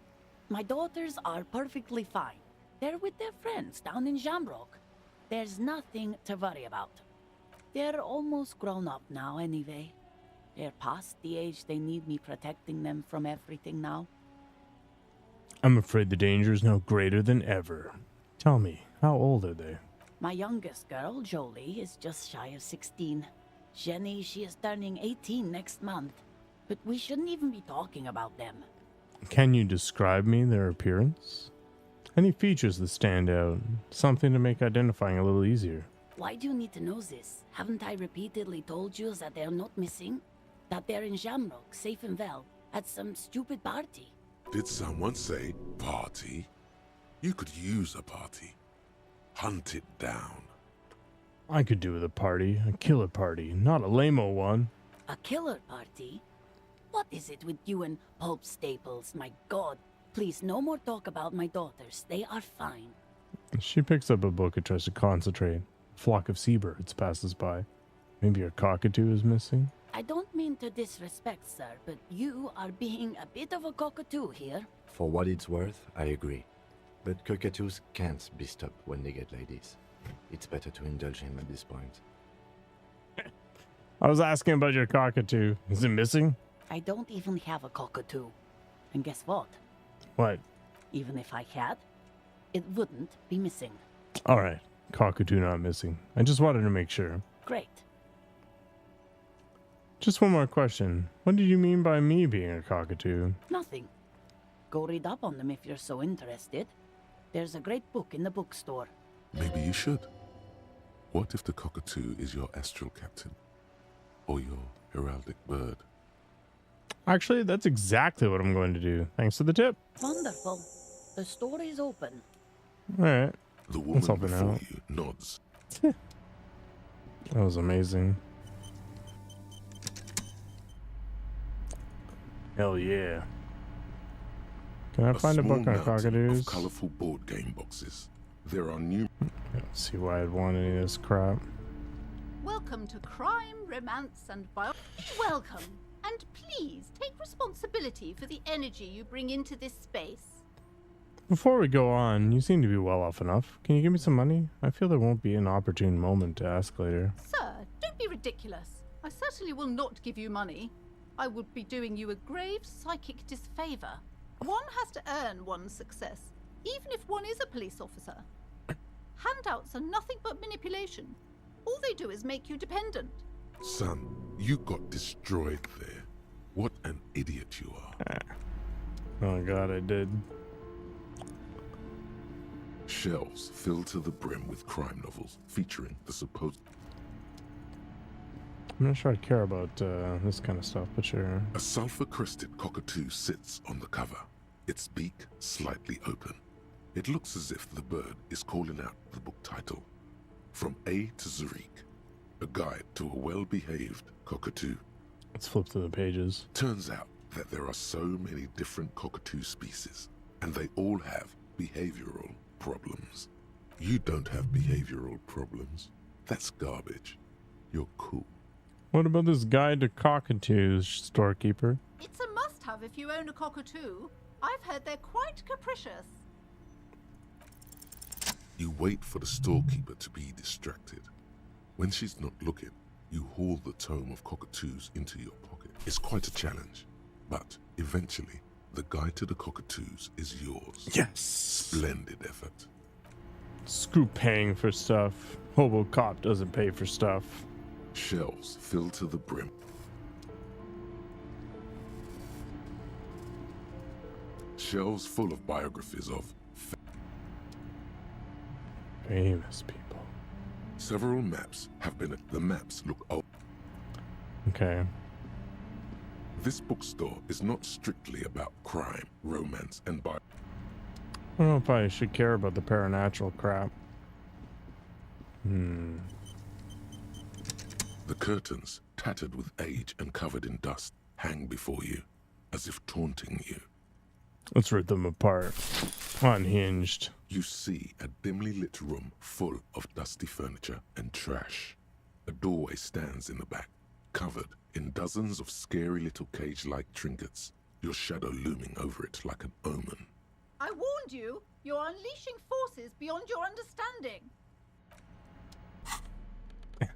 My daughters are perfectly fine. They're with their friends down in Jamrock. There's nothing to worry about. They're almost grown up now anyway. They're past the age they need me protecting them from everything now. I'm afraid the danger is now greater than ever. Tell me, how old are they? My youngest girl, Jolie, is just shy of 16. Jenny, she is turning 18 next month. But we shouldn't even be talking about them. Can you describe me their appearance? Any features that stand out? Something to make identifying a little easier. Why do you need to know this? Haven't I repeatedly told you that they're not missing? That they're in Jamrock, safe and well, at some stupid party? Did someone say party? You could use a party. Hunt it down. I could do with a party, a killer party, not a lame-o one. A killer party? What is it with you and Pulp Staples? My God, please no more talk about my daughters. They are fine. She picks up a book and tries to concentrate. A flock of seabirds passes by. Maybe her cockatoo is missing? I don't mean to disrespect, sir, but you are being a bit of a cockatoo here. For what it's worth, I agree. But cockatoos can't be stopped when they get ladies. It's better to indulge him at this point. I was asking about your cockatoo. Is it missing? I don't even have a cockatoo. And guess what? What? Even if I had, it wouldn't be missing. Alright, cockatoo not missing. I just wanted to make sure. Great. Just one more question. What did you mean by me being a cockatoo? Nothing. Go read up on them if you're so interested. There's a great book in the bookstore. Maybe you should. What if the cockatoo is your astral captain? Or your heraldic bird? Actually, that's exactly what I'm going to do. Thanks for the tip. Wonderful. The store is open. Alright. The woman Let's open before out. you nods. That was amazing. Hell yeah. Can I find a small book on mountain cockatoos? of colorful board game boxes. There are new. Let's see why I'd want any of this crap. Welcome to Crime, Romance, and Bio. Welcome, and please take responsibility for the energy you bring into this space. Before we go on, you seem to be well off enough. Can you give me some money? I feel there won't be an opportune moment to ask later. Sir, don't be ridiculous. I certainly will not give you money. I would be doing you a grave psychic disfavor. One has to earn one's success, even if one is a police officer. Handouts are nothing but manipulation. All they do is make you dependent. Son, you got destroyed there. What an idiot you are. Oh god, I did. Shelves filled to the brim with crime novels featuring the supposed... I'm not sure I care about this kind of stuff, but sure. A sulfur-crested cockatoo sits on the cover, its beak slightly open. It looks as if the bird is calling out the book title, From A to Zurich, a guide to a well-behaved cockatoo. Let's flip through the pages. Turns out that there are so many different cockatoo species, and they all have behavioral problems. You don't have behavioral problems. That's garbage. You're cool. What about this guide to cockatoos, storekeeper? It's a must-have if you own a cockatoo. I've heard they're quite capricious. You wait for the storekeeper to be distracted. When she's not looking, you haul the tome of cockatoos into your pocket. It's quite a challenge, but eventually, the guide to the cockatoos is yours. Yes! Splendid effort. Screw paying for stuff. Hobo cop doesn't pay for stuff. Shelves filled to the brim. Shelves full of biographies of famous people. Several maps have been... The maps look old. Okay. This bookstore is not strictly about crime, romance, and I don't know if I should care about the paranatural crap. The curtains, tattered with age and covered in dust, hang before you, as if taunting you. Let's rip them apart. Unhinged. You see a dimly lit room full of dusty furniture and trash. A doorway stands in the back, covered in dozens of scary little cage-like trinkets, your shadow looming over it like an omen. I warned you. You're unleashing forces beyond your understanding.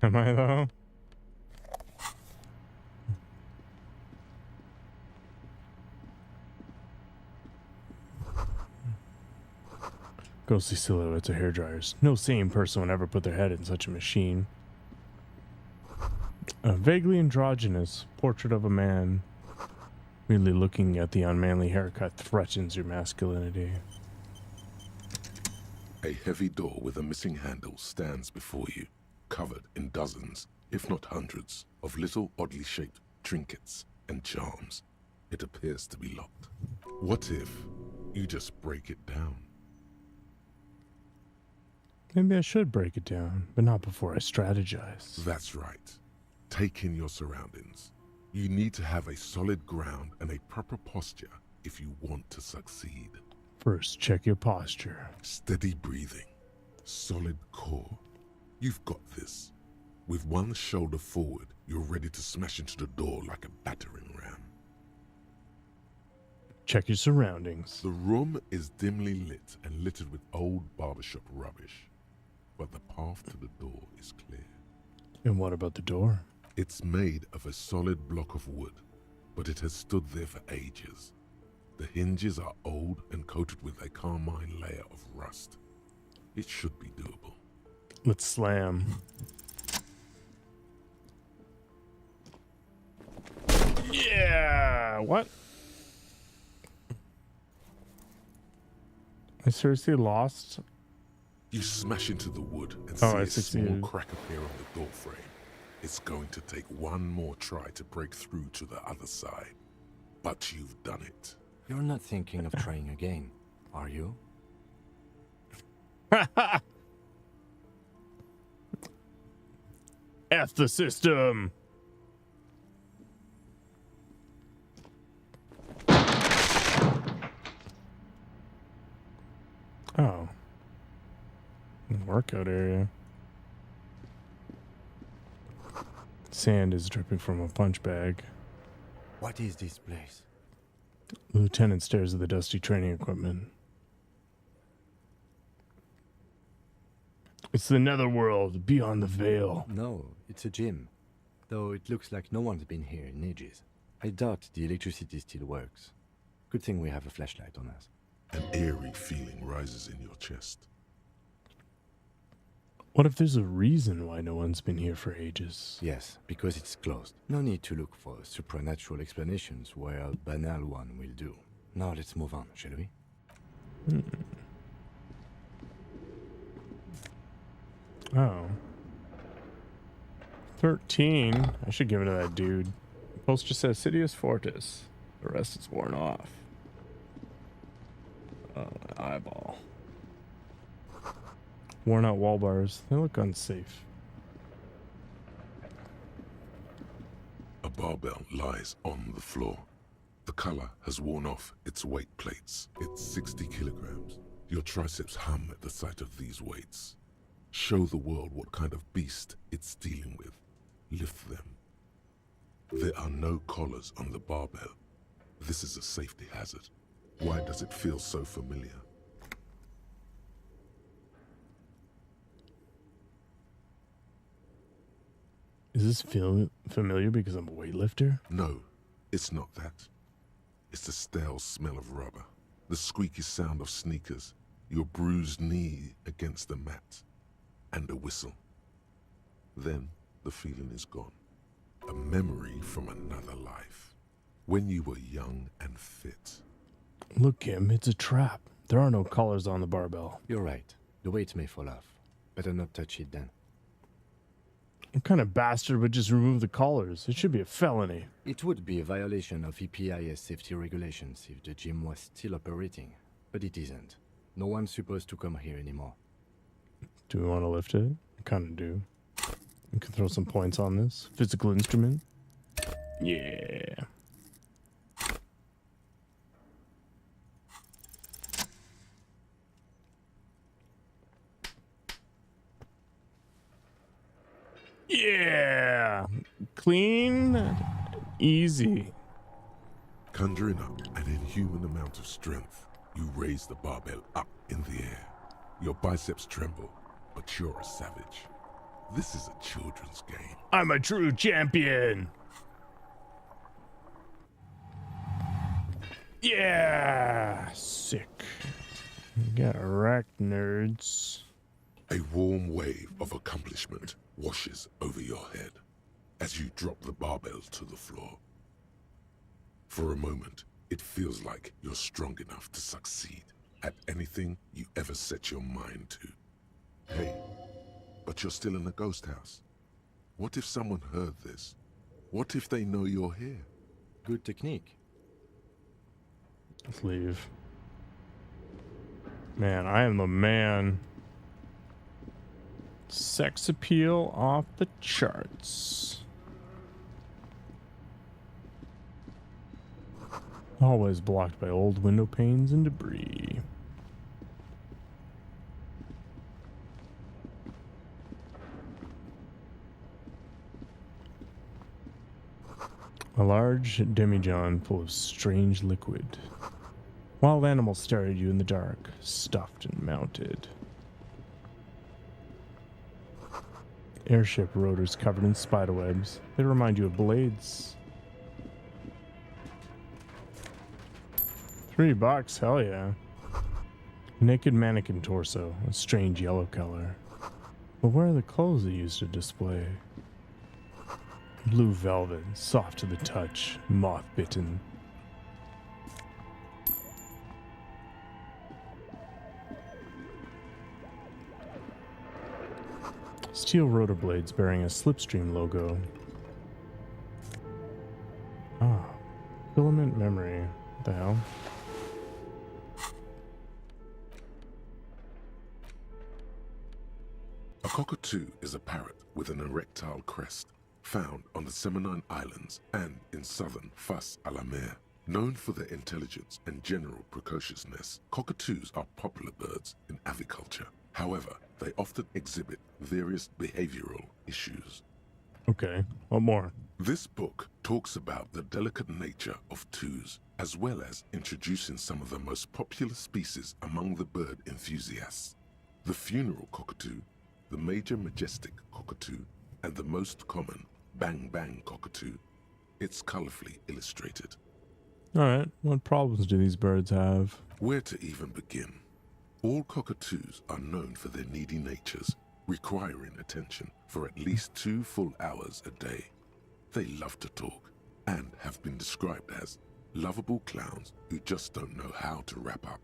Am I, though? Ghostly silhouettes of hairdryers. No sane person would ever put their head in such a machine. A vaguely androgynous portrait of a man. Really looking at the unmanly haircut threatens your masculinity. A heavy door with a missing handle stands before you, covered in dozens, if not hundreds, of little oddly shaped trinkets and charms. It appears to be locked. What if you just break it down? Maybe I should break it down, but not before I strategize. That's right. Take in your surroundings. You need to have a solid ground and a proper posture if you want to succeed. First, check your posture. Steady breathing. Solid core. You've got this. With one shoulder forward, you're ready to smash into the door like a battering ram. Check your surroundings. The room is dimly lit and littered with old barbershop rubbish. But the path to the door is clear. And what about the door? It's made of a solid block of wood, but it has stood there for ages. The hinges are old and coated with a carmine layer of rust. It should be doable. Let's slam. Yeah! What? I seriously lost? You smash into the wood and I see a small succeeded. crack appear on the doorframe. It's going to take one more try to break through to the other side. But you've done it. You're not thinking of trying again, are you? F the system! Oh. Workout area. Sand is dripping from a punch bag. What is this place? The lieutenant stares at the dusty training equipment. It's the netherworld, beyond the veil. No, it's a gym. Though it looks like no one's been here in ages. I doubt the electricity still works. Good thing we have a flashlight on us. An eerie feeling rises in your chest. What if there's a reason why no one's been here for ages? Yes, because it's closed. No need to look for supernatural explanations where a banal one will do. Now let's move on, shall we? Oh. 13. I should give it to that dude. Post just says Sidious Fortis. The rest is worn off. Oh, eyeball. Worn out wall bars. They look unsafe. A barbell lies on the floor. The color has worn off its weight plates. It's 60 kilograms. Your triceps hum at the sight of these weights. Show the world what kind of beast it's dealing with. Lift them. There are no collars on the barbell. This is a safety hazard. Why does it feel so familiar? Is this feel familiar because I'm a weightlifter? No, it's not that. It's the stale smell of rubber, the squeaky sound of sneakers, your bruised knee against the mat, and a whistle. Then the feeling is gone. A memory from another life. When you were young and fit. Look, Kim, it's a trap. There are no collars on the barbell. You're right. The weight may fall off. Better not touch it then. What kind of bastard would just remove the collars? It should be a felony. It would be a violation of EPIS safety regulations if the gym was still operating, but it isn't. No one's supposed to come here anymore. Do we want to lift it? I kind of do. We can throw some points on this. Physical instrument. Yeah. Yeah. Clean. Easy. Conjuring up an inhuman amount of strength, you raise the barbell up in the air. Your biceps tremble, but you're a savage. This is a children's game. I'm a true champion. Yeah. Sick. Get wrecked, nerds. A warm wave of accomplishment washes over your head as you drop the barbell to the floor. For a moment, it feels like you're strong enough to succeed at anything you ever set your mind to. Hey, but you're still in a ghost house. What if someone heard this? What if they know you're here? Good technique. Let's leave. Man, I am the man. Sex appeal off the charts. Always blocked by old window panes and debris. A large demijohn full of strange liquid. Wild animals stare at you in the dark, stuffed and mounted. Airship rotors covered in spiderwebs. They remind you of blades. $3, hell yeah. Naked mannequin torso, a strange yellow color. But where are the clothes they used to display? Blue velvet, soft to the touch, moth-bitten. Steel rotor blades bearing a Slipstream logo. Ah, filament memory. What the hell? A cockatoo is a parrot with an erectile crest, found on the Seminine Islands and in southern Fas a la Mer. Known for their intelligence and general precociousness, cockatoos are popular birds in aviculture. However, they often exhibit various behavioral issues. Okay, what more? This book talks about the delicate nature of twos, as well as introducing some of the most popular species among the bird enthusiasts. The funeral cockatoo, the major majestic cockatoo, and the most common bang bang cockatoo. It's colorfully illustrated. Alright, what problems do these birds have? Where to even begin? All cockatoos are known for their needy natures, requiring attention for at least 2 full hours a day. They love to talk, and have been described as lovable clowns who just don't know how to wrap up.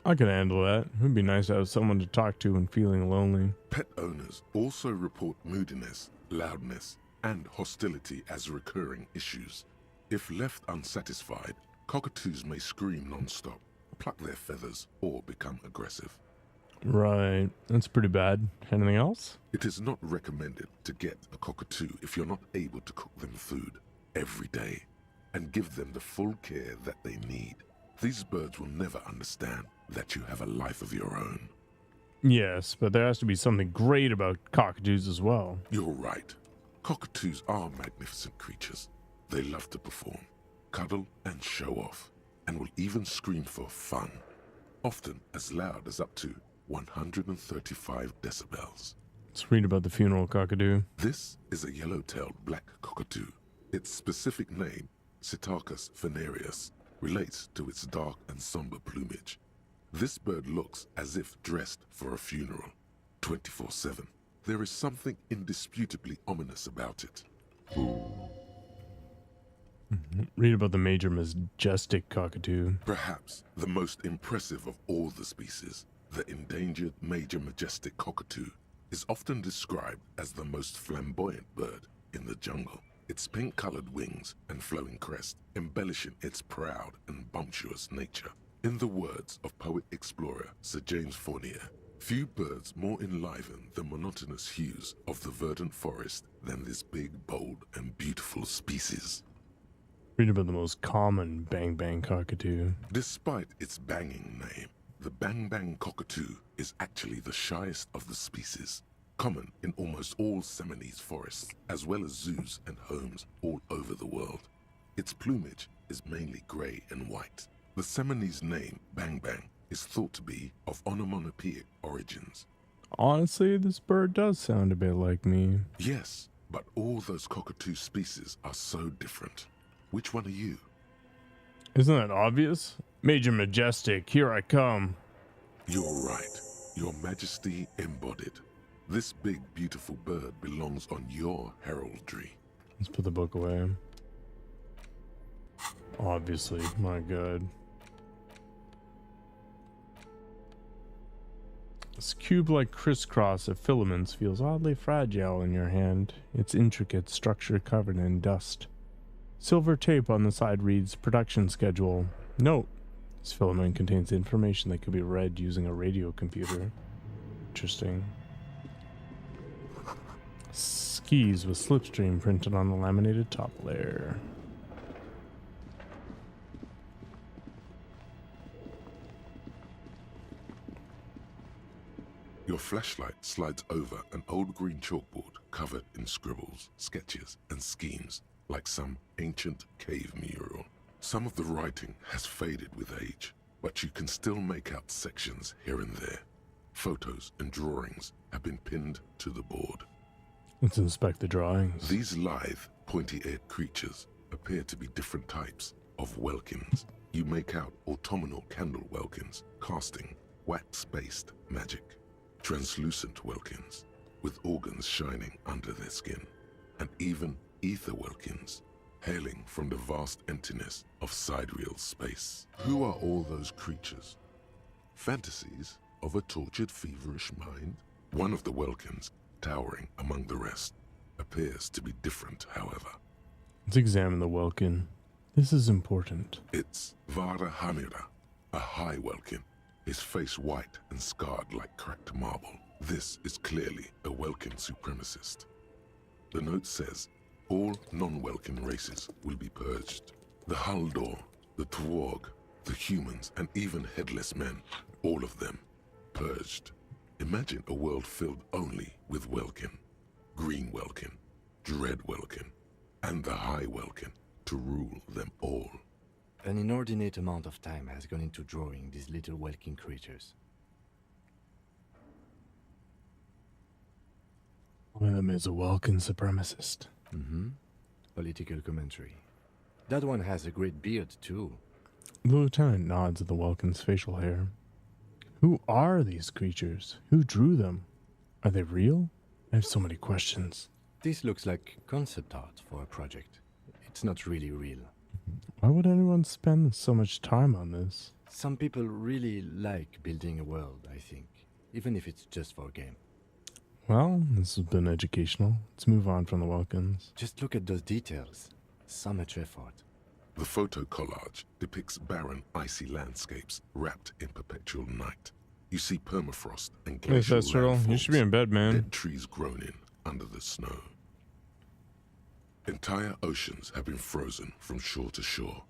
I can handle that. It would be nice to have someone to talk to when feeling lonely. Pet owners also report moodiness, loudness, and hostility as recurring issues. If left unsatisfied, cockatoos may scream non-stop, pluck their feathers, or become aggressive. Right. That's pretty bad. Anything else? It is not recommended to get a cockatoo if you're not able to cook them food every day and give them the full care that they need. These birds will never understand that you have a life of your own. Yes, but there has to be something great about cockatoos as well. You're right. Cockatoos are magnificent creatures. They love to perform, cuddle, and show off, and will even scream for fun, often as loud as up to 135 decibels. Let's read about the funeral cockatoo. This is a yellow-tailed black cockatoo. Its specific name, Psittacus venereus, relates to its dark and somber plumage. This bird looks as if dressed for a funeral, 24/7. There is something indisputably ominous about it. Read about the major majestic cockatoo. Perhaps the most impressive of all the species, the endangered major majestic cockatoo, is often described as the most flamboyant bird in the jungle. Its pink-colored wings and flowing crest embellishing its proud and bumptious nature. In the words of poet-explorer Sir James Fournier, few birds more enliven the monotonous hues of the verdant forest than this big, bold, and beautiful species. Read about the most common bang-bang cockatoo. Despite its banging name, the bang-bang cockatoo is actually the shyest of the species, common in almost all Seminoles forests, as well as zoos and homes all over the world. Its plumage is mainly grey and white. The Seminoles name, bang-bang, is thought to be of onomatopoeic origins. Honestly, this bird does sound a bit like me. Yes, but all those cockatoo species are so different. Which one are you? Isn't that obvious? Major majestic, here I come. You're right. Your Majesty embodied. This big, beautiful bird belongs on your heraldry. Let's put the book away. Obviously, my god. This cube-like crisscross of filaments feels oddly fragile in your hand, its intricate structure covered in dust. Silver tape on the side reads, production schedule. Note, this filament contains information that could be read using a radio computer. Interesting. Skis with slipstream printed on the laminated top layer. Your flashlight slides over an old green chalkboard covered in scribbles, sketches, and schemes, like some ancient cave mural. Some of the writing has faded with age, but you can still make out sections here and there. Photos and drawings have been pinned to the board. Let's inspect the drawings. These lithe, pointy-eared creatures appear to be different types of welkins. You make out autumnal candle welkins, casting wax-based magic. Translucent welkins, with organs shining under their skin, and even ether welkins, hailing from the vast emptiness of sidereal space. Who are all those creatures? Fantasies of a tortured, feverish mind? One of the welkins, towering among the rest, appears to be different, however. Let's examine the welkin. This is important. It's Vara Hamira, a high welkin, his face white and scarred like cracked marble. This is clearly a Welkin supremacist. The note says, all non-Welkin races will be purged. The Haldor, the Twarg, the humans, and even headless men, all of them, purged. Imagine a world filled only with Welkin, Green Welkin, Dread Welkin, and the High Welkin to rule them all. An inordinate amount of time has gone into drawing these little Welkin creatures. One of them is a Welkin supremacist. Political commentary. That one has a great beard, too. The lieutenant nods at the Welkin's facial hair. Who are these creatures? Who drew them? Are they real? I have so many questions. This looks like concept art for a project. It's not really real. Why would anyone spend so much time on this? Some people really like building a world, I think, even if it's just for a game. Well, this has been educational. Let's move on from the Welkins. Just look at those details. So much effort. The photo collage depicts barren, icy landscapes wrapped in perpetual night. You see permafrost and Hey, glacial Festival, you should be in bed, man. dead trees grown in under the snow. Entire oceans have been frozen from shore to shore.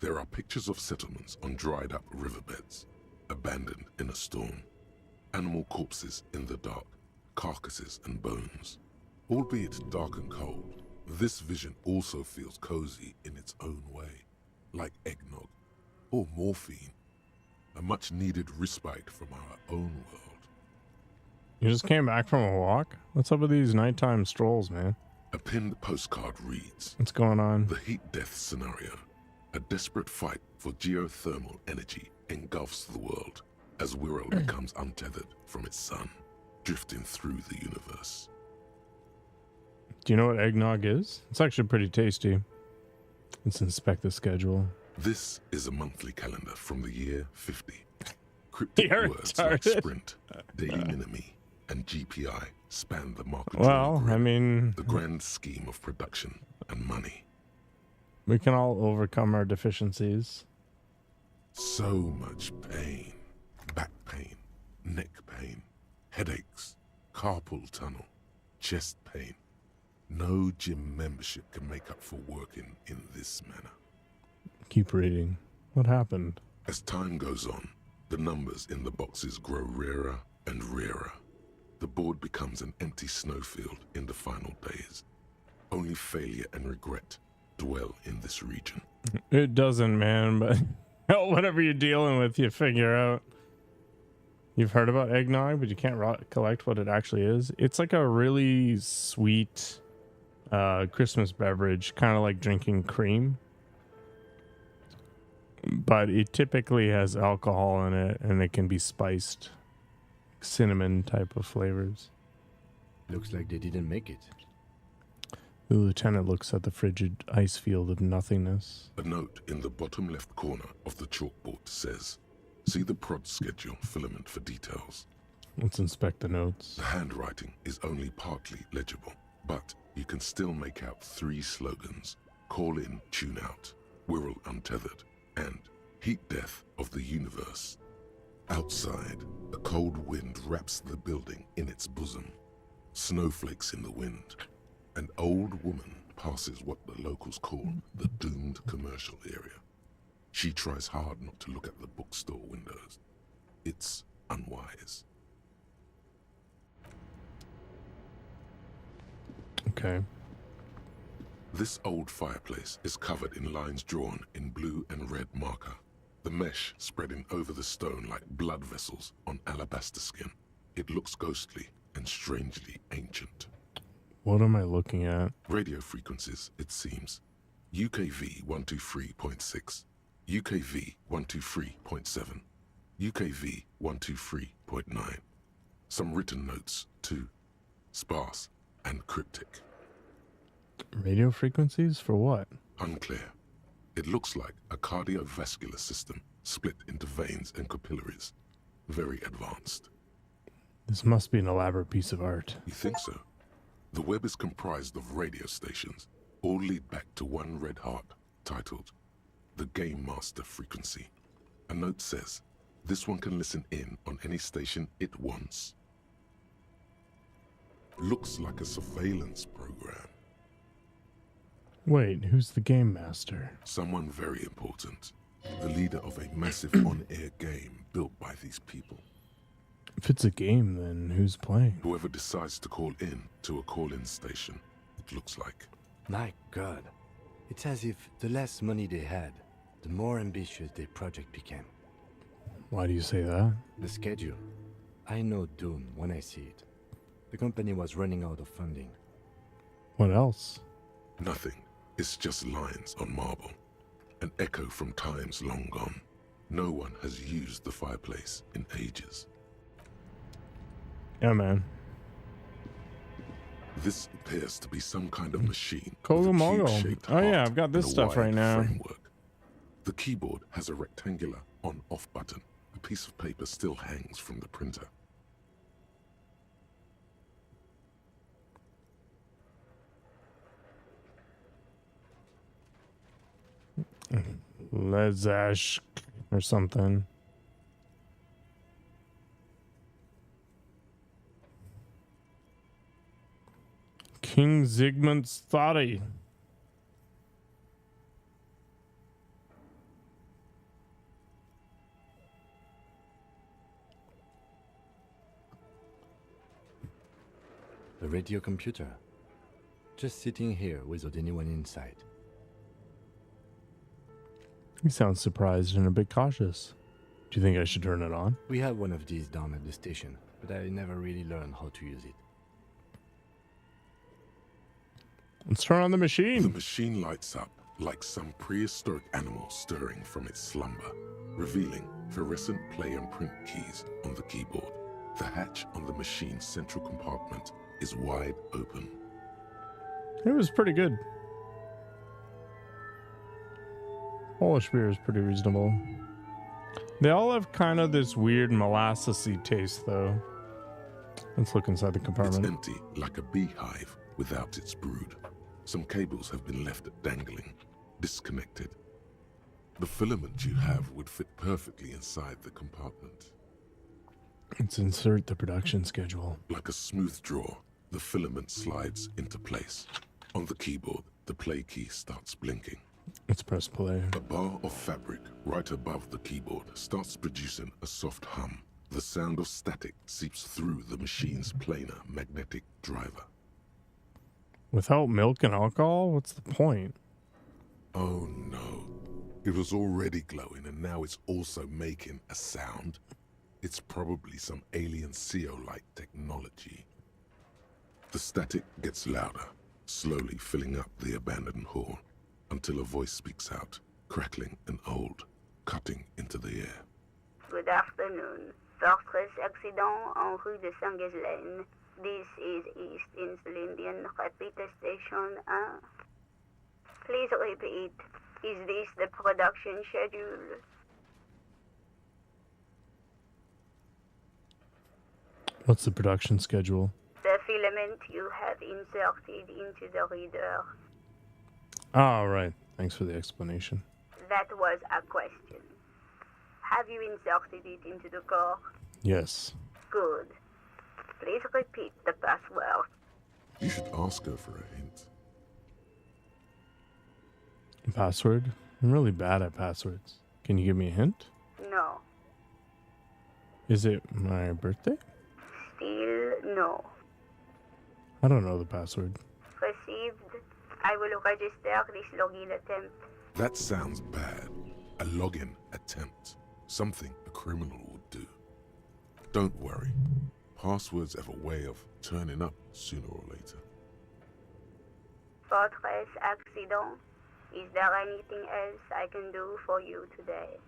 There are pictures of settlements on dried-up riverbeds, abandoned in a storm. Animal corpses in the dark, carcasses and bones. Albeit dark and cold, this vision also feels cozy in its own way, like eggnog or morphine, a much-needed respite from our own world. You just came back from a walk? What's up with these nighttime strolls, man? A pinned postcard reads, What's going on? The heat-death scenario. A desperate fight for geothermal energy engulfs the world as Wirral becomes untethered from its sun, drifting through the universe. Do you know what eggnog is? It's actually pretty tasty. Let's inspect the schedule. This is a monthly calendar from the year 50. Cryptic You're words like retarded. sprint, daily minimi, and GPI span the market. Well, I mean, the grand scheme of production and money. we can all overcome our deficiencies. So much pain. Back pain, neck pain, headaches, carpal tunnel, chest pain. No gym membership can make up for working in this manner. Keep reading. What happened? As time goes on, the numbers in the boxes grow rarer and rarer. The board becomes an empty snowfield in the final days. Only failure and regret dwell in this region. It doesn't, man, but whatever you're dealing with, you figure out. You've heard about eggnog, but you can't collect what it actually is. It's like a really sweet Christmas beverage, kind of like drinking cream. But it typically has alcohol in it, and it can be spiced. Cinnamon type of flavors. Looks like they didn't make it. The lieutenant looks at the frigid ice field of nothingness. A note in the bottom left corner of the chalkboard says, see the prod schedule filament for details. Let's inspect the notes. The handwriting is only partly legible, but you can still make out 3 slogans. Call in, tune out, Wirral untethered, and heat death of the universe. Outside, a cold wind wraps the building in its bosom. Snowflakes in the wind. An old woman passes what the locals call the doomed commercial area. She tries hard not to look at the bookstore windows. It's unwise. Okay. This old fireplace is covered in lines drawn in blue and red marker, the mesh spreading over the stone like blood vessels on alabaster skin. It looks ghostly and strangely ancient. What am I looking at? Radio frequencies, it seems. UKV 123.6, UKV 123.7, UKV 123.9. Some written notes, too. Sparse and cryptic. Radio frequencies for what? Unclear. It looks like a cardiovascular system split into veins and capillaries. Very advanced. This must be an elaborate piece of art. You think so? The web is comprised of radio stations, all lead back to one red heart, titled The Game Master Frequency. A note says, this one can listen in on any station it wants. Looks like a surveillance program. Wait, who's the game master? Someone very important. The leader of a massive on-air game built by these people. If it's a game, then who's playing? Whoever decides to call in to a call-in station, it looks like. My God. It's as if the less money they had, the more ambitious their project became. Why do you say that? The schedule. I know doom when I see it. The company was running out of funding. What else? Nothing. It's just lines on marble. An echo from times long gone. No one has used the fireplace in ages. Yeah, man. This appears to be some kind of machine. Kogo with a Mogo. cube-shaped Oh yeah, heart I've got this and a stuff right wide now. framework. The keyboard has a rectangular on-off button. A piece of paper still hangs from the printer. Lezash or something. King Zygmunt's Thotty. The radio computer. Just sitting here without anyone inside. He sounds surprised and a bit cautious. Do you think I should turn it on? We have one of these down at the station, but I never really learned how to use it. Let's turn on the machine. The machine lights up like some prehistoric animal stirring from its slumber, revealing fluorescent play and print keys on the keyboard. The hatch on the machine's central compartment is wide open. It was pretty good. Polish beer is pretty reasonable. They all have kind of this weird molassesy taste, though. Let's look inside the compartment. It's empty, like a beehive without its brood. Some cables have been left dangling, disconnected. The filament you have would fit perfectly inside the compartment. Let's insert the production schedule. Like a smooth drawer, the filament slides into place. On the keyboard, the play key starts blinking. Let's press play. A bar of fabric right above the keyboard starts producing a soft hum. The sound of static seeps through the machine's planar magnetic driver. Without milk and alcohol? What's the point? Oh no. It was already glowing and now it's also making a sound. It's probably some alien CO-like technology. The static gets louder, slowly filling up the abandoned hall, until a voice speaks out, crackling and old, cutting into the air. Good afternoon. Fortress accident en rue de Saint-Ghislaine. This is East Insulindian Repeater Station 1. Please repeat. Is this the production schedule? What's the production schedule? The filament you have inserted into the reader. Oh, right. Thanks for the explanation. That was a question. Have you inserted it into the core? Yes. Good. Please repeat the password. You should ask her for a hint. Password? I'm really bad at passwords. Can you give me a hint? No. Is it my birthday? Still no. I don't know the password. Received. I will register this login attempt. That sounds bad. A login attempt. Something a criminal would do. Don't worry. Passwords have a way of turning up sooner or later. Fortress accident. Is there anything else I can do for you today?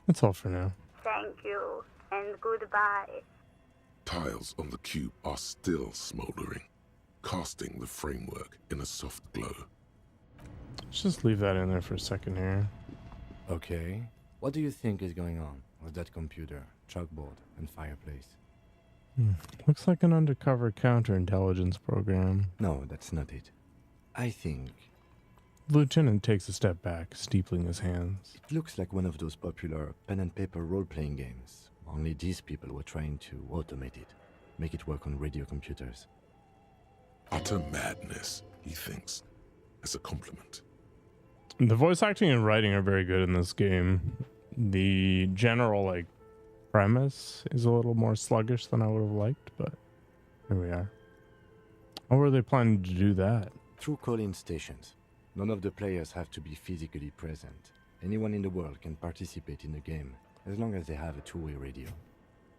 That's all for now. Thank you, and goodbye. Tiles on the cube are still smoldering, casting the framework in a soft glow. Let's just leave that in there for a second here. Okay. What do you think is going on with that computer, chalkboard, and fireplace? Looks like an undercover counterintelligence program. No, that's not it. I think... The lieutenant takes a step back, steepling his hands. It looks like one of those popular pen and paper role-playing games. Only these people were trying to automate it, make it work on radio computers. Utter madness, he thinks, as a compliment. The voice acting and writing are very good in this game. The general, premise is a little more sluggish than I would have liked, but here we are. How were they planning to do that? Through call-in stations. None of the players have to be physically present. Anyone in the world can participate in the game, as long as they have a two-way radio.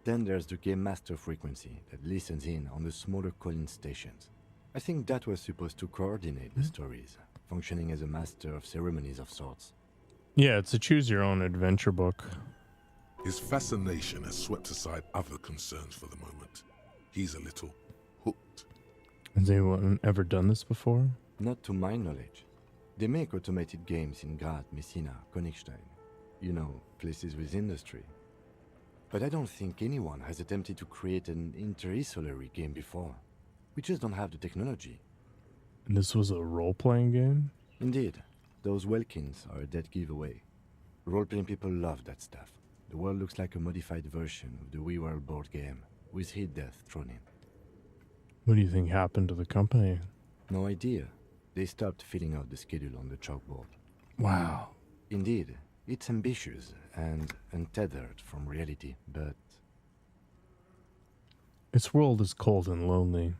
Then there's the game master frequency that listens in on the smaller call-in stations. I think that was supposed to coordinate the stories, functioning as a master of ceremonies of sorts. Yeah, it's a choose-your-own-adventure book. His fascination has swept aside other concerns for the moment. He's a little hooked. Has anyone ever done this before? Not to my knowledge. They make automated games in Graz, Messina, Königstein. You know, places with industry. But I don't think anyone has attempted to create an interinsulary game before. We just don't have the technology. And this was a role-playing game? Indeed. Those Welkins are a dead giveaway. Role-playing people love that stuff. The world looks like a modified version of the WeWorld board game, with hit death thrown in. What do you think happened to the company? No idea. They stopped filling out the schedule on the chalkboard. Wow. Indeed, it's ambitious and untethered from reality, but... Its world is cold and lonely,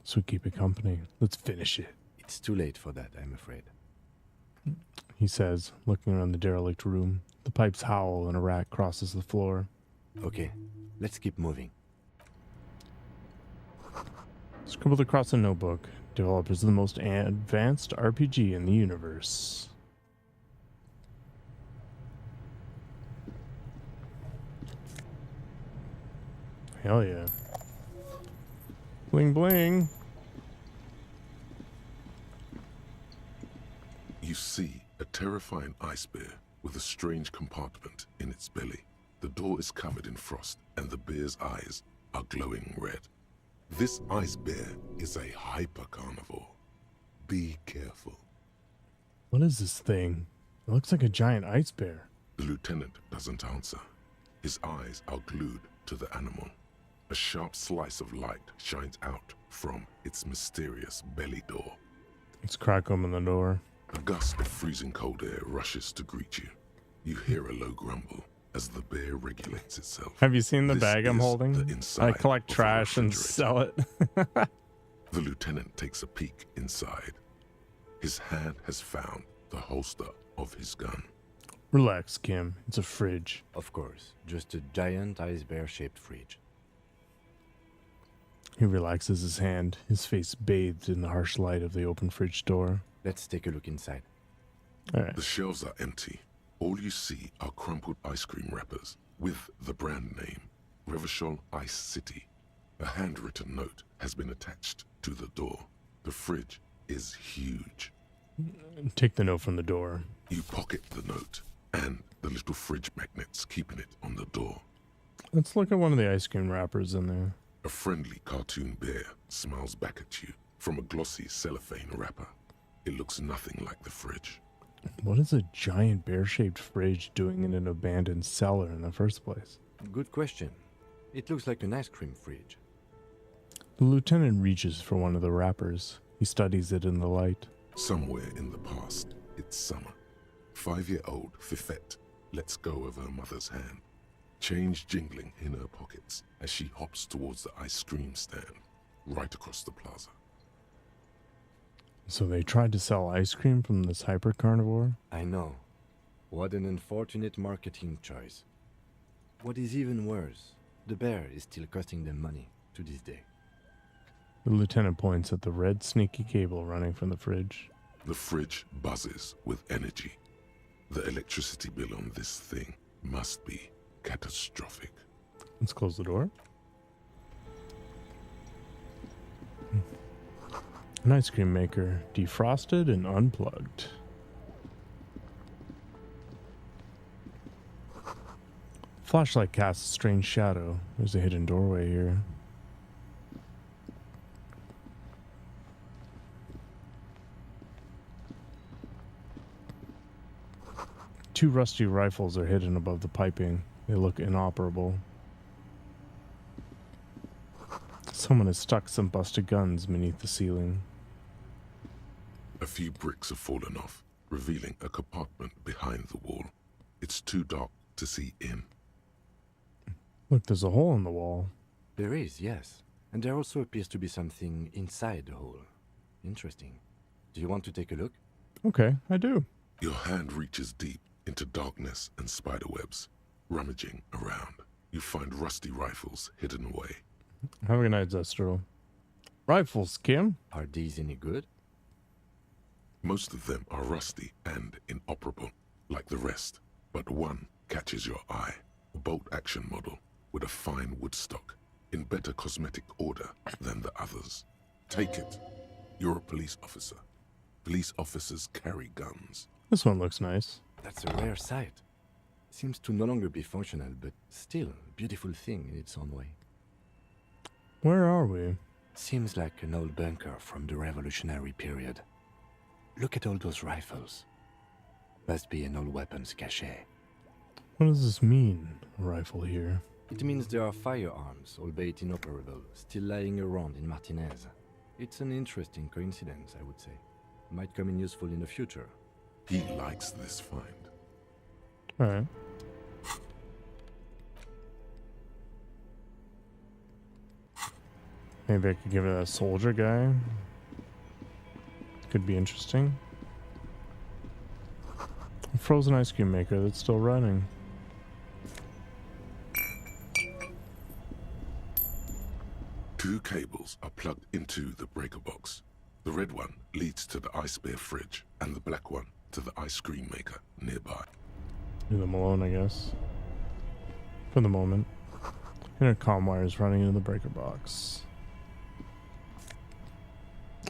so keep it company. Let's finish it. It's too late for that, I'm afraid. He says, looking around the derelict room. The pipes howl and a rat crosses the floor. Okay, let's keep moving. Scribbled across a notebook. Developers of the most advanced RPG in the universe. Hell yeah. Bling bling. You see a terrifying ice bear with a strange compartment in its belly. The door is covered in frost, and the bear's eyes are glowing red. This ice bear is a hyper-carnivore. Be careful. What is this thing? It looks like a giant ice bear. The lieutenant doesn't answer. His eyes are glued to the animal. A sharp slice of light shines out from its mysterious belly door. Let's crack open the door. A gust of freezing cold air rushes to greet you. You hear a low grumble as the bear regulates itself. Have you seen the This bag I'm is holding? the inside I collect of a trash and refrigerator. sell it. The lieutenant takes a peek inside. His hand has found the holster of his gun. Relax, Kim. It's a fridge. Of course, just a giant ice bear-shaped fridge. He relaxes his hand, his face bathed in the harsh light of the open fridge door. Let's take a look inside. All right. The shelves are empty. All you see are crumpled ice cream wrappers with the brand name, Revachol Ice City. A handwritten note has been attached to the door. The fridge is huge. Take the note from the door. You pocket the note and the little fridge magnets keeping it on the door. Let's look at one of the ice cream wrappers in there. A friendly cartoon bear smiles back at you from a glossy cellophane wrapper. It looks nothing like the fridge. What is a giant bear-shaped fridge doing in an abandoned cellar in the first place? Good question. It looks like an ice cream fridge. The lieutenant reaches for one of the wrappers. He studies it in the light. Somewhere in the past, it's summer. 5-year-old Fifette lets go of her mother's hand, change jingling in her pockets as she hops towards the ice cream stand right across the plaza. So they tried to sell ice cream from this hyper-carnivore? I know. What an unfortunate marketing choice. What is even worse, the bear is still costing them money to this day. The lieutenant points at the red sneaky cable running from the fridge. The fridge buzzes with energy. The electricity bill on this thing must be catastrophic. Let's close the door. An ice cream maker, defrosted and unplugged. Flashlight casts a strange shadow. There's a hidden doorway here. Two rusty rifles are hidden above the piping. They look inoperable. Someone has stuck some busted guns beneath the ceiling. A few bricks have fallen off, revealing a compartment behind the wall. It's too dark to see in. Look, there's a hole in the wall. There is, yes. And there also appears to be something inside the hole. Interesting. Do you want to take a look? Okay, I do. Your hand reaches deep into darkness and spiderwebs. Rummaging around, you find rusty rifles hidden away. Have a good night, Zestro. Rifles, Kim. Are these any good? Most of them are rusty and inoperable, like the rest. But one catches your eye. A bolt-action model with a fine wood stock, in better cosmetic order than the others. Take it. You're a police officer. Police officers carry guns. This one looks nice. That's a rare sight. seems to no longer be functional, but still a beautiful thing in its own way. Where are we? Seems like an old bunker from the revolutionary period. Look at all those rifles. Must be an old weapons cache. What does this mean, a rifle here? It means there are firearms, albeit inoperable, still lying around in Martinez. It's an interesting coincidence, I would say. Might come in useful in the future. He likes this find. Alright. Maybe I could give it a soldier guy. Could be interesting. A frozen ice cream maker that's still running. Two cables are plugged into the breaker box. The red one leads to the ice bear fridge, and the black one to the ice cream maker nearby. Leave them alone, I guess. For the moment. Intercom wires running into the breaker box.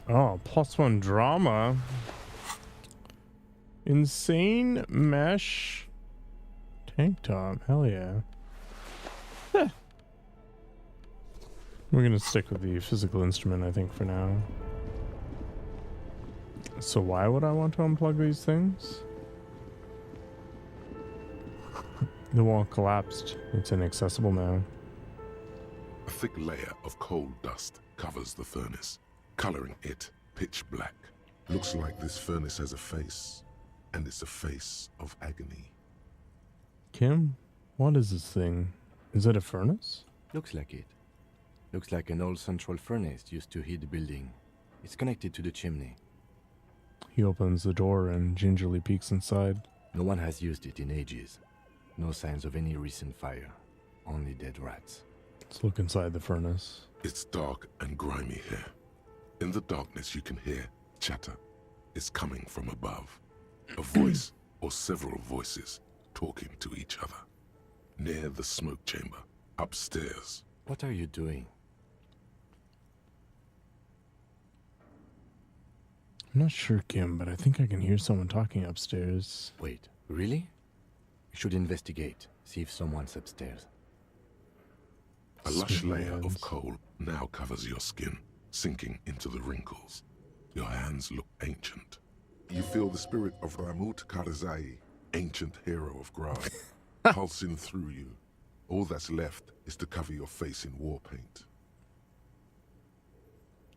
Oh, +1 drama. Insane mesh tank top. Hell yeah. We're gonna stick with the physical instrument, I think, for now. So why would I want to unplug these things? The wall collapsed. It's inaccessible now. A thick layer of coal dust covers the furnace, coloring it pitch black. Looks like this furnace has a face, and it's a face of agony. Kim, what is this thing? Is it a furnace? Looks like it. Looks like an old central furnace used to heat the building. It's connected to the chimney. He opens the door and gingerly peeks inside. No one has used it in ages. No signs of any recent fire. Only dead rats. Let's look inside the furnace. It's dark and grimy here. In the darkness you can hear chatter. It's coming from above. A voice or several voices talking to each other. Near the smoke chamber, upstairs. What are you doing? I'm not sure, Kim, but I think I can hear someone talking upstairs. Wait, really? We should investigate, see if someone's upstairs. A lush layer of coal now covers your skin, sinking into the wrinkles. Your hands look ancient. You feel the spirit of Ramut Karzai, ancient hero of Grad, pulsing through you. All that's left is to cover your face in war paint.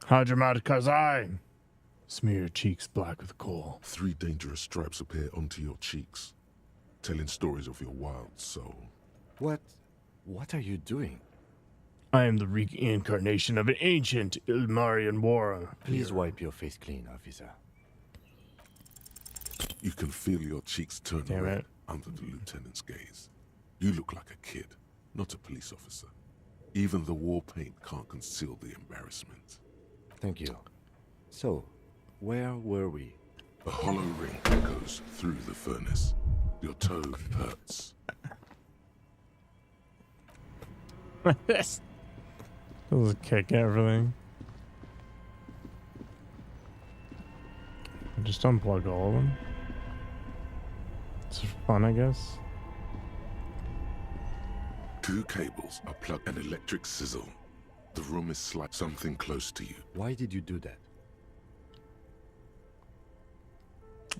Hajamat Karzai! Smear your cheeks black with coal. 3 dangerous stripes appear onto your cheeks, telling stories of your wild soul. What are you doing? I am the reincarnation of an ancient Ilmarian warrior. Please wipe your face clean, officer. You can feel your cheeks turn red under the lieutenant's gaze. You look like a kid, not a police officer. Even the war paint can't conceal the embarrassment. Thank you. So, where were we? A hollow ring echoes through the furnace. Your toe hurts. This does kick everything. Just unplug all of them. It's fun, I guess. 2 cables are plugged, an electric sizzle. The room is like something close to you. Why did you do that?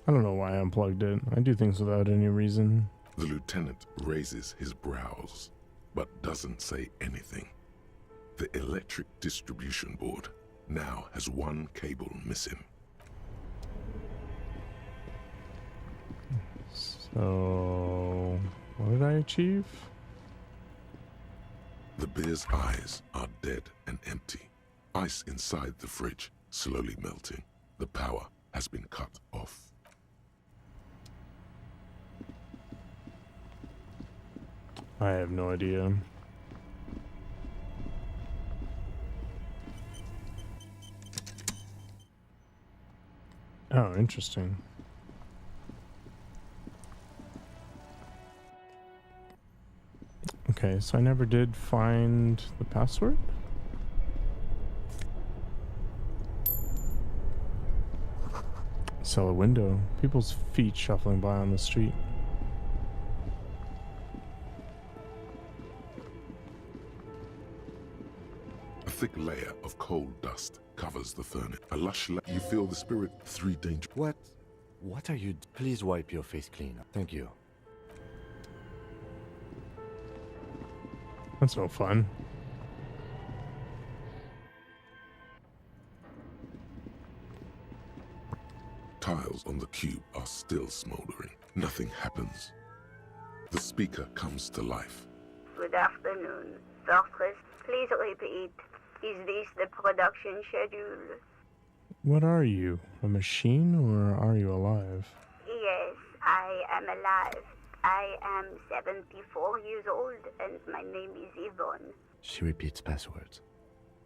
I don't know why I unplugged it. I do things without any reason. The lieutenant raises his brows, but doesn't say anything. The electric distribution board now has 1 cable missing. So, what did I achieve? The bear's eyes are dead and empty. Ice inside the fridge slowly melting. The power has been cut off. I have no idea. Oh, interesting. Okay, so I never did find the password? Cellar window. People's feet shuffling by on the street. thick layer of cold dust covers the furnace. A lush you feel the spirit 3 danger. What are you... Please wipe your face clean. Thank you. That's no fun. Tiles on the cube are still smoldering. Nothing happens. The speaker comes to life. Good afternoon. Fortress, please repeat. Is this the production schedule? What are you? A machine or are you alive? Yes, I am alive. I am 74 years old and my name is Yvonne. She repeats passwords.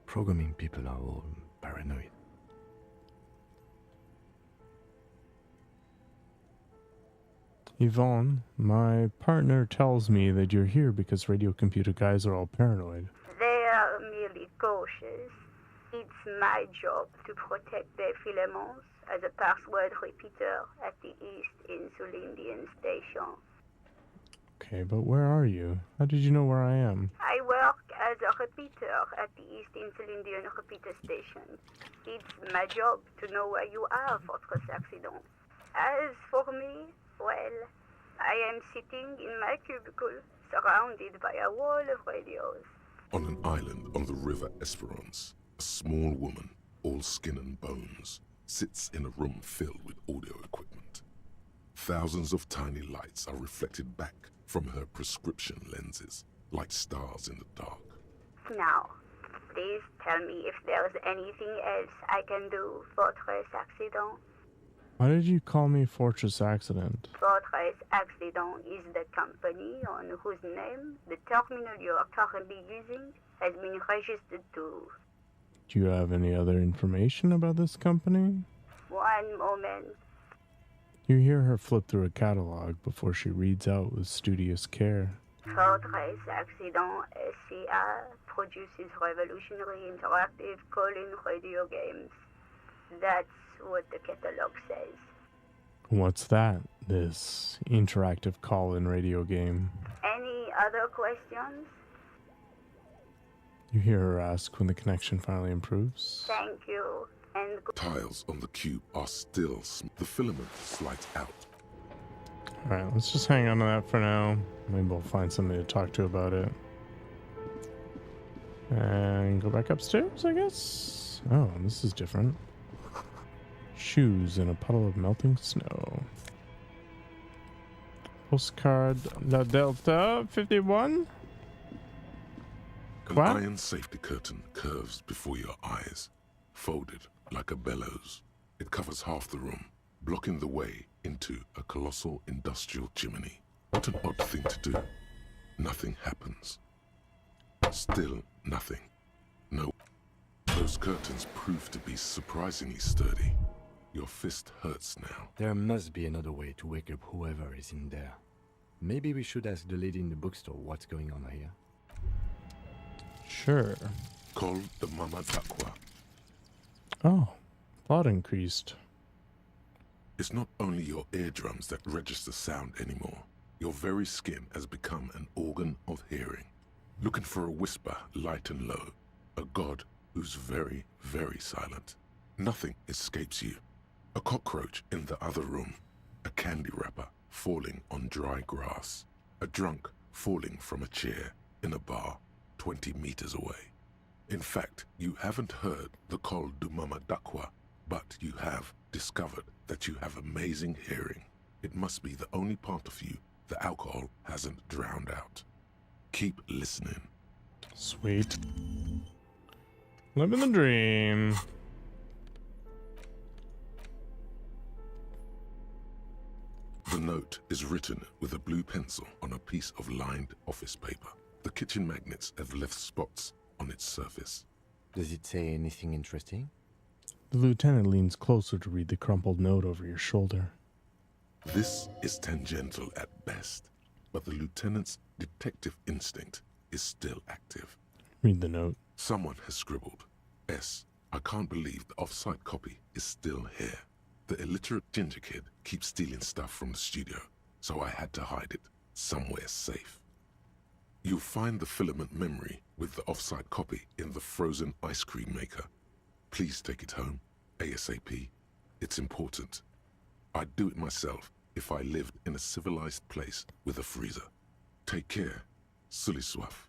Programming people are all paranoid. Yvonne, my partner tells me that you're here because radio computer guys are all paranoid. They are merely cautious. It's my job to protect their filaments as a password repeater at the East Insulindian Station. Okay, but where are you? How did you know where I am? I work as a repeater at the East Insulindian Repeater Station. It's my job to know where you are, Fortress Accident. As for me, well, I am sitting in my cubicle, surrounded by a wall of radios. On an island on the river Esperance, a small woman, all skin and bones, sits in a room filled with audio equipment. Thousands of tiny lights are reflected back from her prescription lenses, like stars in the dark. Now, please tell me if there's anything else I can do, Fortress Accident. Why did you call me Fortress Accident? Fortress Accident is the company on whose name the terminal you are currently using has been registered to. Do you have any other information about this company? One moment. You hear her flip through a catalog before she reads out with studious care. Fortress Accident SCA produces revolutionary interactive call-in radio games. That's what the catalog says. What's that? This interactive call-in radio game? Any other questions? You hear her ask when the connection finally improves. Thank you. And Tiles on the cube are still the filament slides out. Alright, let's just hang on to that for now. Maybe we'll find somebody to talk to about it. And go back upstairs, I guess? Oh, this is different. Shoes in a puddle of melting snow. Postcard La Delta 51? An iron safety curtain curves before your eyes, folded like a bellows. It covers half the room, blocking the way into a colossal industrial chimney. What an odd thing to do. Nothing happens. Still nothing. No. Those curtains prove to be surprisingly sturdy. Your fist hurts now. There must be another way to wake up whoever is in there. Maybe we should ask the lady in the bookstore what's going on here. Sure. Call the Mama Dakwa. Oh, thought increased. It's not only your eardrums that register sound anymore. Your very skin has become an organ of hearing. Looking for a whisper, light and low. A god who's very, very silent. Nothing escapes you. A cockroach in the other room. A candy wrapper falling on dry grass. A drunk falling from a chair in a bar 20 meters away. In fact, you haven't heard the call du Mama Dakwa, but you have discovered that you have amazing hearing. It must be the only part of you the alcohol hasn't drowned out. Keep listening. Sweet. Living the dream. The note is written with a blue pencil on a piece of lined office paper. The kitchen magnets have left spots on its surface. Does it say anything interesting? The lieutenant leans closer to read the crumpled note over your shoulder. This is tangential at best, but the lieutenant's detective instinct is still active. Read the note. Someone has scribbled, S. I can't believe the off-site copy is still here. The illiterate ginger kid keeps stealing stuff from the studio, so I had to hide it somewhere safe. You'll find the filament memory with the offsite copy in the frozen ice cream maker. Please take it home, ASAP. It's important. I'd do it myself if I lived in a civilized place with a freezer. Take care, Suliswaf.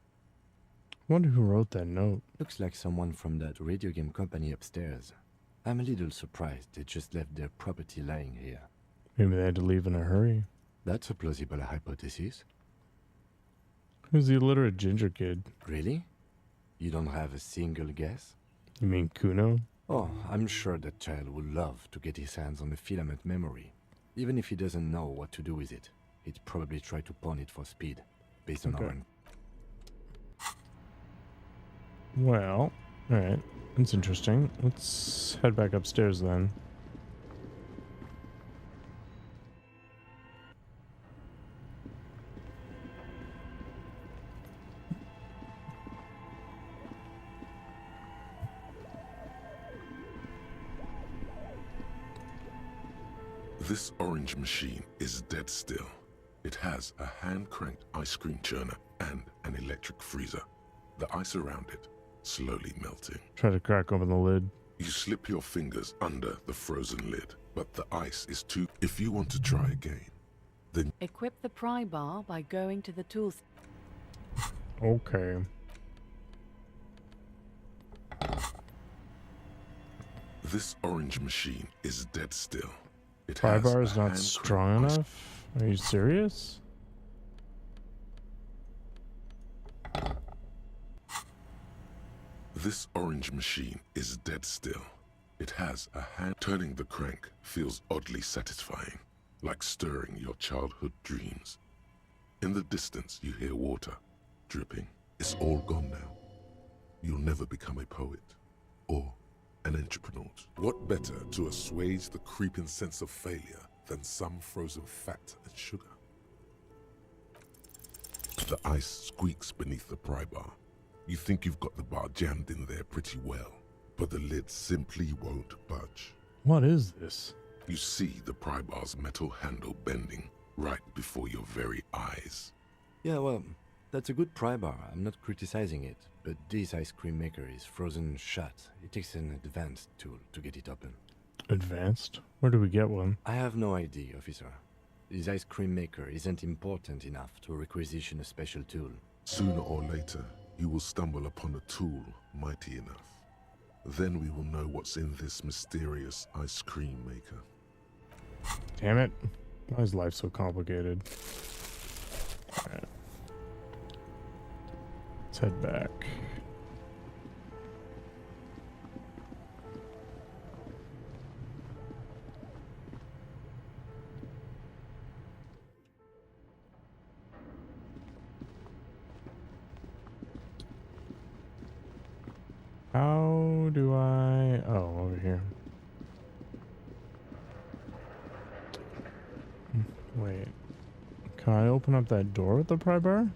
Wonder who wrote that note. Looks like someone from that radio game company upstairs. I'm a little surprised they just left their property lying here. Maybe they had to leave in a hurry. That's a plausible hypothesis. Who's the illiterate ginger kid? Really? You don't have a single guess? You mean Kuno? Oh, I'm sure that child would love to get his hands on the filament memory. Even if he doesn't know what to do with it, he'd probably try to pawn it for speed, based on our... Well, alright. That's interesting. Let's head back upstairs then. This orange machine is dead still. It has a hand-cranked ice cream churner and an electric freezer. The ice around it slowly melting. Try to crack open the lid. You slip your fingers under the frozen lid, but the ice is too... If you want to try again, then... Equip the pry bar by going to the tools. Okay. This orange machine is dead still. It Pry has bar a is not hand-cranked strong ice- enough? Are you serious? This orange machine is dead still. It has a hand... Turning the crank feels oddly satisfying, like stirring your childhood dreams. In the distance, you hear water dripping. It's all gone now. You'll never become a poet or an entrepreneur. What better to assuage the creeping sense of failure than some frozen fat and sugar? The ice squeaks beneath the pry bar. You think you've got the bar jammed in there pretty well, but the lid simply won't budge. What is this? You see the pry bar's metal handle bending right before your very eyes. Yeah, well, that's a good pry bar. I'm not criticizing it, but this ice cream maker is frozen shut. It takes an advanced tool to get it open. Advanced? Where do we get one? I have no idea, officer. This ice cream maker isn't important enough to requisition a special tool. Sooner or later, you will stumble upon a tool mighty enough. Then we will know what's in this mysterious ice cream maker. Damn it. Why is life so complicated? Alright. Let's head back. How do I... Oh, over here. Wait. Can I open up that door with the pry bar?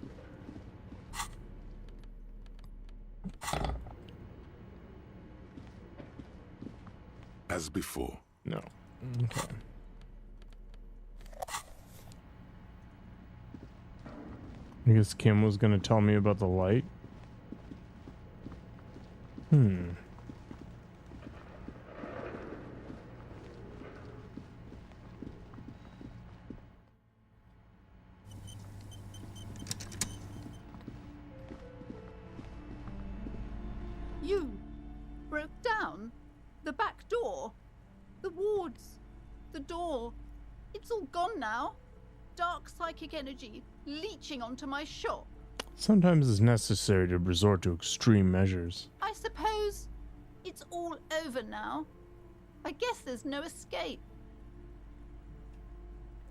As before. No. Okay. I guess Kim was gonna tell me about the light. You broke down the back door, the wards, the door. It's all gone now. Dark psychic energy leeching onto my shop. Sometimes it's necessary to resort to extreme measures. I suppose it's all over now. I guess there's no escape.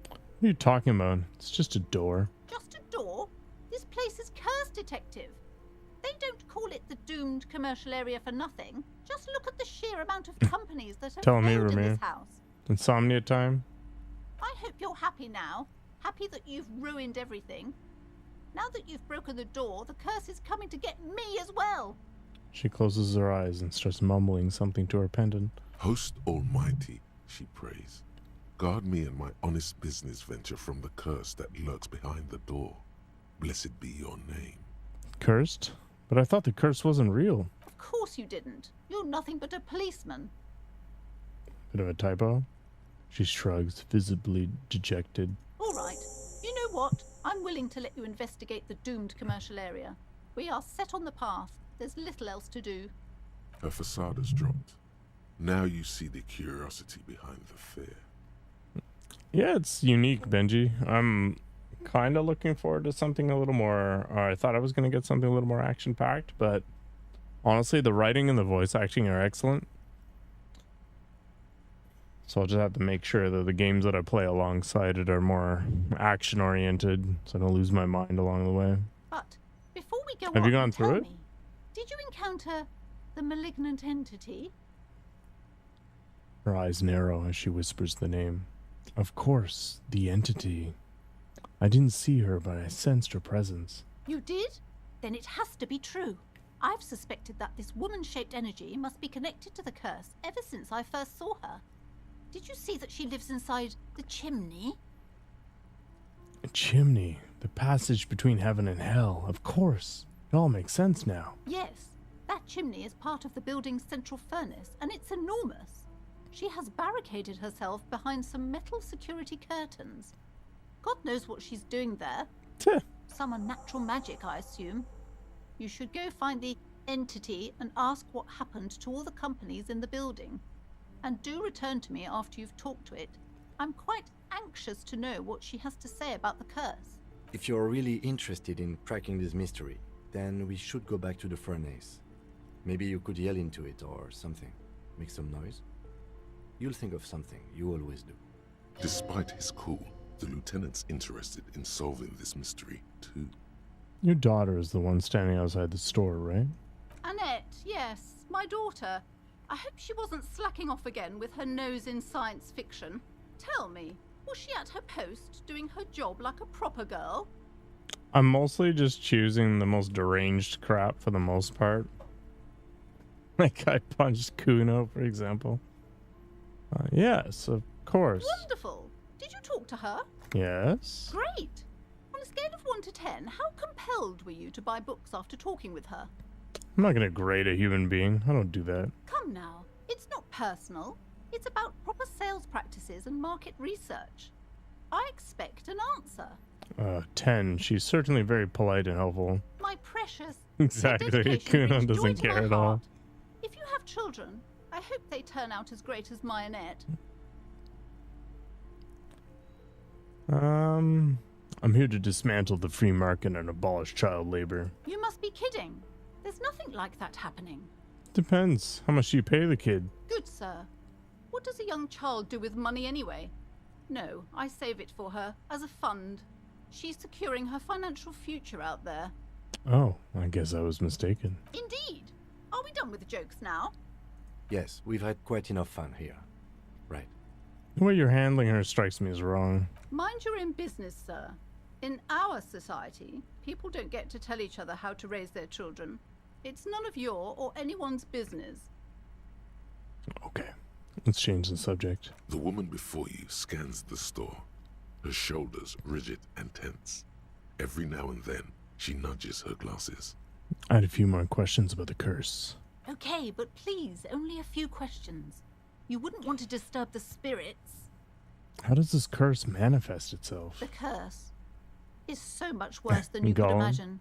What are you talking about? It's just a door. Just a door? This place is cursed, Detective. They don't call it the doomed commercial area for nothing. Just look at the sheer amount of companies that are Telling me, held in Ramir. this house. Insomnia time? I hope you're happy now. Happy that you've ruined everything. Now that you've broken the door, the curse is coming to get me as well. She closes her eyes and starts mumbling something to her pendant. Host Almighty, she prays. Guard me and my honest business venture from the curse that lurks behind the door. Blessed be your name. Cursed? But I thought the curse wasn't real. Of course you didn't. You're nothing but a policeman. Bit of a typo. She shrugs, visibly dejected. All right. You know what? I'm willing to let you investigate the doomed commercial area. We are set on the path. There's little else to do. Her facade has dropped. Now you see the curiosity behind the fear. Yeah, it's unique, Benji. I'm kind of looking forward to something a little more. I thought I was going to get something a little more action-packed, but honestly, the writing and the voice acting are excellent. So I'll just have to make sure that the games that I play alongside it are more action-oriented, so I don't lose my mind along the way. But before we go on, have you gone tell through it? me, did you encounter the malignant entity? Her eyes narrow as she whispers the name. Of course, the entity. I didn't see her, but I sensed her presence. You did? Then it has to be true. I've suspected that this woman-shaped energy must be connected to the curse ever since I first saw her. Did you see that she lives inside the chimney? A chimney. The passage between heaven and hell. Of course. It all makes sense now. Yes. That chimney is part of the building's central furnace, and it's enormous. She has barricaded herself behind some metal security curtains. God knows what she's doing there. Some unnatural magic, I assume. You should go find the entity and ask what happened to all the companies in the building. And do return to me after you've talked to it. I'm quite anxious to know what she has to say about the curse. If you're really interested in cracking this mystery, then we should go back to the furnace. Maybe you could yell into it or something. Make some noise. You'll think of something. You always do. Despite his cool, the lieutenant's interested in solving this mystery too. Your daughter is the one standing outside the store, right? Annette, yes, my daughter. I hope she wasn't slacking off again with her nose in science fiction. Tell me, was she at her post doing her job like a proper girl? I'm mostly just choosing the most deranged crap for the most part. Like I punched Kuno, for example. Yes, of course. Wonderful. Did you talk to her? Yes. Great. On a scale of 1 to 10, how compelled were you to buy books after talking with her? I'm not going to grade a human being. I don't do that. Come now. It's not personal. It's about proper sales practices and market research. I expect an answer. 10. She's certainly very polite and helpful. My precious. Exactly. Kuno doesn't care at all. If you have children, I hope they turn out as great as my Annette. I'm here to dismantle the free market and abolish child labor. You must be kidding. There's nothing like that happening. Depends. How much do you pay the kid? Good, sir. What does a young child do with money anyway? No, I save it for her as a fund. She's securing her financial future out there. Oh, I guess I was mistaken. Indeed. Are we done with the jokes now? Yes, we've had quite enough fun here. Right. The way you're handling her strikes me as wrong. Mind your own business, sir. In our society, people don't get to tell each other how to raise their children. It's none of your or anyone's business. Okay, let's change the subject. The woman before you scans the store, her shoulders rigid and tense. Every now and then, she nudges her glasses. I had a few more questions about the curse. Okay, but please, only a few questions. You wouldn't want to disturb the spirits. How does this curse manifest itself? The curse is so much worse than you could imagine.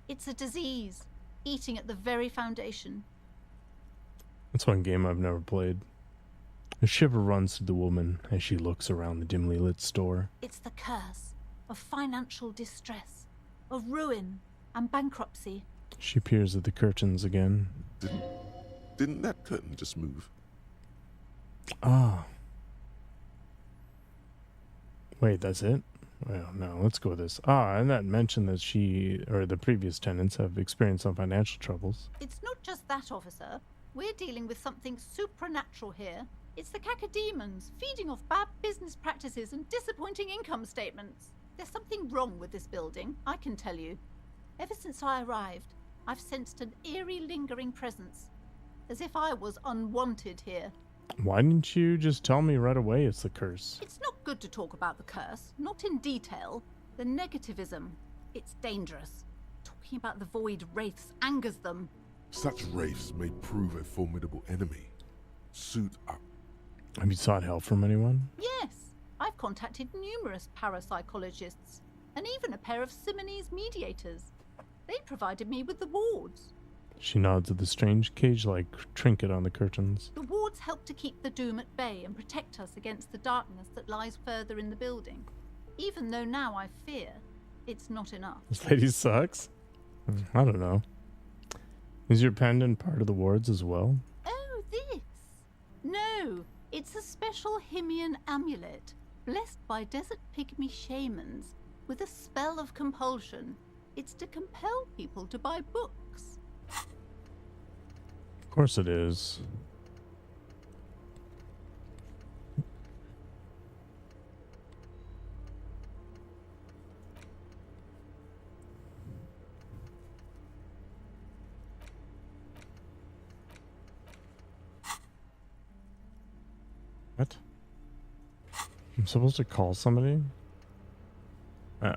It's a disease, eating at the very foundation. That's one game I've never played. A shiver runs through the woman as she looks around the dimly lit store. It's the curse of financial distress, of ruin and bankruptcy. She peers at the curtains again. Didn't that curtain just move? Ah. Wait, that's it? Well, no, let's go with this. And that mentioned that she, or the previous tenants, have experienced some financial troubles. It's not just that, officer. We're dealing with something supernatural here. It's the cacodemons, feeding off bad business practices and disappointing income statements. There's something wrong with this building, I can tell you. Ever since I arrived, I've sensed an eerie, lingering presence, as if I was unwanted here. Why didn't you just tell me right away it's the curse? It's not good to talk about the curse, not in detail. The negativism, it's dangerous. Talking thinking about the Void Wraiths angers them. Such wraiths may prove a formidable enemy. Suit up. Have you sought help from anyone? Yes, I've contacted numerous parapsychologists, and even a pair of Simonese mediators. They provided me with the wards. She nods at the strange cage-like trinket on the curtains. The wards help to keep the doom at bay and protect us against the darkness that lies further in the building. Even though now I fear, it's not enough. This lady sucks? I don't know. Is your pendant part of the wards as well? Oh, this? No, it's a special Himian amulet, blessed by desert pygmy shamans, with a spell of compulsion. It's to compel people to buy books. Of course it is. What? I'm supposed to call somebody? Oh.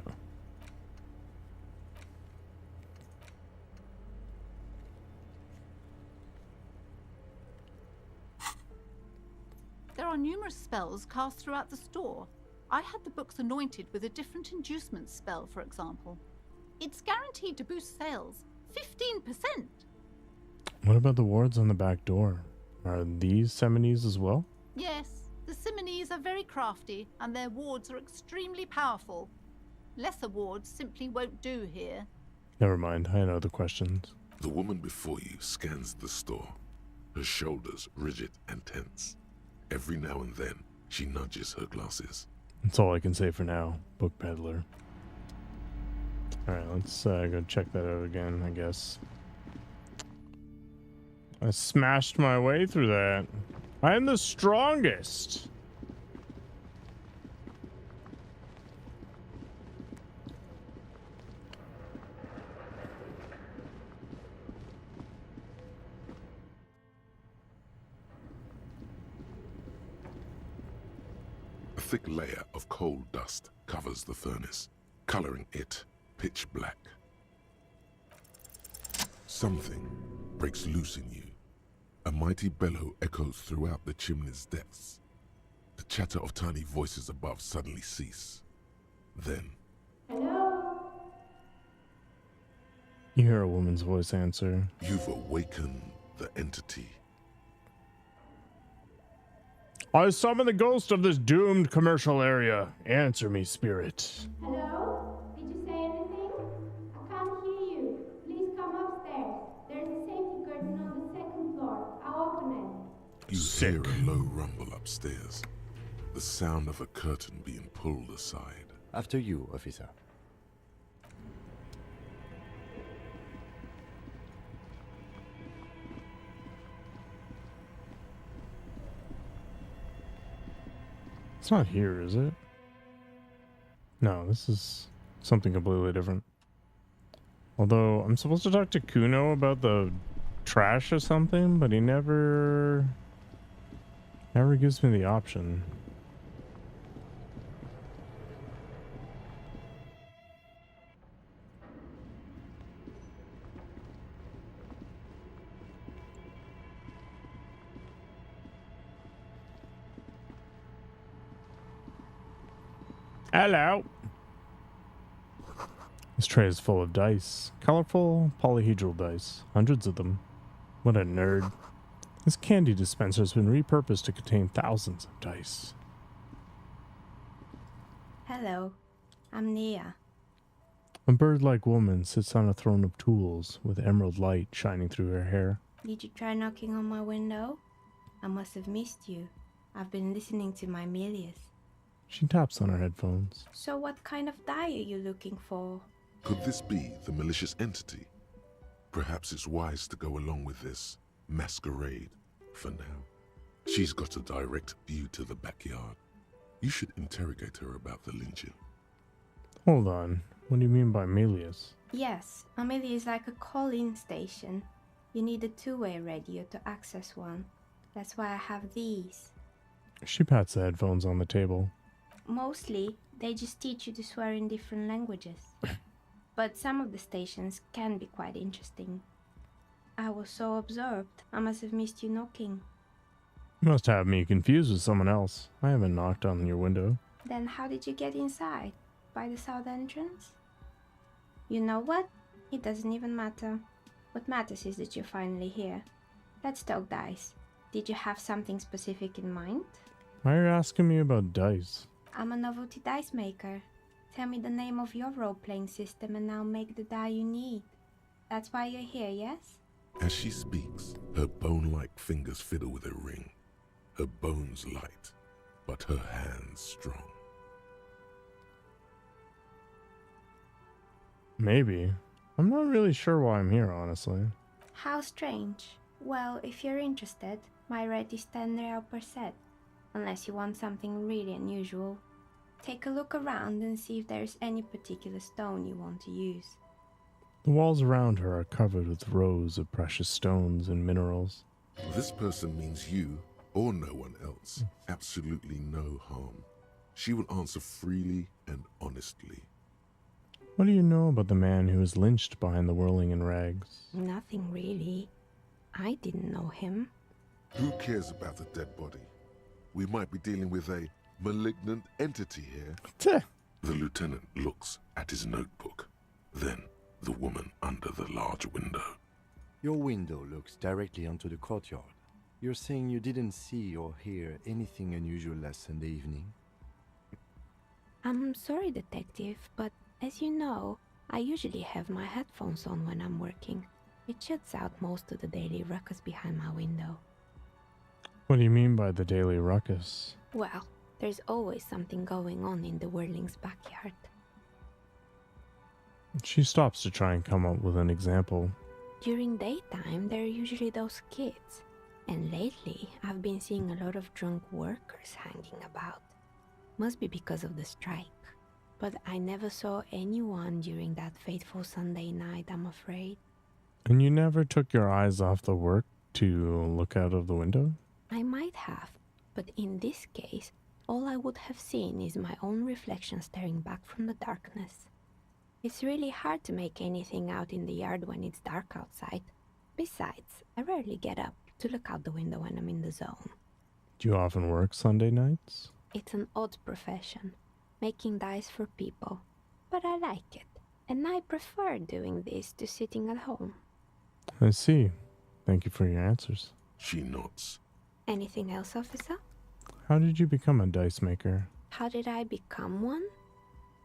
There are numerous spells cast throughout the store. I had the books anointed with a different inducement spell, for example. It's guaranteed to boost sales 15%. What about the wards on the back door? Are these Simonese as well? Yes, the Simonese are very crafty, and their wards are extremely powerful. Lesser wards simply won't do here. Never mind, I had other questions. The woman before you scans the store, her shoulders rigid and tense. Every now and then, she nudges her glasses. That's all I can say for now, book peddler. Alright, let's go check that out again, I guess. I smashed my way through that. I am the strongest. A thick layer of coal dust covers the furnace, coloring it pitch black. Something breaks loose in you. A mighty bellow echoes throughout the chimney's depths. The chatter of tiny voices above suddenly cease. Then, You hear a woman's voice answer. You've awakened the entity. I summon the ghost of this doomed commercial area. Answer me, spirit. Hello? Did you say anything? I can't hear you. Please come upstairs. There's a safety curtain on the second floor. I'll open it. You hear a low rumble upstairs. The sound of a curtain being pulled aside. After you, officer. It's not here, is it? No, this is something completely different. Although, I'm supposed to talk to Kuno about the trash or something, but he never gives me the option. Hello. This tray is full of dice. Colorful polyhedral dice. Hundreds of them. What a nerd. This candy dispenser has been repurposed to contain thousands of dice. Hello. I'm Nia. A bird-like woman sits on a throne of tools with emerald light shining through her hair. Did you try knocking on my window? I must have missed you. I've been listening to my Melius. She taps on her headphones. So what kind of die are you looking for? Could this be the malicious entity? Perhaps it's wise to go along with this masquerade for now. She's got a direct view to the backyard. You should interrogate her about the lynching. Hold on. What do you mean by Melius? Yes, Amelia is like a call-in station. You need a two-way radio to access one. That's why I have these. She pats the headphones on the table. Mostly, they just teach you to swear in different languages. but some of the stations can be quite interesting. I was so absorbed, I must have missed you knocking. You must have me confused with someone else. I haven't knocked on your window. Then how did you get inside? By the south entrance? You know what? It doesn't even matter. What matters is that you're finally here. Let's talk dice. Did you have something specific in mind? Why are you asking me about dice? I'm a novelty dice maker. Tell me the name of your role-playing system and I'll make the die you need. That's why you're here, yes? As she speaks, her bone-like fingers fiddle with a ring. Her bones light, but her hands strong. Maybe. I'm not really sure why I'm here, honestly. How strange. Well, if you're interested, my rate is 10 real per set. Unless you want something really unusual. Take a look around and see if there's any particular stone you want to use. The walls around her are covered with rows of precious stones and minerals. This person means you, or no one else. Absolutely no harm. She will answer freely and honestly. What do you know about the man who was lynched behind the whirling in rags? Nothing really. I didn't know him. Who cares about the dead body? We might be dealing with a malignant entity here. The lieutenant looks at his notebook. Then the woman under the large window. Your window looks directly onto the courtyard. You're saying you didn't see or hear anything unusual last Sunday evening? I'm sorry, detective, but as you know, I usually have my headphones on when I'm working. It shuts out most of the daily ruckus behind my window. What do you mean by the daily ruckus? Well, there's always something going on in the Whirling's backyard. She stops to try and come up with an example. During daytime, there are usually those kids. And lately, I've been seeing a lot of drunk workers hanging about. Must be because of the strike. But I never saw anyone during that fateful Sunday night, I'm afraid. And you never took your eyes off the work to look out of the window? I might have, but in this case, all I would have seen is my own reflection staring back from the darkness. It's really hard to make anything out in the yard when it's dark outside. Besides, I rarely get up to look out the window when I'm in the zone. Do you often work Sunday nights? It's an odd profession, making dice for people, but I like it, and I prefer doing this to sitting at home. I see. Thank you for your answers. She nods. Anything else, officer? How did you become a dice maker? How did I become one?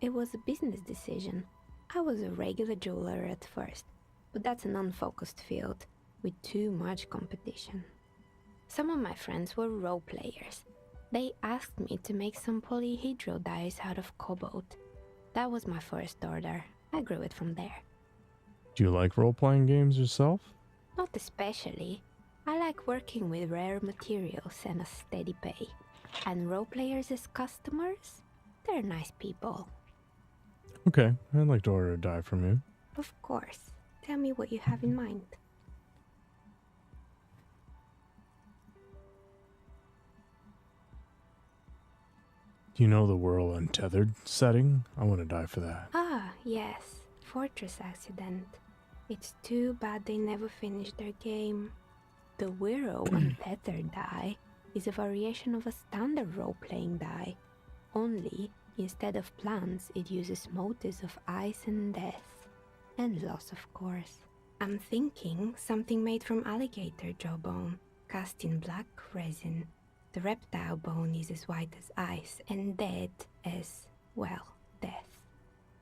It was a business decision. I was a regular jeweler at first, but that's an unfocused field with too much competition. Some of my friends were role players. They asked me to make some polyhedral dice out of cobalt. That was my first order. I grew it from there. Do you like role-playing games yourself? Not especially. I like working with rare materials and a steady pay. And role players as customers? They're nice people. Okay, I'd like to order a die from you. Of course. Tell me what you have in mind. Do you know the Whirl Untethered setting? I want to die for that. Ah, yes. Fortress Accident. It's too bad they never finished their game. The Whirl Untethered die is a variation of a standard role-playing die. Only, instead of plants, it uses motifs of ice and death. And loss, of course. I'm thinking something made from alligator jawbone, cast in black resin. The reptile bone is as white as ice and dead as, well, death.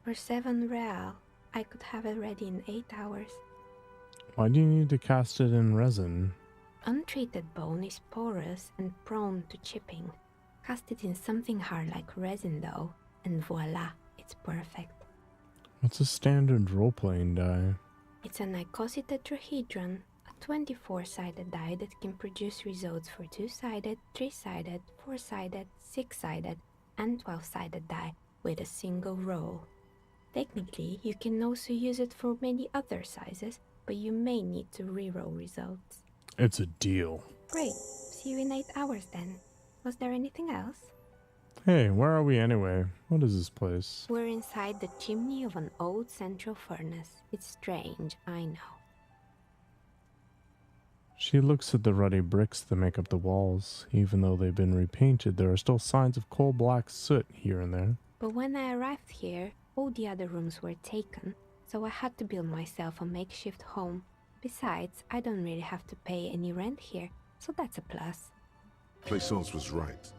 For 7 real, I could have it ready in 8 hours. Why do you need to cast it in resin? Untreated bone is porous and prone to chipping. Cast it in something hard like resin though, and voila, it's perfect. What's a standard role-playing die? It's an icosi tetrahedron, a 24-sided die that can produce results for 2-sided, 3-sided, 4-sided, 6-sided, and 12-sided die with a single roll. Technically, you can also use it for many other sizes, but you may need to reroll results. It's a deal. Great. See you in 8 hours then. Was there anything else? Hey, where are we anyway? What is this place? We're inside the chimney of an old central furnace. It's strange, I know. She looks at the ruddy bricks that make up the walls. Even though they've been repainted, there are still signs of coal-black soot here and there. But when I arrived here, all the other rooms were taken, so I had to build myself a makeshift home. Besides, I don't really have to pay any rent here, so that's a plus. Plaisance was right.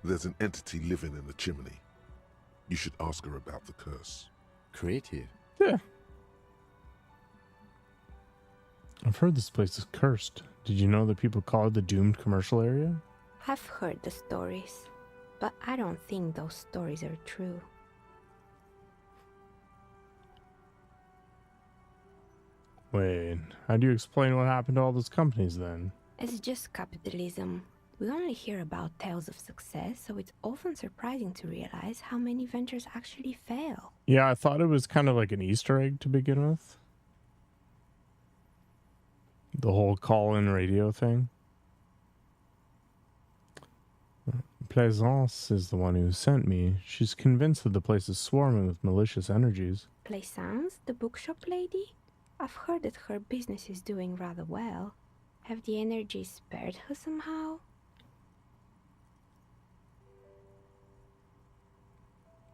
There's an entity living in the chimney. You should ask her about the curse. Creative. Yeah. I've heard this place is cursed. Did you know that people call it the doomed commercial area? I've heard the stories, but I don't think those stories are true. Wait, how do you explain what happened to all those companies then? It's just capitalism. We only hear about tales of success, so it's often surprising to realize how many ventures actually fail. Yeah, I thought it was kind of like an Easter egg to begin with. The whole call-in radio thing. Plaisance is the one who sent me. She's convinced that the place is swarming with malicious energies. Plaisance, the bookshop lady? I've heard that her business is doing rather well. Have the energies spared her somehow?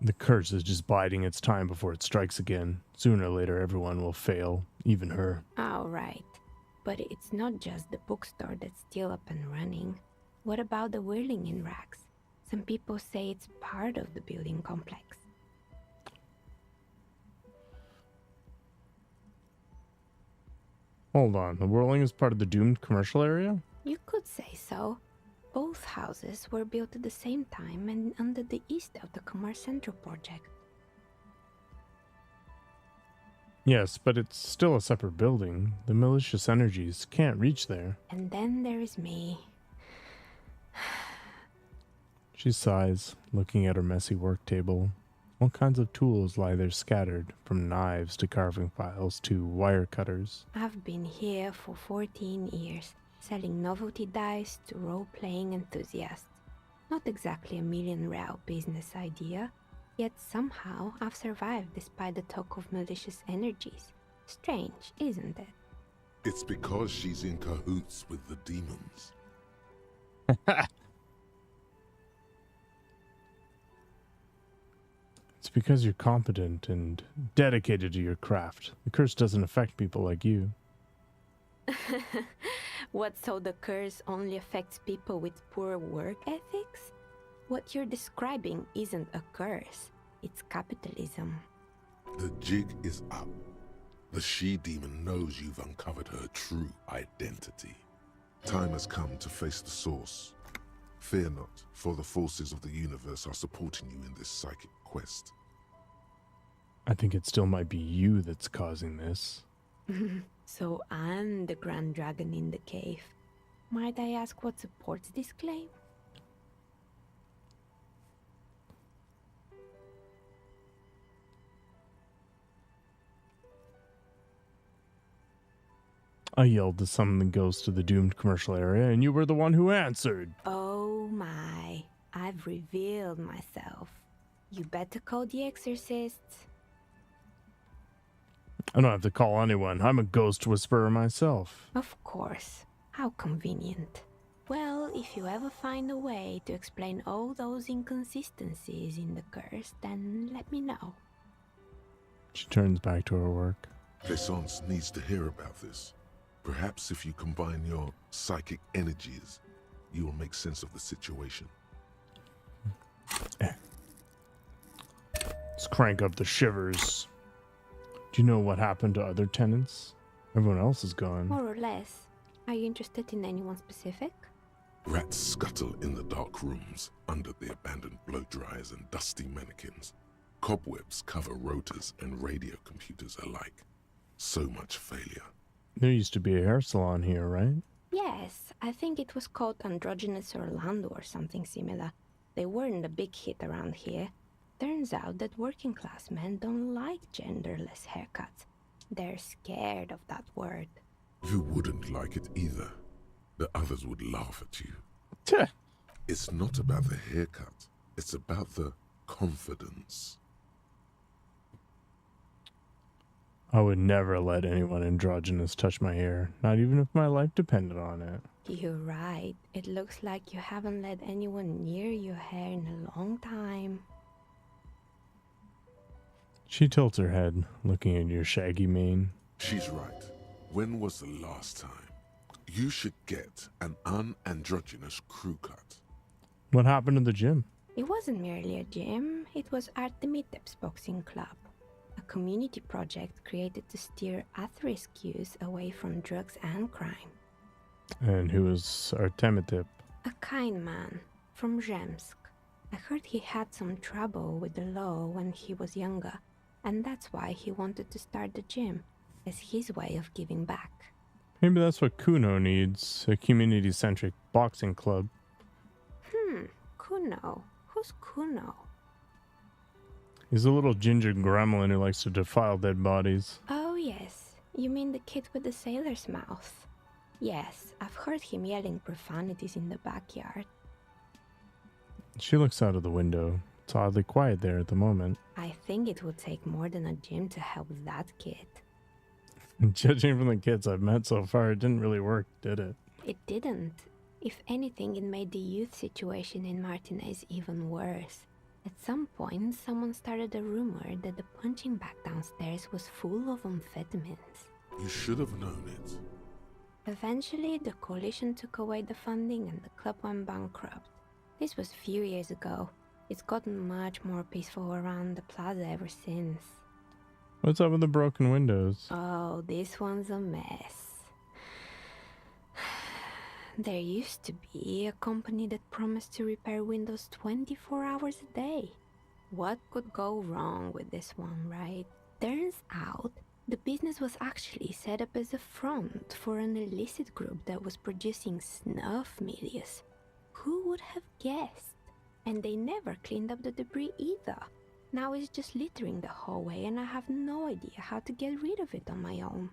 The curse is just biding its time before it strikes again. Sooner or later, everyone will fail, even her. Oh, right. But it's not just the bookstore that's still up and running. What about the whirling in racks? Some people say it's part of the building complex. Hold on, the whirling is part of the doomed commercial area? You could say so. Both houses were built at the same time and under the east of the Commerce Central project. Yes, but it's still a separate building. The malicious energies can't reach there. And then there is me. She sighs, looking at her messy work table. All kinds of tools lie there scattered, from knives to carving files to wire cutters. I've been here for 14 years, selling novelty dice to role-playing enthusiasts. Not exactly a million-real business idea, yet somehow I've survived despite the talk of malicious energies. Strange, isn't it? It's because she's in cahoots with the demons. It's because you're competent and dedicated to your craft. The curse doesn't affect people like you. What, so the curse only affects people with poor work ethics? What you're describing isn't a curse, it's capitalism. The jig is up. The she-demon knows you've uncovered her true identity. Time has come to face the source. Fear not, for the forces of the universe are supporting you in this psychic quest. I think it still might be you that's causing this. So I'm the grand dragon in the cave. Might I ask what supports this claim? I yelled to summon the ghost of the doomed commercial area, and you were the one who answered. Oh my, I've revealed myself. You better call the exorcists. I don't have to call anyone. I'm a ghost whisperer myself. Of course. How convenient. Well, if you ever find a way to explain all those inconsistencies in the curse, then let me know. She turns back to her work. Plaisance needs to hear about this. Perhaps if you combine your psychic energies, you will make sense of the situation. Let's crank up the shivers. Do you know what happened to other tenants? Everyone else is gone. More or less. Are you interested in anyone specific? Rats scuttle in the dark rooms, under the abandoned blow dryers and dusty mannequins. Cobwebs cover rotors and radio computers alike. So much failure. There used to be a hair salon here, right? Yes, I think it was called Androgynous Orlando or something similar. They weren't a big hit around here. Turns out that working class men don't like genderless haircuts. They're scared of that word. You wouldn't like it either. The others would laugh at you. It's not about the haircut. It's about the confidence. I would never let anyone androgynous touch my hair, not even if my life depended on it. You're right. It looks like you haven't let anyone near your hair in a long time. She tilts her head, looking at your shaggy mane. She's right. When was the last time? You should get an unandrogynous crew cut. What happened to the gym? It wasn't merely a gym, it was Artemitep's boxing club, a community project created to steer at-risk youth away from drugs and crime. And who was Artemitep? A kind man from Zemsk. I heard he had some trouble with the law when he was younger, and that's why he wanted to start the gym, as his way of giving back. Maybe that's what Kuno needs, a community-centric boxing club. Kuno? Who's Kuno? He's a little ginger gremlin who likes to defile dead bodies. Oh yes, you mean the kid with the sailor's mouth. Yes, I've heard him yelling profanities in the backyard. She looks out of the window. It's oddly quiet there at the moment. I think it would take more than a gym to help that kid. Judging from the kids I've met so far, it didn't really work, did it? It didn't. If anything, it made the youth situation in Martinez even worse. At some point, someone started a rumor that the punching bag downstairs was full of amphetamines. You should have known it. Eventually, the coalition took away the funding and the club went bankrupt. This was a few years ago. It's gotten much more peaceful around the plaza ever since. What's up with the broken windows? Oh, this one's a mess. There used to be a company that promised to repair windows 24 hours a day. What could go wrong with this one, right? Turns out, the business was actually set up as a front for an illicit group that was producing snuff milias. Who would have guessed? And they never cleaned up the debris either. Now it's just littering the hallway and I have no idea how to get rid of it on my own.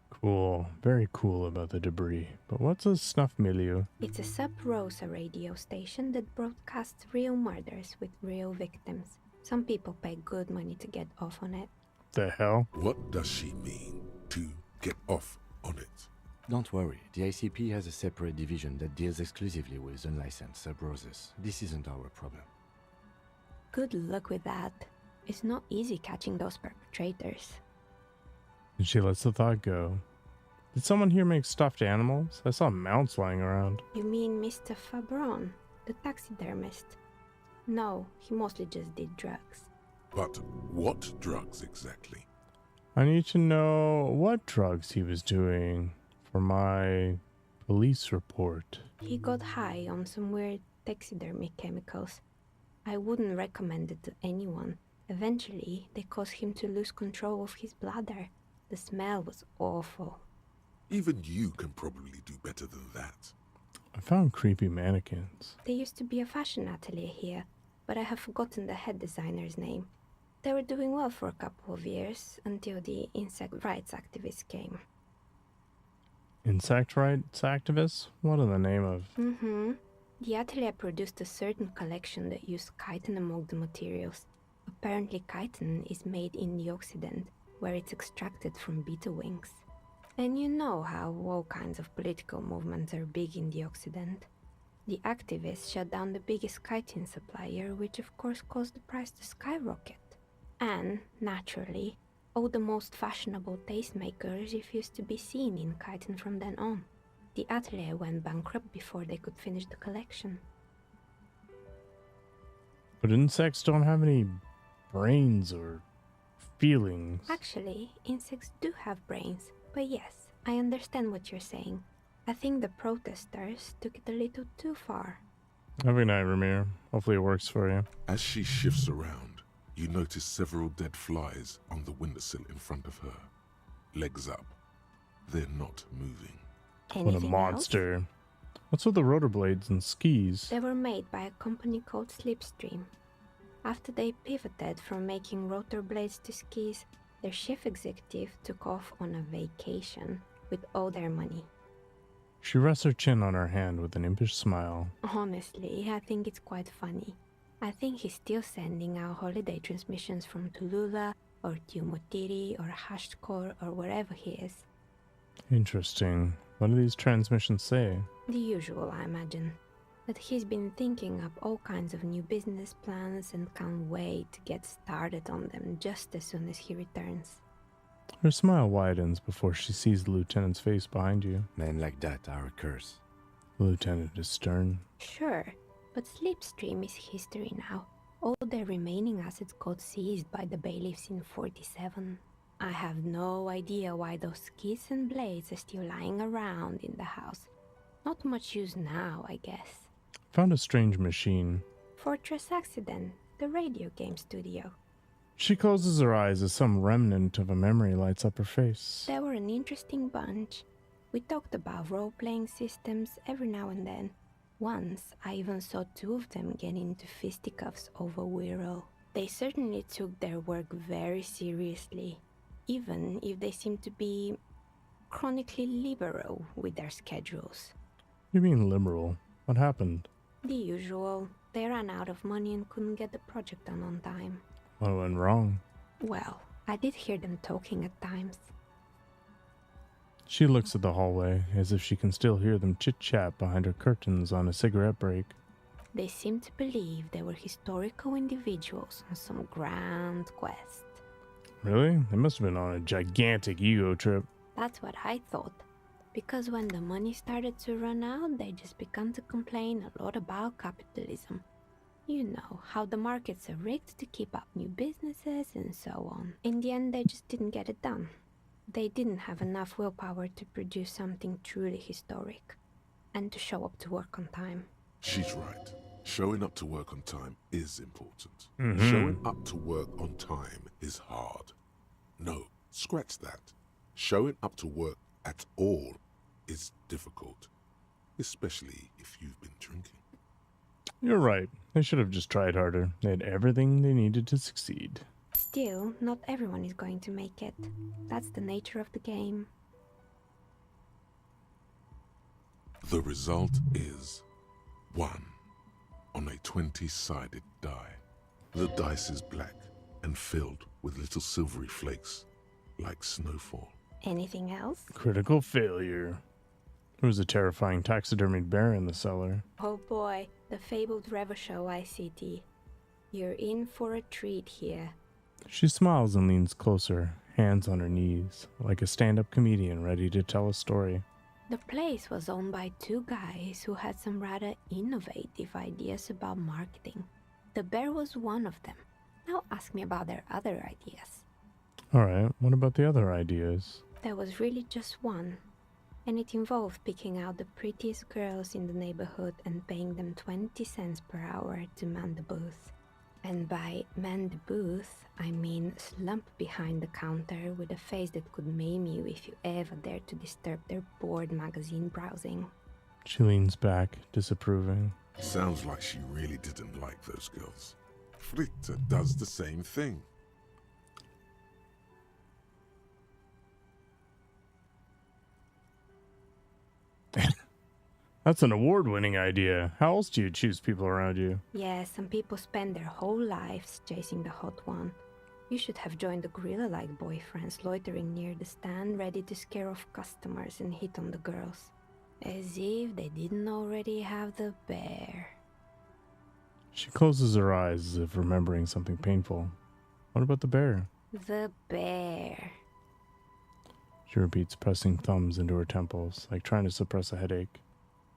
Cool. Very cool about the debris. But what's a snuff milieu? It's a sub-Rosa radio station that broadcasts real murders with real victims. Some people pay good money to get off on it. The hell? What does she mean, to get off on it? Don't worry, the ICP has a separate division that deals exclusively with unlicensed sub-Roses. This isn't our problem. Good luck with that. It's not easy catching those perpetrators. And she lets the thought go. Did someone here make stuffed animals? I saw mounts lying around. You mean Mr. Fabron, the taxidermist? No, he mostly just did drugs. But what drugs exactly? I need to know what drugs he was doing for my police report. He got high on some weird taxidermy chemicals. I wouldn't recommend it to anyone. Eventually, they caused him to lose control of his bladder. The smell was awful. Even you can probably do better than that. I found creepy mannequins. There used to be a fashion atelier here, but I have forgotten the head designer's name. They were doing well for a couple of years, until the insect rights activists came. Insect rights activists? What in the name of? The atelier produced a certain collection that used chitin among the materials. Apparently chitin is made in the Occident, where it's extracted from beetle wings. And you know how all kinds of political movements are big in the Occident. The activists shut down the biggest chitin supplier, which of course caused the price to skyrocket. And, naturally, all the most fashionable tastemakers refused to be seen in chitin from then on. The atelier went bankrupt before they could finish the collection. But insects don't have any brains or feelings. Actually, insects do have brains, but yes, I understand what you're saying. I think the protesters took it a little too far. Have a good night, Ramir. Hopefully it works for you. As she shifts around, you notice several dead flies on the windowsill in front of her. Legs up. They're not moving. What a monster. Else? What's with the rotor blades and skis? They were made by a company called Slipstream. After they pivoted from making rotor blades to skis, their chief executive took off on a vacation with all their money. She rests her chin on her hand with an impish smile. Honestly, I think it's quite funny. I think he's still sending out holiday transmissions from Tulula or Tumotiri or Hashtkor or wherever he is. Interesting. What do these transmissions say? The usual, I imagine. That he's been thinking up all kinds of new business plans and can't wait to get started on them just as soon as he returns. Her smile widens before she sees the lieutenant's face behind you. Men like that are a curse. The lieutenant is stern. Sure, but Slipstream is history now. All their remaining assets got seized by the bailiffs in 47. I have no idea why those keys and blades are still lying around in the house. Not much use now, I guess. Found a strange machine. Fortress Accident, the radio game studio. She closes her eyes as some remnant of a memory lights up her face. They were an interesting bunch. We talked about role-playing systems every now and then. Once, I even saw two of them get into fisticuffs over Wirral. They certainly took their work very seriously, even if they seemed to be chronically liberal with their schedules. You mean liberal? What happened? The usual. They ran out of money and couldn't get the project done on time. What went wrong? Well, I did hear them talking at times. She looks at the hallway as if she can still hear them chit-chat behind her curtains on a cigarette break. They seemed to believe they were historical individuals on some grand quest. Really? They must have been on a gigantic ego trip. That's what I thought. Because when the money started to run out, they just began to complain a lot about capitalism. You know, how the markets are rigged to keep up new businesses and so on. In the end, they just didn't get it done. They didn't have enough willpower to produce something truly historic, and to show up to work on time. She's right. Showing up to work on time is important. Mm-hmm. Showing up to work on time is hard. No, scratch that. Showing up to work at all is difficult, especially if you've been drinking. You're right. They should have just tried harder. They had everything they needed to succeed. Still, not everyone is going to make it. That's the nature of the game. The result is 1 on a 20-sided die. The dice is black and filled with little silvery flakes, like snowfall. Anything else? Critical failure. There was a terrifying taxidermied bear in the cellar. Oh boy, the fabled Revachol ICT. You're in for a treat here. She smiles and leans closer, hands on her knees, like a stand-up comedian ready to tell a story. The place was owned by two guys who had some rather innovative ideas about marketing. The bear was one of them. Now ask me about their other ideas. Alright, what about the other ideas? There was really just one, and it involved picking out the prettiest girls in the neighborhood and paying them 20 cents per hour to man the booth. And by man the booth, I mean slump behind the counter with a face that could maim you if you ever dared to disturb their bored magazine browsing. She leans back, disapproving. Sounds like she really didn't like those girls. Fritta does the same thing. That's an award-winning idea. How else do you choose people around you? Yeah, some people spend their whole lives chasing the hot one. You should have joined the gorilla-like boyfriends loitering near the stand, ready to scare off customers and hit on the girls. As if they didn't already have the bear. She closes her eyes as if remembering something painful. What about the bear? The bear. She repeats, pressing thumbs into her temples, like trying to suppress a headache.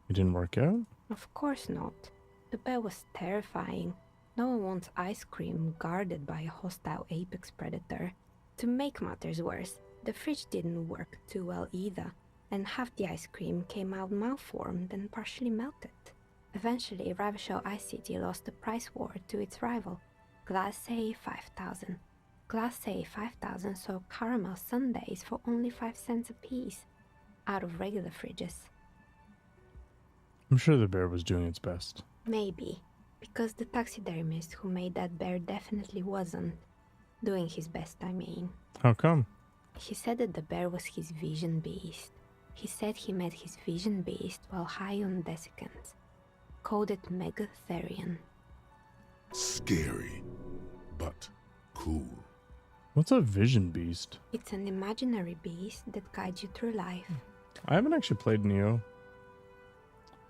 It didn't work out? Of course not. The bear was terrifying. No one wants ice cream guarded by a hostile apex predator. To make matters worse, the fridge didn't work too well either, and half the ice cream came out malformed and partially melted. Eventually, Revachol ICT lost the price war to its rival, Glacé 5000. Glacé 5000 sold caramel sundaes for only 5 cents a piece, out of regular fridges. I'm sure the bear was doing its best. Maybe, because the taxidermist who made that bear definitely wasn't. Doing his best, I mean. How come? He said that the bear was his vision beast. He said he met his vision beast while high on desiccants. Called it Megatherion. Scary, but cool. What's a vision beast? It's an imaginary beast that guides you through life. I haven't actually played Neo.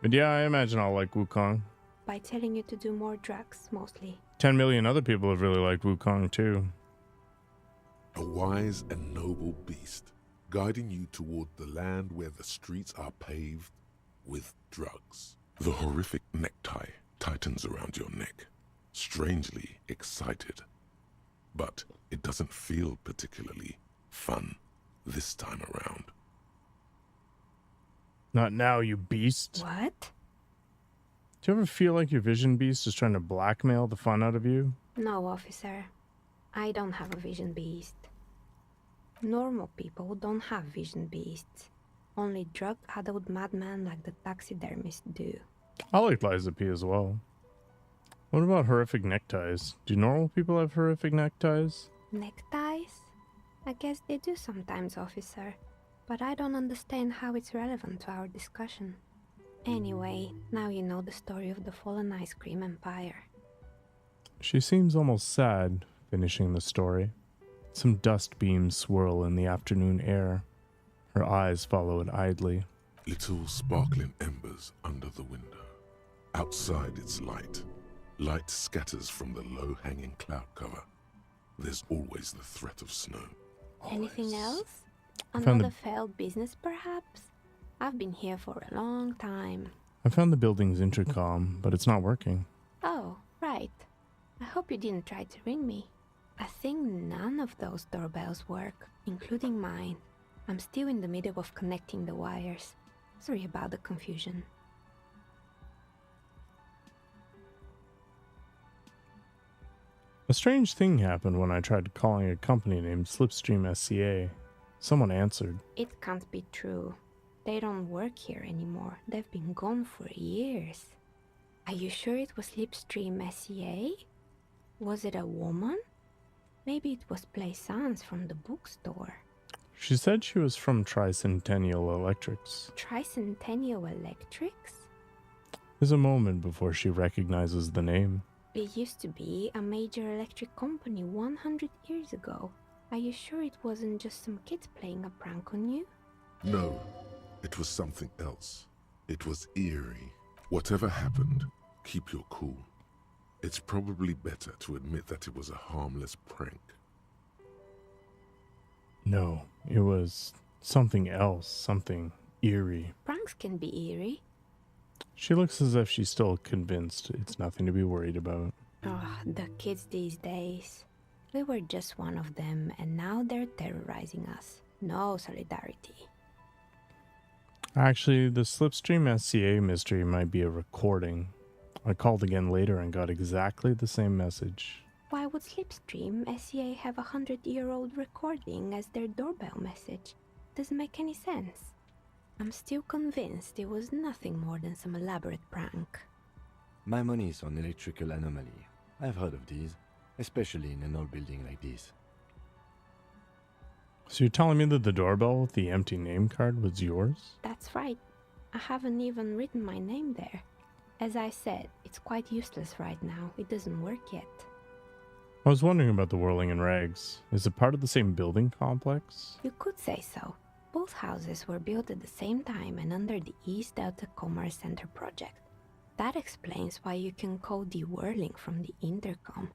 But yeah, I imagine I'll like Wukong. By telling you to do more drugs, mostly. 10 million other people have really liked Wukong too. A wise and noble beast, guiding you toward the land where the streets are paved with drugs. The horrific necktie tightens around your neck, strangely excited. But it doesn't feel particularly fun this time around. Not now, you beast. What? Do you ever feel like your vision beast is trying to blackmail the fun out of you? No, officer. I don't have a vision beast. Normal people don't have vision beasts. Only drug-addled madmen like the taxidermists do. I like Liza P as well. What about horrific neckties? Do normal people have horrific neckties? Neckties? I guess they do sometimes, officer. But I don't understand how it's relevant to our discussion. Anyway, now you know the story of the fallen ice cream empire. She seems almost sad, finishing the story. Some dust beams swirl in the afternoon air. Her eyes follow it idly. Little sparkling embers under the window. Outside it's light. Light scatters from the low-hanging cloud cover. There's always the threat of snow. Anything else? found Another failed business, perhaps? I've been here for a long time. I found the building's intercom, but it's not working. Oh, right. I hope you didn't try to ring me. I think none of those doorbells work, including mine. I'm still in the middle of connecting the wires. Sorry about the confusion. A strange thing happened when I tried calling a company named Slipstream SCA. Someone answered. It can't be true. They don't work here anymore. They've been gone for years. Are you sure it was Slipstream SCA? Was it a woman? Maybe it was Plaisance from the bookstore. She said she was from Tricentennial Electrics. Tricentennial Electrics? There's a moment before she recognizes the name. It used to be a major electric company 100 years ago. Are you sure it wasn't just some kids playing a prank on you? No, it was something else. It was eerie. Whatever happened, keep your cool. It's probably better to admit that it was a harmless prank. No, it was something else, something eerie. Pranks can be eerie. She looks as if she's still convinced it's nothing to be worried about. Oh, the kids these days. We were just one of them, and now they're terrorizing us. No solidarity. Actually, the Slipstream SCA mystery might be a recording. I called again later and got exactly the same message. Why would Slipstream SCA have a 100-year-old recording as their doorbell message? Doesn't make any sense. I'm still convinced it was nothing more than some elaborate prank. My money is on electrical anomaly. I've heard of these, especially in an old building like this. So you're telling me that the doorbell with the empty name card was yours? That's right. I haven't even written my name there. As I said, it's quite useless right now. It doesn't work yet. I was wondering about the Whirling in Rags. Is it part of the same building complex? You could say so. Both houses were built at the same time and under the East Delta Commerce Center project. That explains why you can call the whirling from the intercom,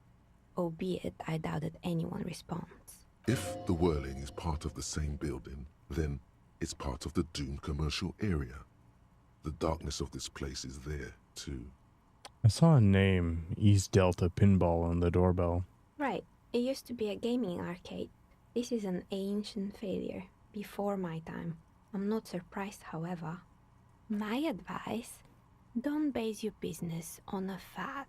albeit I doubt that anyone responds. If the whirling is part of the same building, then it's part of the doomed commercial area. The darkness of this place is there, too. I saw a name, East Delta Pinball, on the doorbell. Right. It used to be a gaming arcade. This is an ancient failure, before my time. I'm not surprised, however. My advice? Don't base your business on a fad.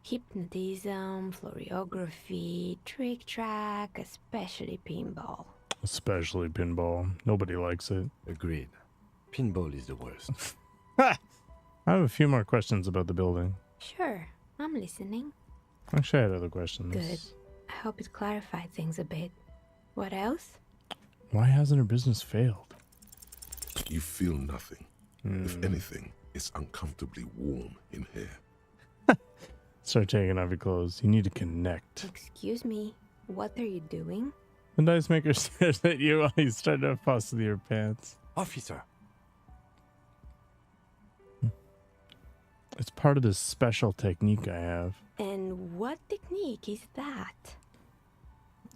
Hypnotism, fluorography, trick-track, especially pinball. Especially pinball. Nobody likes it. Agreed. Pinball is the worst. I have a few more questions about the building. Sure, I'm listening. Actually, I had other questions. Good. I hope it clarified things a bit. What else? Why hasn't her business failed? You feel nothing. If anything, it's uncomfortably warm in here. Start taking off your clothes. You need to connect. Excuse me, what are you doing? The dice maker stares at you while you start to fuss with your pants. Officer. It's part of this special technique I have. And what technique is that?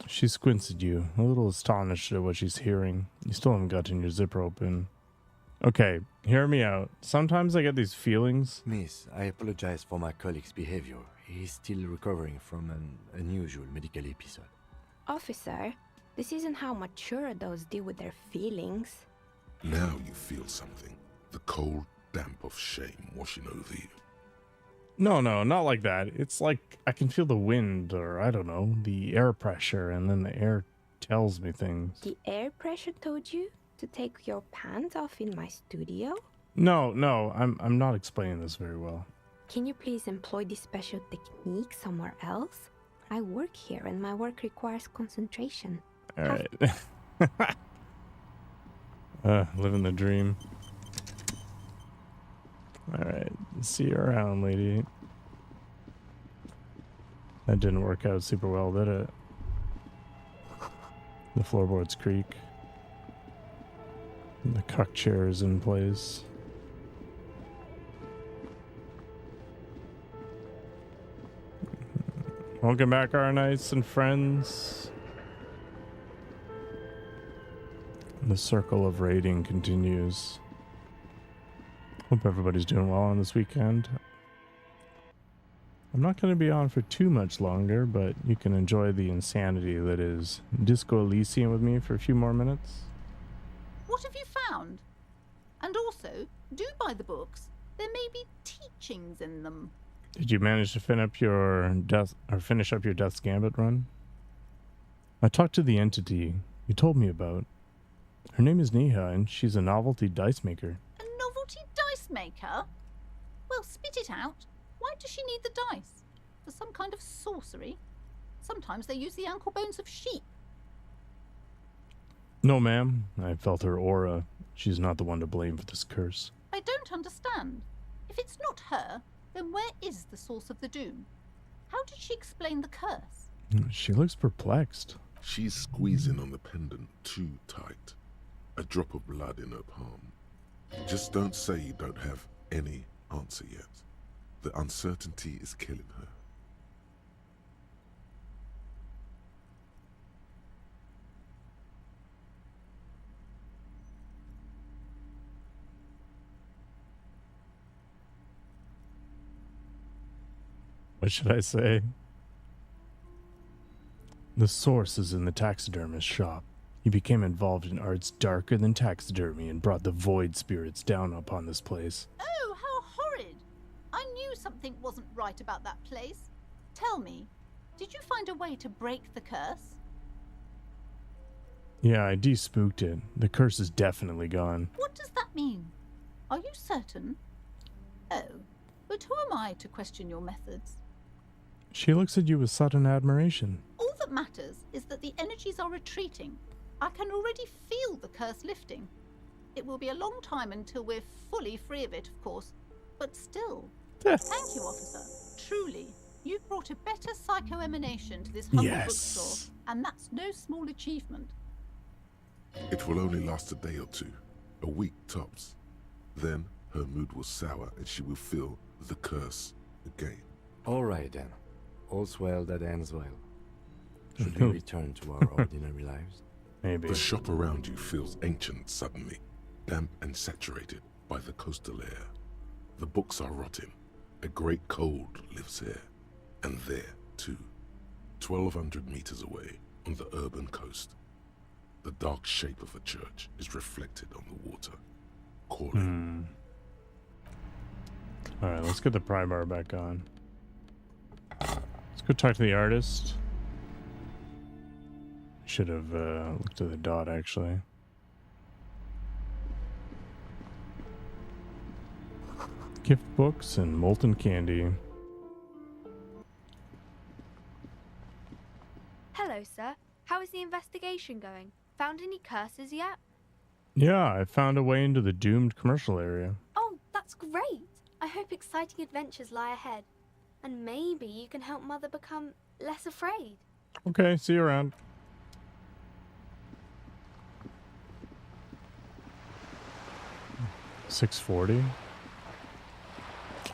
She squints at you, a little astonished at what she's hearing. You still haven't gotten your zipper open. Okay, hear me out. Sometimes I get these feelings. Miss, I apologize for my colleague's behavior. He's still recovering from an unusual medical episode. Officer, this isn't how mature adults deal with their feelings. Now you feel something. The cold damp of shame washing over you. No, not like that. It's like I can feel the wind, or I don't know, the air pressure, and then the air tells me things. The air pressure told you to take your pants off in my studio? No, I'm not explaining this very well. Can you please employ this special technique somewhere else? I work here and my work requires concentration. Alright. Living the dream. Alright, see you around, lady. That didn't work out super well, did it? The floorboards creak. The cuck chair is in place. Welcome back, our knights and friends. The circle of raiding continues. Hope everybody's doing well on this weekend. I'm not going to be on for too much longer, but you can enjoy the insanity that is Disco Elysium with me for a few more minutes. What have you found? And also, do buy the books. There may be teachings in them. Did you manage to finish up your Death's Gambit run? I talked to the entity you told me about. Her name is Neha, and she's a novelty dice maker. A novelty dice maker? Well, spit it out. Why does she need the dice? For some kind of sorcery? Sometimes they use the ankle bones of sheep. No, ma'am. I felt her aura. She's not the one to blame for this curse. I don't understand. If it's not her, then where is the source of the doom? How did she explain the curse? She looks perplexed. She's squeezing on the pendant too tight. A drop of blood in her palm. Just don't say you don't have any answer yet. The uncertainty is killing her. What should I say? The source is in the taxidermist's shop. He became involved in arts darker than taxidermy and brought the void spirits down upon this place. Oh, how horrid! I knew something wasn't right about that place. Tell me, did you find a way to break the curse? Yeah, I de-spooked it. The curse is definitely gone. What does that mean? Are you certain? Oh, but who am I to question your methods? She looks at you with sudden admiration. All that matters is that the energies are retreating. I can already feel the curse lifting. It will be a long time until we're fully free of it, of course. But still, thank you, officer. Truly, you've brought a better psycho-emanation to this humble bookstore, and that's no small achievement. It will only last a day or two, a week tops. Then her mood will sour and she will feel the curse again. All right then. All's well that ends well. Should we return to our ordinary lives? Maybe. The shop around you feels ancient suddenly, damp and saturated by the coastal air. The books are rotting. A great cold lives here, and there too. 1,200 meters away, on the urban coast, the dark shape of a church is reflected on the water, calling. Alright, let's get the pry bar back on. Let's go talk to the artist. Should have looked at the dot, actually. Gift books and molten candy. Hello, sir. How is the investigation going? Found any curses yet? Yeah, I found a way into the doomed commercial area. Oh, that's great. I hope exciting adventures lie ahead. And maybe you can help Mother become less afraid. Okay, see you around. $6.40.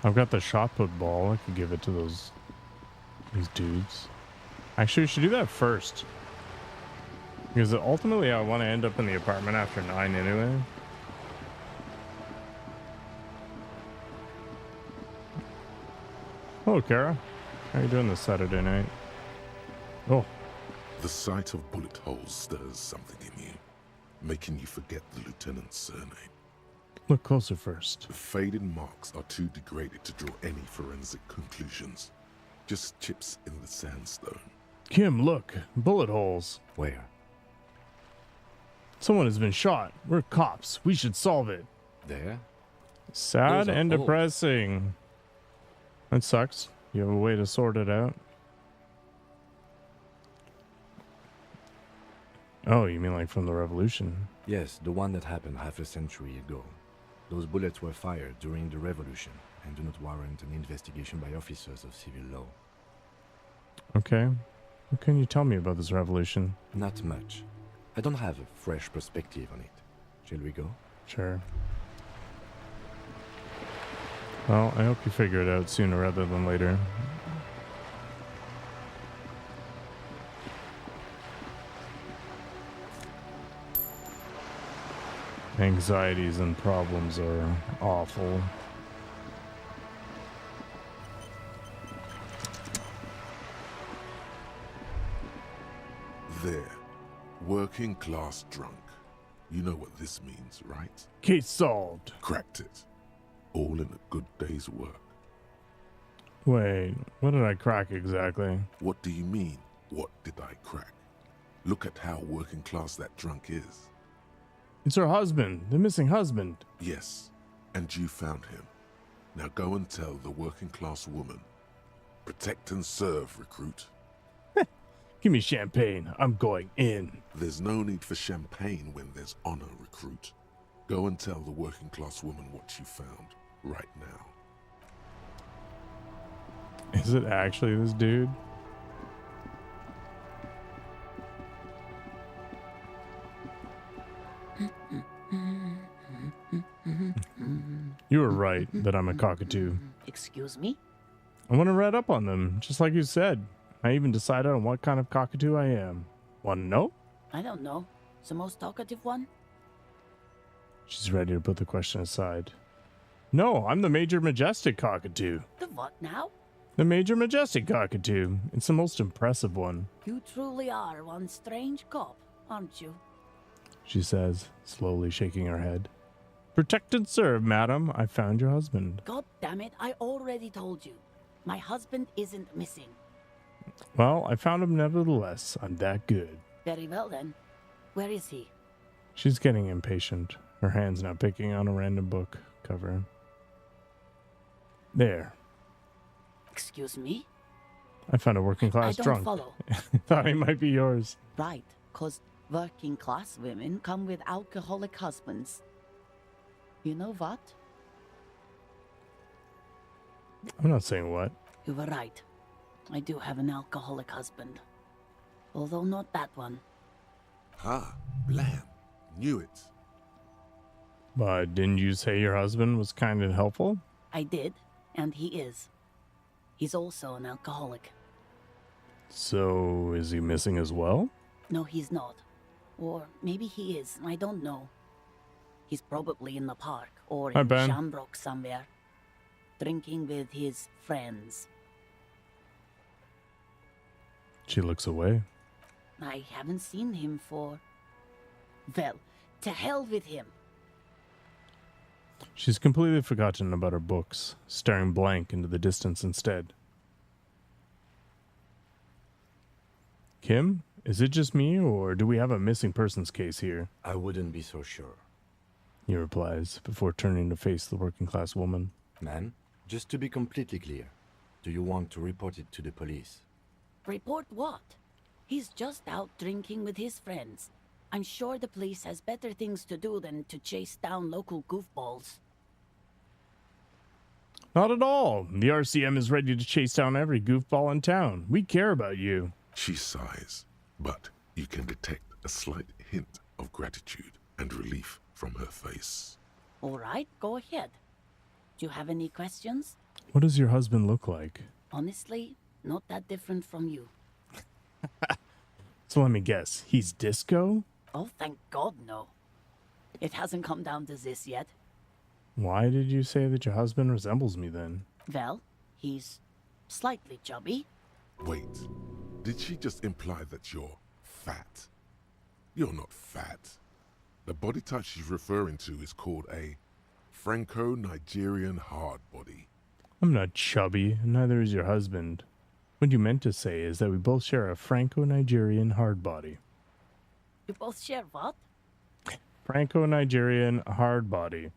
I've got the shot put ball. I could give it to these dudes. Actually, we should do that first. Because ultimately I want to end up in the apartment after 9 anyway. Hello, Kara. How you doing this Saturday night? Oh. The sight of bullet holes stirs something in you, making you forget the lieutenant's surname. Look closer first. The faded marks are too degraded to draw any forensic conclusions. Just chips in the sandstone. Kim, look. Bullet holes. Where? Someone has been shot. We're cops. We should solve it. There? Sad Those are and holes. depressing. That sucks. You have a way to sort it out? Oh, you mean like from the revolution? Yes, the one that happened half a century ago. Those bullets were fired during the revolution and do not warrant an investigation by officers of civil law. Okay. What can you tell me about this revolution? Not much. I don't have a fresh perspective on it. Shall we go? Sure. Well, I hope you figure it out sooner rather than later. Anxieties and problems are awful. There. Working class drunk. You know what this means, right? Case solved. Cracked it. All in a good day's work. Wait, what did I crack exactly? What do you mean, what did I crack? Look at how working class that drunk is. It's her husband, the missing husband. Yes, and you found him. Now go and tell the working class woman. Protect and serve, recruit. Give me champagne. I'm going in. There's no need for champagne when there's honor, recruit. Go and tell the working class woman what you found, right now. Is it actually this dude? You were right that I'm a cockatoo. Excuse me? I want to read up on them, just like you said. I even decided on what kind of cockatoo I am. Want to know? I don't know. The most talkative one? She's ready to put the question aside. No, I'm the Major Majestic cockatoo. The what now? The Major Majestic cockatoo. It's the most impressive one, You truly are one strange cop, aren't you? she says, slowly shaking her head. Protect and serve, madam. I found your husband. God damn it, I already told you. My husband isn't missing. Well, I found him nevertheless. I'm that good. Very well then. Where is he? She's getting impatient. Her hand's now picking on a random book cover. There. Excuse me? I found a working class I don't drunk. follow. Thought he might be yours. Right, 'cause working class women come with alcoholic husbands. You know what? I'm not saying what. You were right. I do have an alcoholic husband. Although not that one. Ha, blam. Knew it. But didn't you say your husband was kind and helpful? I did, and he is. He's also an alcoholic. So, is he missing as well? No, he's not. Or maybe he is, I don't know. He's probably in the park or Hi, in Ben. Shamrock somewhere. Drinking with his friends. She looks away. I haven't seen him for... Well, to hell with him. She's completely forgotten about her books, staring blank into the distance instead. Kim, is it just me, or do we have a missing persons case here? I wouldn't be so sure. He replies, before turning to face the working class woman. Ma'am, just to be completely clear, do you want to report it to the police? Report what? He's just out drinking with his friends. I'm sure the police has better things to do than to chase down local goofballs. Not at all. The RCM is ready to chase down every goofball in town. We care about you. She sighs, but you can detect a slight hint of gratitude and relief from her face. All right, go ahead. Do you have any questions? What does your husband look like? Honestly, not that different from you. So let me guess. He's Disco? Oh, thank God, no. It hasn't come down to this yet. Why did you say that your husband resembles me then? Well, he's slightly chubby. Wait, did she just imply that you're fat? You're not fat. The body type she's referring to is called a Franco-Nigerian hard body. I'm not chubby, and neither is your husband. What you meant to say is that we both share a Franco-Nigerian hard body. You both share what? Franco-Nigerian hard body.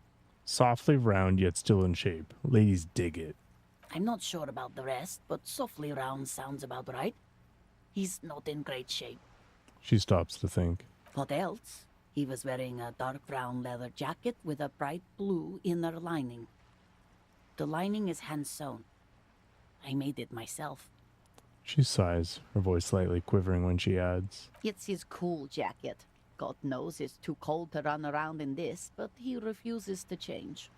Softly round yet still in shape. Ladies dig it. I'm not sure about the rest, but softly round sounds about right. He's not in great shape. She stops to think. What else? He was wearing a dark brown leather jacket with a bright blue inner lining. The lining is hand-sewn. I made it myself. She sighs, her voice slightly quivering when she adds. It's his cool jacket. God knows it's too cold to run around in this, but he refuses to change.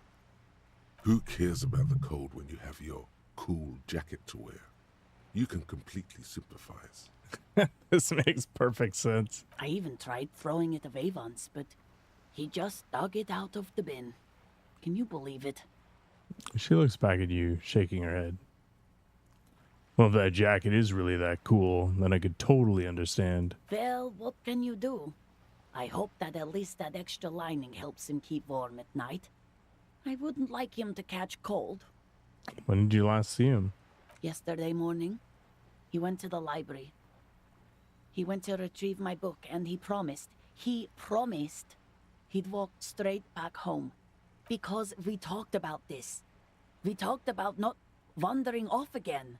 Who cares about the cold when you have your cool jacket to wear? You can completely sympathize. This makes perfect sense. I even tried throwing it away once, but he just dug it out of the bin. Can you believe it? She looks back at you, shaking her head. Well, if that jacket is really that cool, then I could totally understand. Well, what can you do? I hope that at least that extra lining helps him keep warm at night. I wouldn't like him to catch cold. When did you last see him? Yesterday morning, he went to the library. He went to retrieve my book, and he promised he'd walk straight back home. Because we talked about this. We talked about not wandering off again.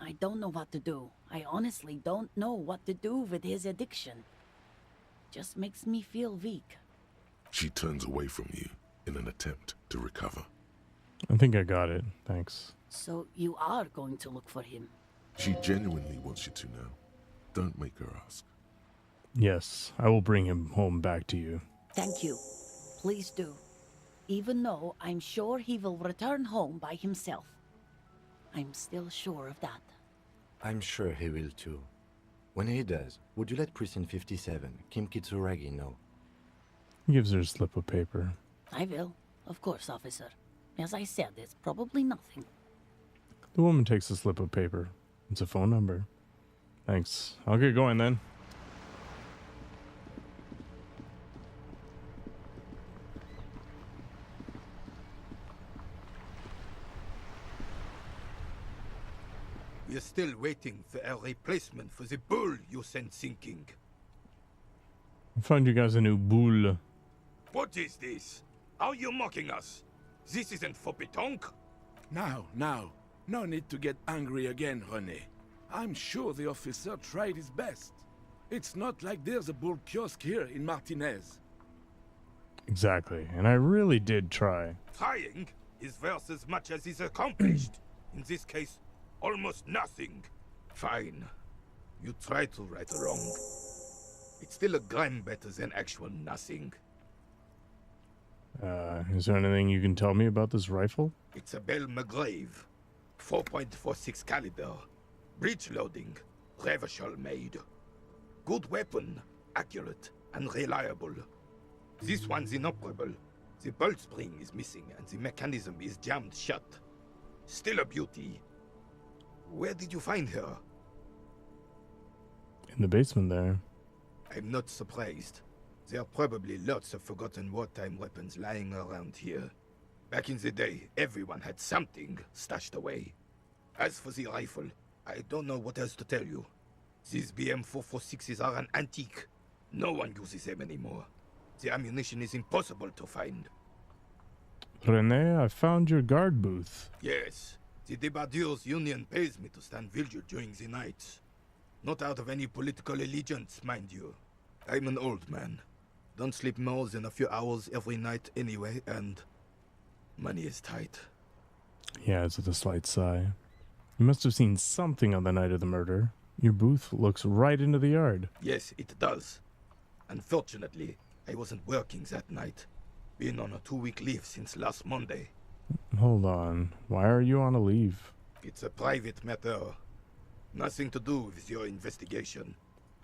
I don't know what to do. I honestly don't know what to do with his addiction. Just makes me feel weak. She turns away from you in an attempt to recover. I think I got it. Thanks. So you are going to look for him? She genuinely wants you to now. Don't make her ask. Yes, I will bring him home back to you. Thank you. Please do. Even though I'm sure he will return home by himself. I'm still sure of that. I'm sure he will too. When he does, would you let Precinct 57, Kim Kitsuragi, know? He gives her a slip of paper. I will. Of course, officer. As I said, it's probably nothing. The woman takes the slip of paper. It's a phone number. Thanks. I'll get going then. We're still waiting for a replacement for the bull you sent sinking. I found you guys a new bull. What is this? Are you mocking us? This isn't for pétanque. Now, no need to get angry again, René. I'm sure the officer tried his best. It's not like there's a bull kiosk here in Martinez. Exactly, and I really did try. Trying is worth as much as is accomplished. In this case, almost nothing. Fine. You try to right a wrong. It's still a gram better than actual nothing. Is there anything you can tell me about this rifle? It's a Bell McGrave. 4.46 caliber. Breech loading. Revachol made. Good weapon. Accurate and reliable. This one's inoperable. The bolt spring is missing and the mechanism is jammed shut. Still a beauty. Where did you find her? In the basement there. I'm not surprised. There are probably lots of forgotten wartime weapons lying around here. Back in the day, everyone had something stashed away. As for the rifle, I don't know what else to tell you. These BM-446s are an antique. No one uses them anymore. The ammunition is impossible to find. René, I found your guard booth. Yes, the Debardeurs Union pays me to stand vigil during the nights. Not out of any political allegiance, mind you. I'm an old man. Don't sleep more than a few hours every night anyway, and Money is tight. He adds with a slight sigh. You must have seen something on the night of the murder. Your booth looks right into the yard. Yes, it does. Unfortunately, I wasn't working that night. Been on a 2-week leave since last Monday. Hold on. Why are you on a leave? It's a private matter. Nothing to do with your investigation.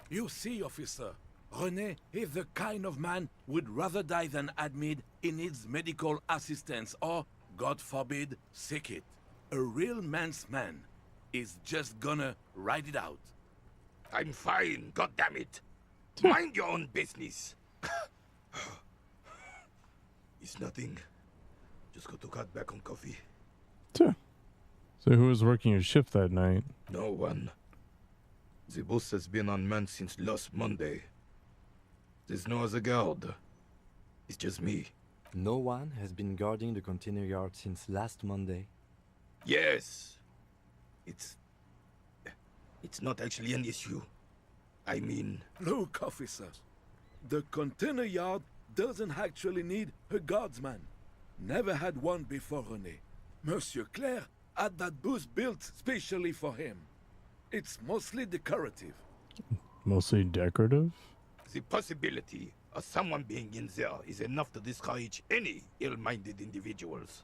You see, officer, René is the kind of man would rather die than admit he needs medical assistance or, God forbid, sick it. A real man's man is just gonna ride it out. I'm fine, goddammit. Mind your own business. It's nothing. Just got to cut back on coffee. So who was working your shift that night? No one. The boss has been unmanned since last Monday. There's no other guard. It's just me. No one has been guarding the container yard since last Monday? Yes. It's not actually an issue. I mean... Look, officers. The container yard doesn't actually need a guardsman. Never had one before René. Monsieur Claire had that booth built specially for him. It's mostly decorative. Mostly decorative? The possibility of someone being in there is enough to discourage any ill-minded individuals.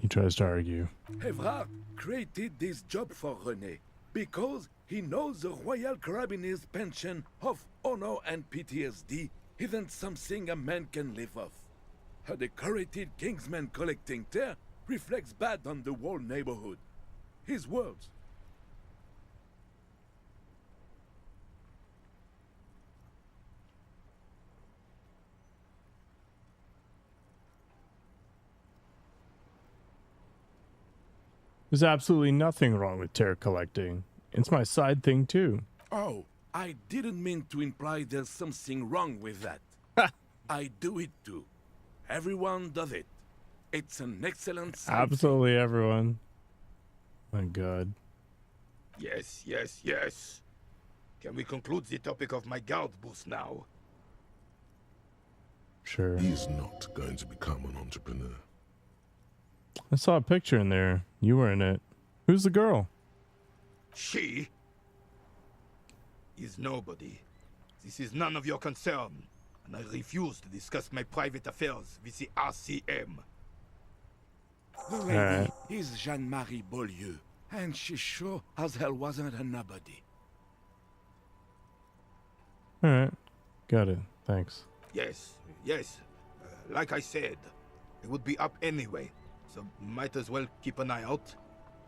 He tries to argue. Evrard created this job for René because he knows the Royal Carabiniers' pension of honor and PTSD isn't something a man can live off. A decorated Kingsman collecting tear reflects bad on the whole neighborhood. His words. There's absolutely nothing wrong with tear collecting. It's my side thing too. Oh, I didn't mean to imply there's something wrong with that. I do it too. Everyone does it. It's an excellent side Absolutely everyone. My God. Yes, yes, yes. Can we conclude the topic of my guard booth now? Sure. He's not going to become an entrepreneur. I saw a picture in there. You were in it. Who's the girl? She is nobody. This is none of your concern, and I refuse to discuss my private affairs with the RCM. The lady is Jeanne-Marie Beaulieu, and she sure as hell wasn't a nobody. Alright. Got it. Thanks. Yes, yes. Like I said, it would be up anyway, so might as well keep an eye out.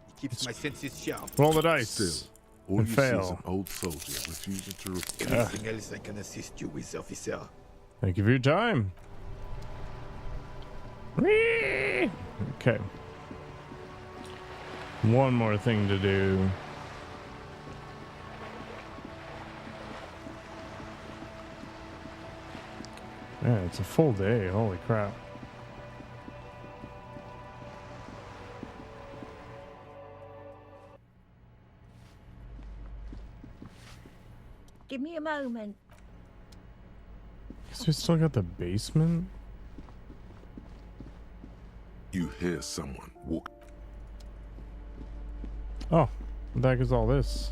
It keeps my senses sharp. Roll the dice. Still, all and you fail. see is an old soldier refusing to report. Anything else I can assist you with, officer? Thank you for your time. Okay. One more thing to do. Man, it's a full day. Holy crap. Give me a moment. So we still got the basement? You hear someone walk. Oh, what the heck is all this?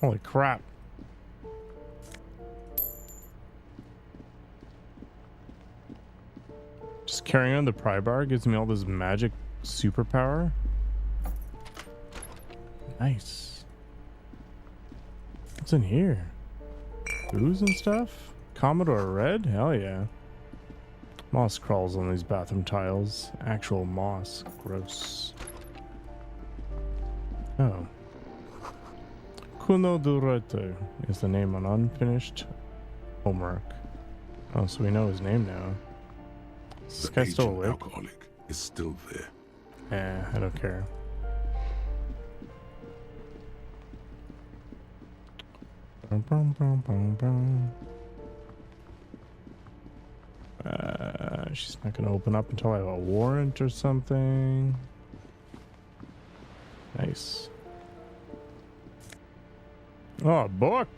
Holy crap. Just carrying on the pry bar gives me all this magic superpower. Nice. What's in here? Booze and stuff? Commodore Red? Hell yeah. Moss crawls on these bathroom tiles. Actual moss. Gross. Oh. Kuno Durete is the name on unfinished homework. Oh, so we know his name now. Is this guy still awake? Alcoholic is still there. Eh, I don't care. She's not gonna open up until I have a warrant or something. Nice. Oh, a book.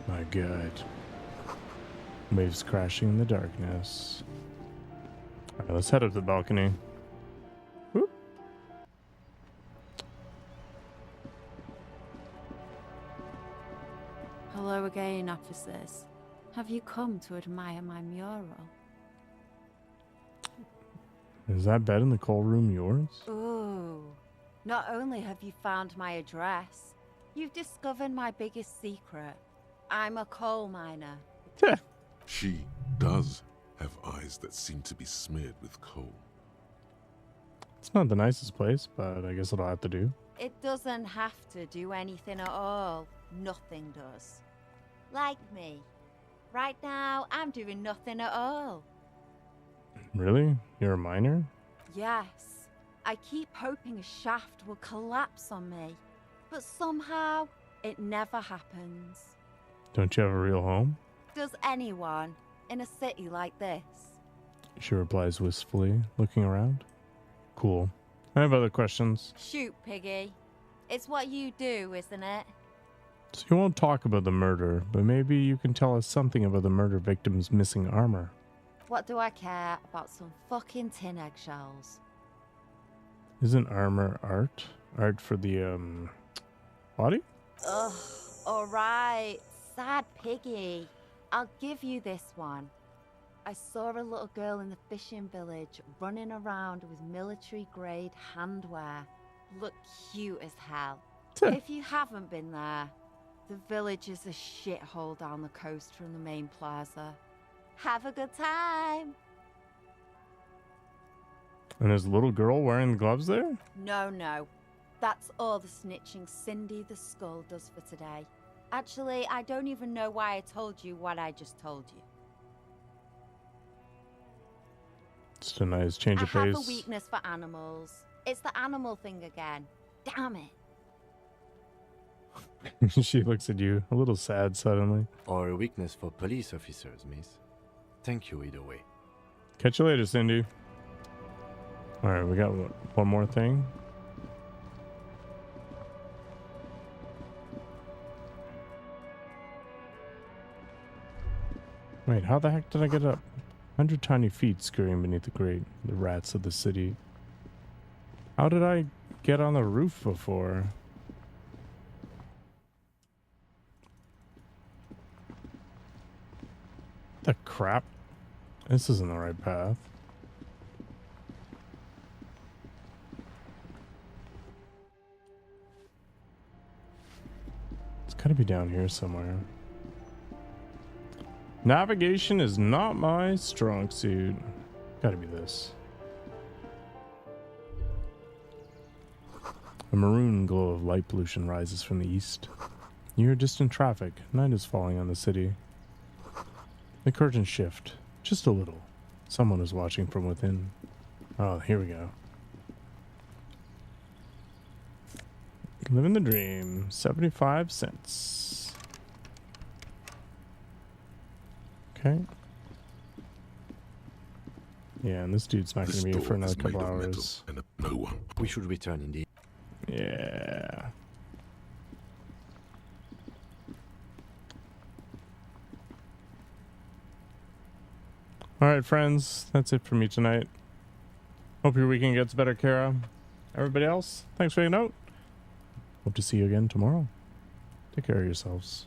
My God. Waves crashing in the darkness. All right, let's head up to the balcony. Whoop. Hello again, officers. Have you come to admire my mural? Is that bed in the coal room yours? Ooh. Not only have you found my address, you've discovered my biggest secret. I'm a coal miner. She does have eyes that seem to be smeared with coal. It's not the nicest place, but I guess it'll have to do. It doesn't have to do anything at all. Nothing does. Like me. Right now, I'm doing nothing at all. Really? You're a miner? Yes. I keep hoping a shaft will collapse on me. But somehow, it never happens. Don't you have a real home? Does anyone in a city like this? She replies wistfully, looking around. Cool. I have other questions. Shoot, Piggy. It's what you do, isn't it? So you won't talk about the murder, but maybe you can tell us something about the murder victim's missing armor. What do I care about some fucking tin eggshells? Isn't armor art? Art for the, body? Ugh, alright. Sad Piggy. I'll give you this one. I saw a little girl in the fishing village running around with military-grade handwear. Looked cute as hell. If you haven't been there, the village is a shithole down the coast from the main plaza. Have a good time. And is the little girl wearing the gloves there? No. That's all the snitching Cindy the Skull does for today. Actually, I don't even know why I told you what I just told you. Just a nice change of pace. I have a weakness for animals. It's the animal thing again. Damn it. She looks at you, a little sad suddenly. Or a weakness for police officers, miss. Thank you either way. Catch you later, Cindy. Alright, we got one more thing. Wait, how the heck did I get up? 100 tiny feet scurrying beneath the grate, the rats of the city. How did I get on the roof before? The crap? This isn't the right path. It's gotta be down here somewhere. Navigation is not my strong suit. Gotta be this. A maroon glow of light pollution rises from the east. You hear distant traffic. Night is falling on the city. The curtains shift, just a little. Someone is watching from within. Oh, here we go. Living the dream. 75 cents. Okay. Yeah, and this dude's not going to be here for another couple hours. No one. We should return indeed. Yeah. Alright, friends. That's it for me tonight. Hope your weekend gets better, Kara. Everybody else, thanks for hanging out. Hope to see you again tomorrow. Take care of yourselves.